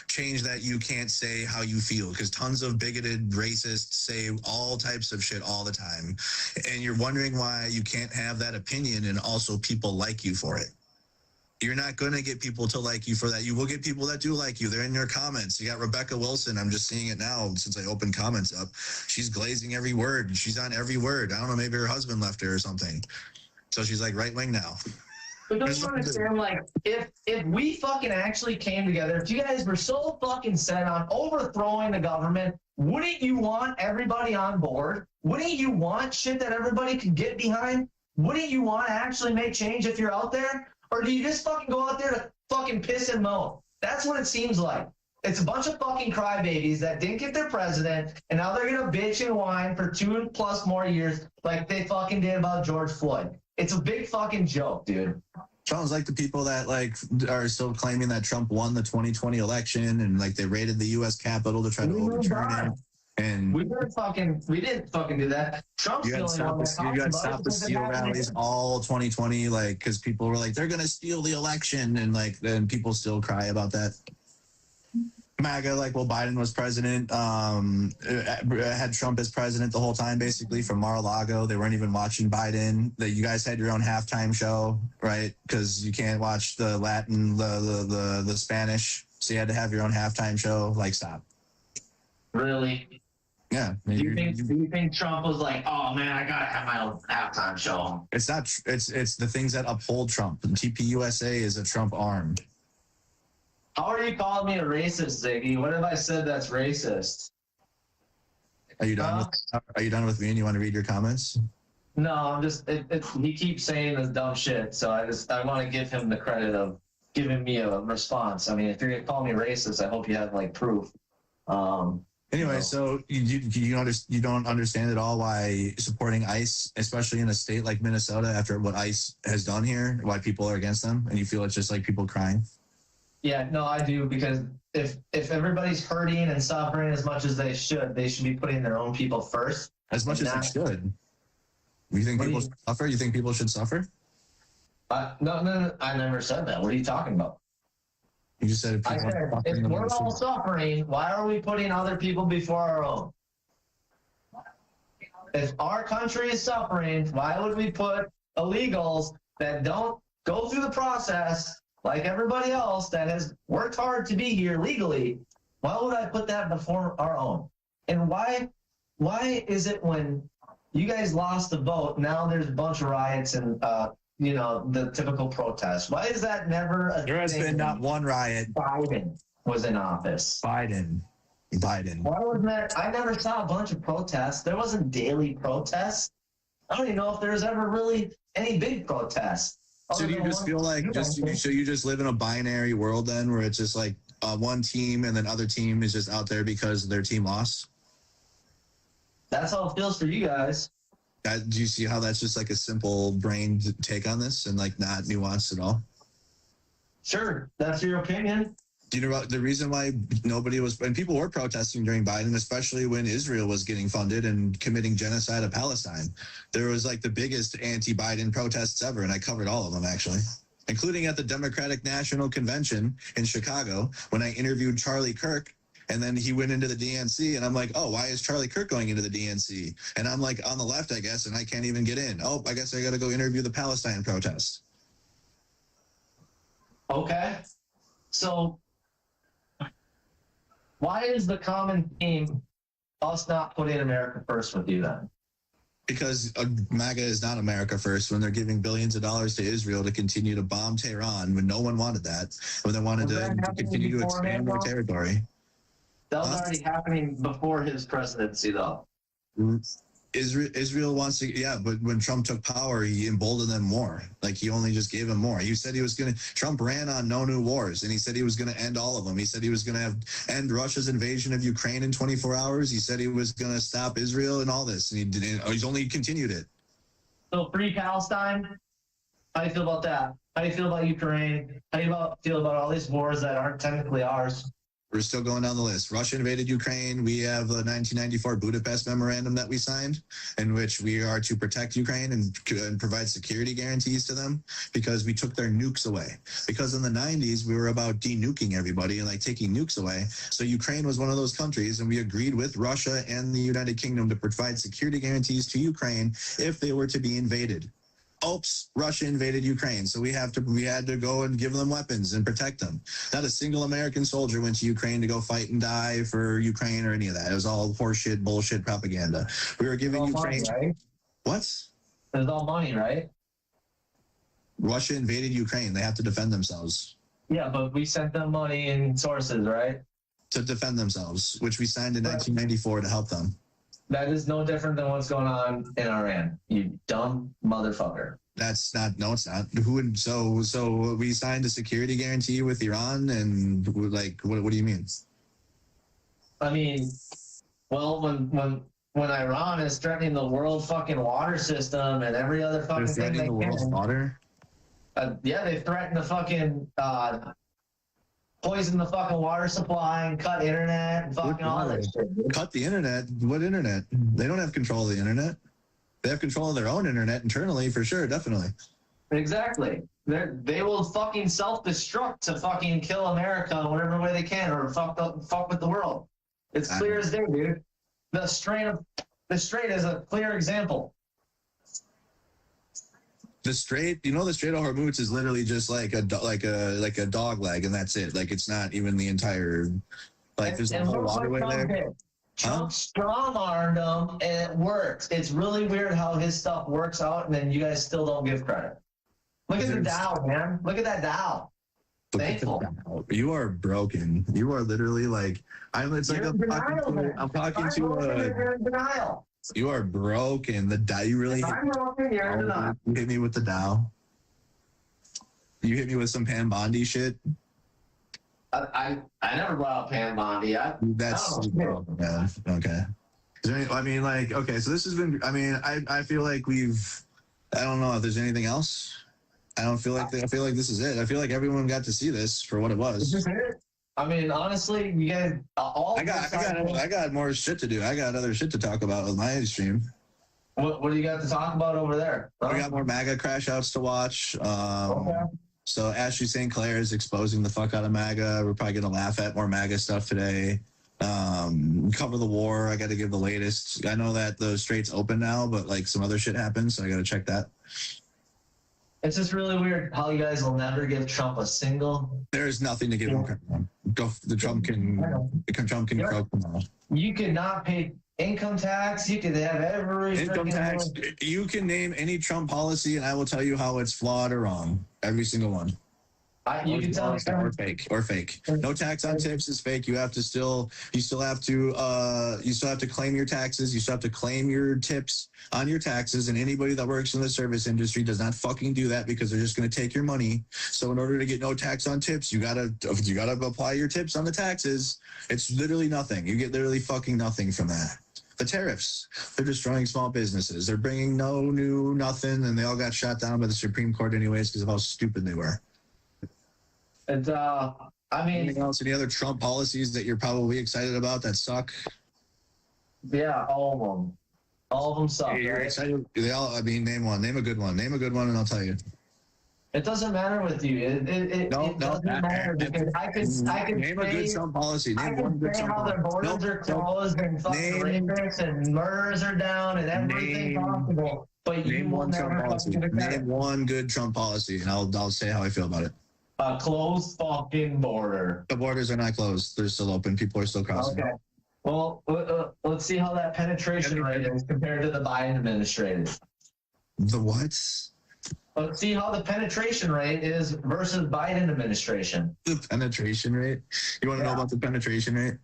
change that you can't say how you feel, because tons of bigoted racists say all types of shit all the time, and you're wondering why you can't have that opinion and also people like you for it. You're not going to get people to like you for that. You will get people that do like you. They're in your comments. You got Rebecca Wilson. I'm just seeing it now since I opened comments up. She's glazing every word. She's on every word. I don't know, maybe her husband left her or something. So she's like right wing now. But don't you understand, like, if we fucking actually came together, if you guys were so fucking set on overthrowing the government, wouldn't you want everybody on board? Wouldn't you want shit that everybody could get behind? Wouldn't you want to actually make change if you're out there? Or do you just fucking go out there to fucking piss and moan? That's what it seems like. It's a bunch of fucking crybabies that didn't get their president, and now they're going to bitch and whine for 2+ more years like they fucking did about George Floyd. It's a big fucking joke, dude. Sounds like the people that like are still claiming that Trump won the 2020 election and like they raided the U.S. Capitol to try to overturn it. And we didn't fucking do that. Trump's you got to stop the steal rallies all 2020, like because people were like they're gonna steal the election, and like then people still cry about that. MAGA, like while Biden was president, had Trump as president the whole time, basically from Mar-a-Lago. They weren't even watching Biden. That you guys had your own halftime show, right? Because you can't watch the Latin, the Spanish, so you had to have your own halftime show. Like, stop. Really? Yeah. Do you think Trump was like, oh man, I gotta have my own halftime show? It's not. It's the things that uphold Trump. And TPUSA is a Trump arm. How are you calling me a racist, Ziggy? What have I said that's racist? Are you done? Are you done with me? And you want to read your comments? No, I'm just. He keeps saying this dumb shit, so I want to give him the credit of giving me a response. I mean, if you're gonna call me racist, I hope you have like proof. Anyway, so you don't understand at all why supporting ICE, especially in a state like Minnesota, after what ICE has done here, why people are against them, and you feel it's just like people crying? Yeah, no, I do, because if everybody's hurting and suffering as much as they should be putting their own people first. As much as they should. You think What do people you- should suffer? You think people should suffer? No, I never said that. What are you talking about? You just said if I people said, are suffering, if then we're they all should. suffering, why are we putting other people before our own? If our country is suffering, why would we put illegals that don't go through the process like everybody else that has worked hard to be here legally? Why would I put that before our own? And why is it when you guys lost the vote, now there's a bunch of riots and the typical protests? Why is that never a There has thing been not when one riot. Biden was in office? Biden. Why wasn't that? I never saw a bunch of protests. There wasn't daily protests. I don't even know if there was ever really any big protests. So do you just feel like so you just live in a binary world then, where it's just like one team and then other team is just out there because their team lost? That's how it feels for you guys. Do you see how that's just like a simple brain take on this and like not nuanced at all? Sure, that's your opinion. Do you know about the reason why nobody was, and people were protesting during Biden, especially when Israel was getting funded and committing genocide of Palestine? There was like the biggest anti-Biden protests ever, and I covered all of them actually, including at the Democratic National Convention in Chicago when I interviewed Charlie Kirk. And then he went into the DNC, and I'm like, oh, why is Charlie Kirk going into the DNC? And I'm like on the left, I guess, and I can't even get in. Oh, I guess I got to go interview the Palestine protest. Okay. So why is the common theme us not putting America first with you then? Because MAGA is not America first when they're giving billions of dollars to Israel to continue to bomb Tehran when no one wanted that, when they wanted to continue to expand their territory. That was already happening before his presidency, though. Israel wants to, yeah, but when Trump took power, he emboldened them more. Like he only just gave them more. He said he was going to, Trump ran on no new wars, and he said he was going to end all of them. He said he was going to end Russia's invasion of Ukraine in 24 hours. He said he was going to stop Israel and all this, and he didn't. He's only continued it. So free Palestine. How do you feel about that? How do you feel about Ukraine? How do you feel about all these wars that aren't technically ours? We're still going down the list. Russia invaded Ukraine. We have a 1994 Budapest Memorandum that we signed, in which we are to protect Ukraine and provide security guarantees to them because we took their nukes away. Because in the 90s, we were about de-nuking everybody and like taking nukes away. So Ukraine was one of those countries, and we agreed with Russia and the United Kingdom to provide security guarantees to Ukraine if they were to be invaded. Oops, Russia invaded Ukraine, so we had to go and give them weapons and protect them. Not a single American soldier went to Ukraine to go fight and die for Ukraine or any of that. It was all horseshit, bullshit propaganda. We were giving Ukraine money, right? What? It was all money, right? Russia invaded Ukraine. They have to defend themselves. Yeah, but we sent them money and sources, right? To defend themselves, which we signed in 1994 to help them. That is no different than what's going on in Iran. You dumb motherfucker. That's not. No, it's not. Who would? So we signed a security guarantee with Iran, and like, what do you mean? I mean, well, when Iran is threatening the world fucking water system and every other fucking They're thing threatening they the world's can, water. Yeah, they threatened to fucking poison the fucking water supply and cut internet and fucking all that shit. Dude. Cut the internet? What internet? They don't have control of the internet. They have control of their own internet internally, for sure, definitely. Exactly. They will fucking self-destruct to fucking kill America in whatever way they can, or fuck with the world. It's clear as day, dude. The Strait is a clear example. The Strait, the Strait of Hormuz is literally just like a dog leg, and that's it. Like it's not even the entire. Like there's a whole waterway there. Trump strong-armed them, and it works. It's really weird how his stuff works out, and then you guys still don't give credit. Look at the Dow, man. Look at that Dow. Thankful. You are broken. You are literally like It's like I'm talking to denial. You are broken. The Dow. You really you hit me with the Dow. You hit me with some Pan Bondi shit. I never brought up Pan Bondi. That's yeah, okay. Okay, so this has been. I feel like I don't know if there's anything else. I feel like this is it. I feel like everyone got to see this for what it was. Is this it? Honestly, you guys I got more shit to do. I got other shit to talk about with my stream. What do you got to talk about over there? Huh? We got more MAGA crash outs to watch. Okay. So Ashley St. Clair is exposing the fuck out of MAGA. We're probably gonna laugh at more MAGA stuff today. Cover the war. I got to give the latest. I know that the strait's open now, but like some other shit happened, so I got to check that. It's just really weird how you guys will never give Trump a single. There's nothing to give him credit on. Trump can croak tomorrow. You cannot pay income tax. You could have every Income tax. You can name any Trump policy, and I will tell you how it's flawed or wrong. Every single one. You can tell me or fake. No tax on tips is fake. You still have to claim your taxes. You still have to claim your tips on your taxes. And anybody that works in the service industry does not fucking do that because they're just going to take your money. So in order to get no tax on tips, you gotta apply your tips on the taxes. It's literally nothing. You get literally fucking nothing from that. The tariffs, they're destroying small businesses. They're bringing nothing, and they all got shot down by the Supreme Court anyways because of how stupid they were. And I mean, anything else? Any other Trump policies that you're probably excited about that suck? Yeah, all of them suck. Hey, you're excited? They all. I mean, name one. Name a good one. Name a good one, and I'll tell you. It doesn't matter with you. It doesn't matter because I can name a good Trump policy. Name one good Trump policy. How their borders are closed and fucking rapists and murders are down and everything possible. But name one Trump policy. Name one good Trump policy, and I'll say how I feel about it. A closed fucking border. The borders are not closed. They're still open. People are still crossing. Okay. Well, let's see how that penetration rate is compared to the Biden administration. The what? Let's see how the penetration rate is versus Biden administration. The penetration rate? You want to know about the penetration rate?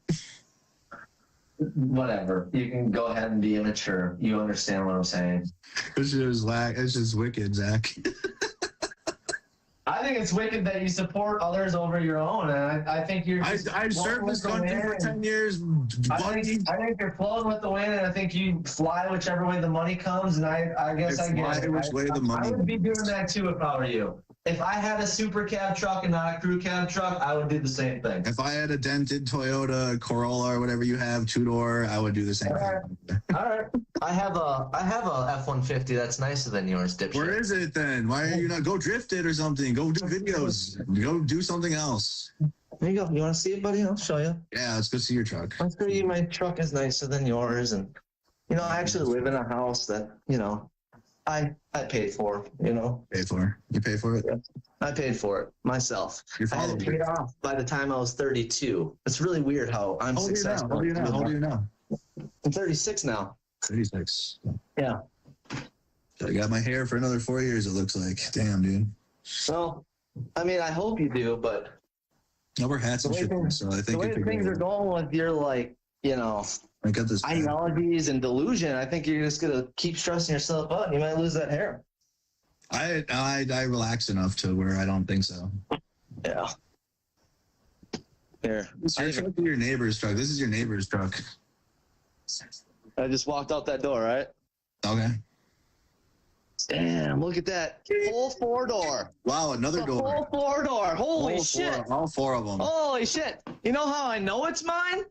Whatever. You can go ahead and be immature. You understand what I'm saying. It's just wicked, Zach. I think it's wicked that you support others over your own, and I think you're. I've served this country for 10 years. I think you're flowing with the wind, and I think you fly whichever way the money comes. And I guess I get it. I would be doing that too if I were you. If I had a super cab truck and not a crew cab truck, I would do the same thing. If I had a dented Toyota Corolla or whatever you have, two-door, I would do the same thing. All right. I have a F-150 that's nicer than yours, dipshit. Where is it then? Why are you not? Go drift it or something. Go do videos. Go do something else. There you go. You want to see it, buddy? I'll show you. Yeah, let's go see your truck. I'll show you. My truck is nicer than yours, and I actually live in a house that I paid for. Pay for? You pay for it? Yeah. I paid for it myself. I had it paid off by the time I was 32. It's really weird how I'm successful. How old are you now? I'm 36 now. 36. Yeah. I got my hair for another 4 years, it looks like. Damn, dude. Well, I mean, I hope you do, but no, we're hats and shit, so I think the way things are going with your, I got this ideologies and delusion, I think you're just gonna keep stressing yourself out and you might lose that hair. I relax enough to where I don't think so. Yeah. Here. This is your neighbor's truck. This is your neighbor's truck. I just walked out that door, right? Okay. Damn, look at that. Full 4-door. Wow, another door. Full 4-door. Holy shit. All four of them. Holy shit. You know how I know it's mine?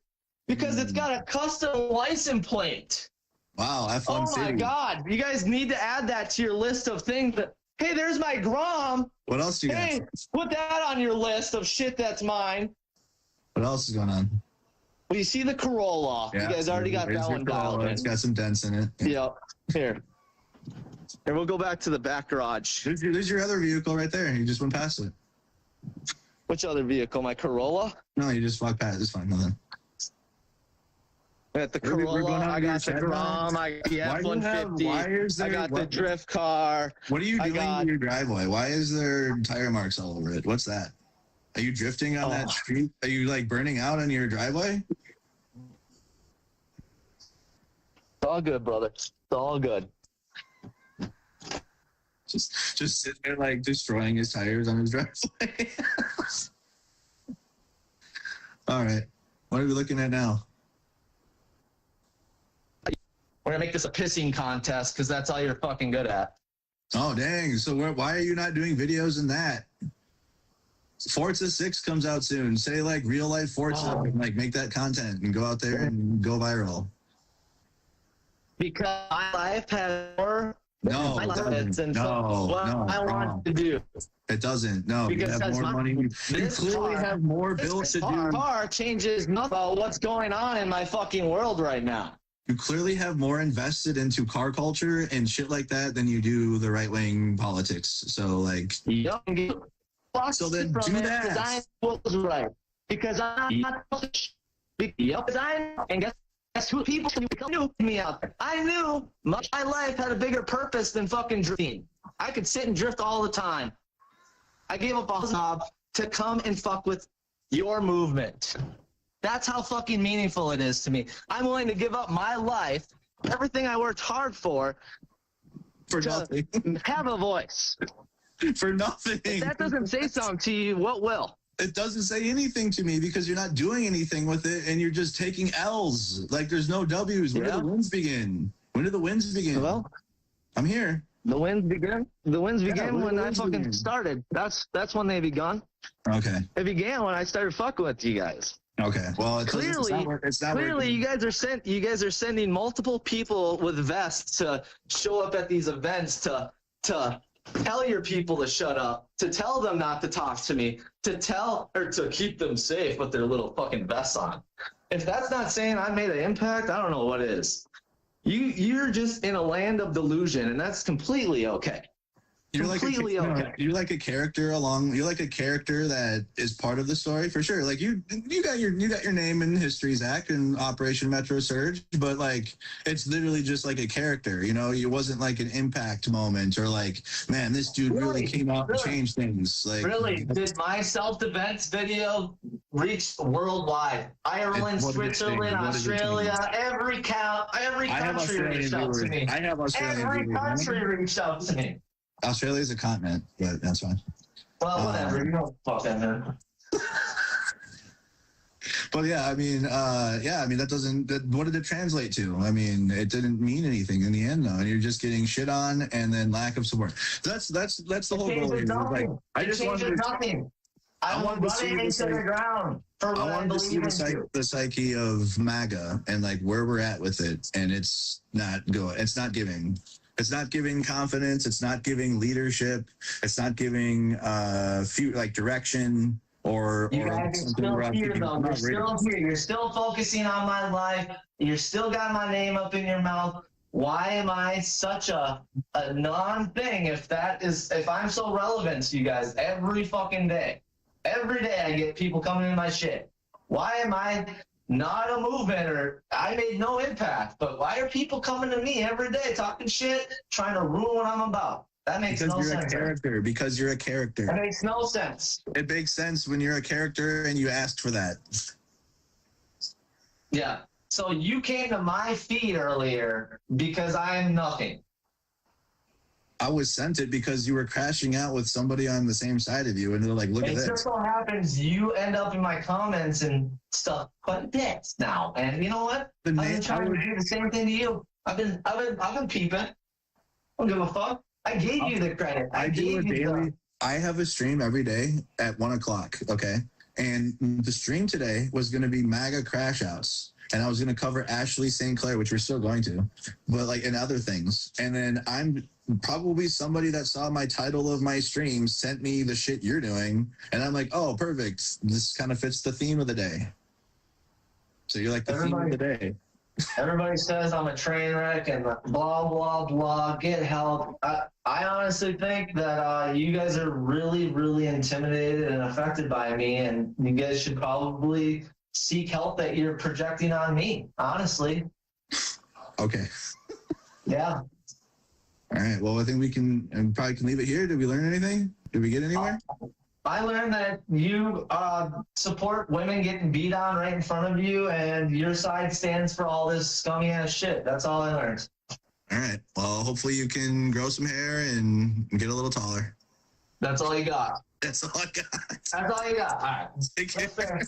Because it's got a custom license plate. Wow, F1 City. Oh my God. You guys need to add that to your list of things that, hey, there's my Grom. What else do you got? Put that on your list of shit that's mine. What else is going on? Well, you see the Corolla. Yeah, you guys already got that one dialed in. It's got some dents in it. Yep. Here. Here, we'll go back to the back garage. There's your other vehicle right there. You just went past it. Which other vehicle? My Corolla? No, you just walked past it. It's fine. Nothing. I got the Corolla, I got the Grom, I got the F-150, I got the drift car. What are you doing in your driveway? Why is there tire marks all over it? What's that? Are you drifting on that street? Are you burning out on your driveway? It's all good, brother. It's all good. Just sit there destroying his tires on his driveway. All right. What are we looking at now? We're going to make this a pissing contest because that's all you're fucking good at. Oh, dang. So why are you not doing videos in that? Forza 6 comes out soon. Say real life Forza, make that content and go out there and go viral. Because my life has more No, my it life doesn't. than No, what no, I want to do. it doesn't. No, you Because have more money. You this clearly car- have more bills to do. Car changes nothing about what's going on in my fucking world right now. You clearly have more invested into car culture and shit like that than you do the right wing politics. So like, Yep. So then do that. Because I was right. Because I'm not. Yep. And guess who people knew me out there. I knew my life had a bigger purpose than fucking drifting. I could sit and drift all the time. I gave up a job to come and fuck with your movement. That's how fucking meaningful it is to me. I'm willing to give up my life, everything I worked hard for nothing. have a voice. For nothing. If that doesn't say something to you, what will? It doesn't say anything to me because you're not doing anything with it and you're just taking L's. Like there's no W's. When do the wins begin? When do the wins begin? Well, I'm here. the wins begin. The wins began when when the I wins fucking begin. started. That's when they begun. Okay. It began when I started fucking with you guys. Okay. Well, it's Clearly, it's not clearly, working. you guys are sending multiple people with vests to show up at these events to tell your people to shut up, to tell them not to talk to me, to tell or to keep them safe with their little fucking vests on. If that's not saying I made an impact, I don't know what is. You're just in a land of delusion, and that's completely okay. You're completely like okay. You're like a character you're like a character that is part of the story for sure. Like you got your name in History Zach and Operation Metro Surge, but like it's literally just like a character, you know. It wasn't like an impact moment or like, man, this dude really came out and changed things. Like Really, did my self-defense video reach worldwide? Ireland, What did it Switzerland, change? What did it Australia, every country reached out to me. I have Australian Every viewers. country reached out to me. Australia is a continent, but that's fine. Well, whatever. You don't fuck that, man. But yeah, I mean, what did it translate to? I mean, it didn't mean anything in the end, though, and you're just getting shit on, and then lack of support. That's the whole goal. Like, I just wanted to nothing. I wanted to see running into the ground for what I wanted to see believe in. the psyche of MAGA and like where we're at with it, and it's not good. It's not giving. It's not giving confidence. It's not giving leadership. It's not giving like direction or. You guys are still here, though. You're still here. You're still focusing on my life. You're still got my name up in your mouth. Why am I such a non-thing if I'm so relevant to you guys every fucking day? Every day I get people coming in my shit. Why am I not a movement or I made no impact? But why are people coming to me every day talking shit, trying to ruin what I'm about? That makes no sense. Because you're a character. That makes no sense. It makes sense when you're a character and you asked for that. Yeah. So you came to my feed earlier because I am nothing. I was sent it because you were crashing out with somebody on the same side of you, and they're like, "Look at It this." just so happens you end up in my comments and stuff quite a bit now, and you know what? I've been trying to do the same thing to you. I've been peeping. I don't give a fuck. I gave you the credit. I do it daily. I have a stream every day at 1:00. Okay, and the stream today was going to be MAGA crash outs. And I was going to cover Ashley St. Clair, which we're still going to, but like and other things. And then I'm probably somebody that saw my title of my stream sent me the shit you're doing. And I'm like, oh, perfect. This kind of fits the theme of the day. So you're like the theme of the day. Everybody says I'm a train wreck and blah, blah, blah, get help. I honestly think that you guys are really, really intimidated and affected by me. And you guys should probably seek help that you're projecting on me, honestly. Okay. Yeah. All right. Well, I think we probably can leave it here. Did we learn anything? Did we get anywhere? I learned that you support women getting beat on right in front of you, and your side stands for all this scummy ass shit. That's all I learned. All right. Well, hopefully you can grow some hair and get a little taller. That's all you got. That's all I got. That's all you got. All right. Take care. That's fair.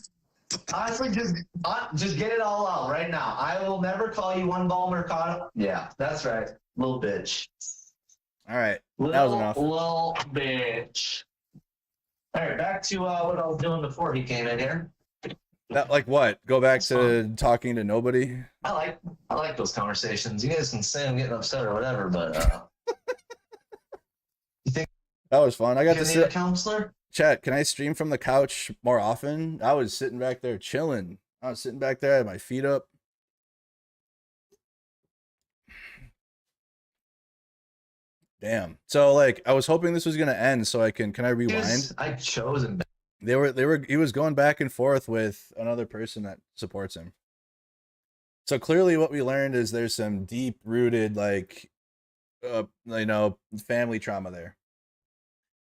Honestly, just get it all out right now. I will never call you one ball Mercado. Yeah, that's right. Little bitch. All right. That was enough. Little bitch. All right, back to what I was doing before he came in here. That like what? Go back That's to talking to nobody? I like those conversations. You guys can say I'm getting upset or whatever, but you think That was fun. I got you to need a sit. counselor? Chat, can I stream from the couch more often? I was sitting back there chilling. I was sitting back there, I had my feet up. Damn. So like I was hoping this was gonna end so can I rewind? I chose him. He was going back and forth with another person that supports him. So clearly what we learned is there's some deep rooted like family trauma there.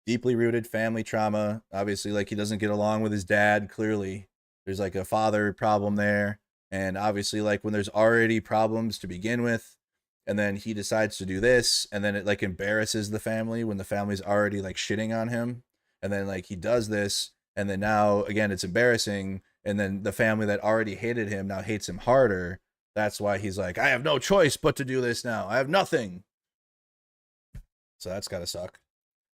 Deeply rooted family trauma. Obviously, like he doesn't get along with his dad, clearly. There's like a father problem there. And obviously, like when there's already problems to begin with, and then he decides to do this, and then it like embarrasses the family when the family's already like shitting on him. And then like he does this, and then now again it's embarrassing, and then the family that already hated him now hates him harder. That's why he's like, I have no choice but to do this now. I have nothing. So that's gotta suck.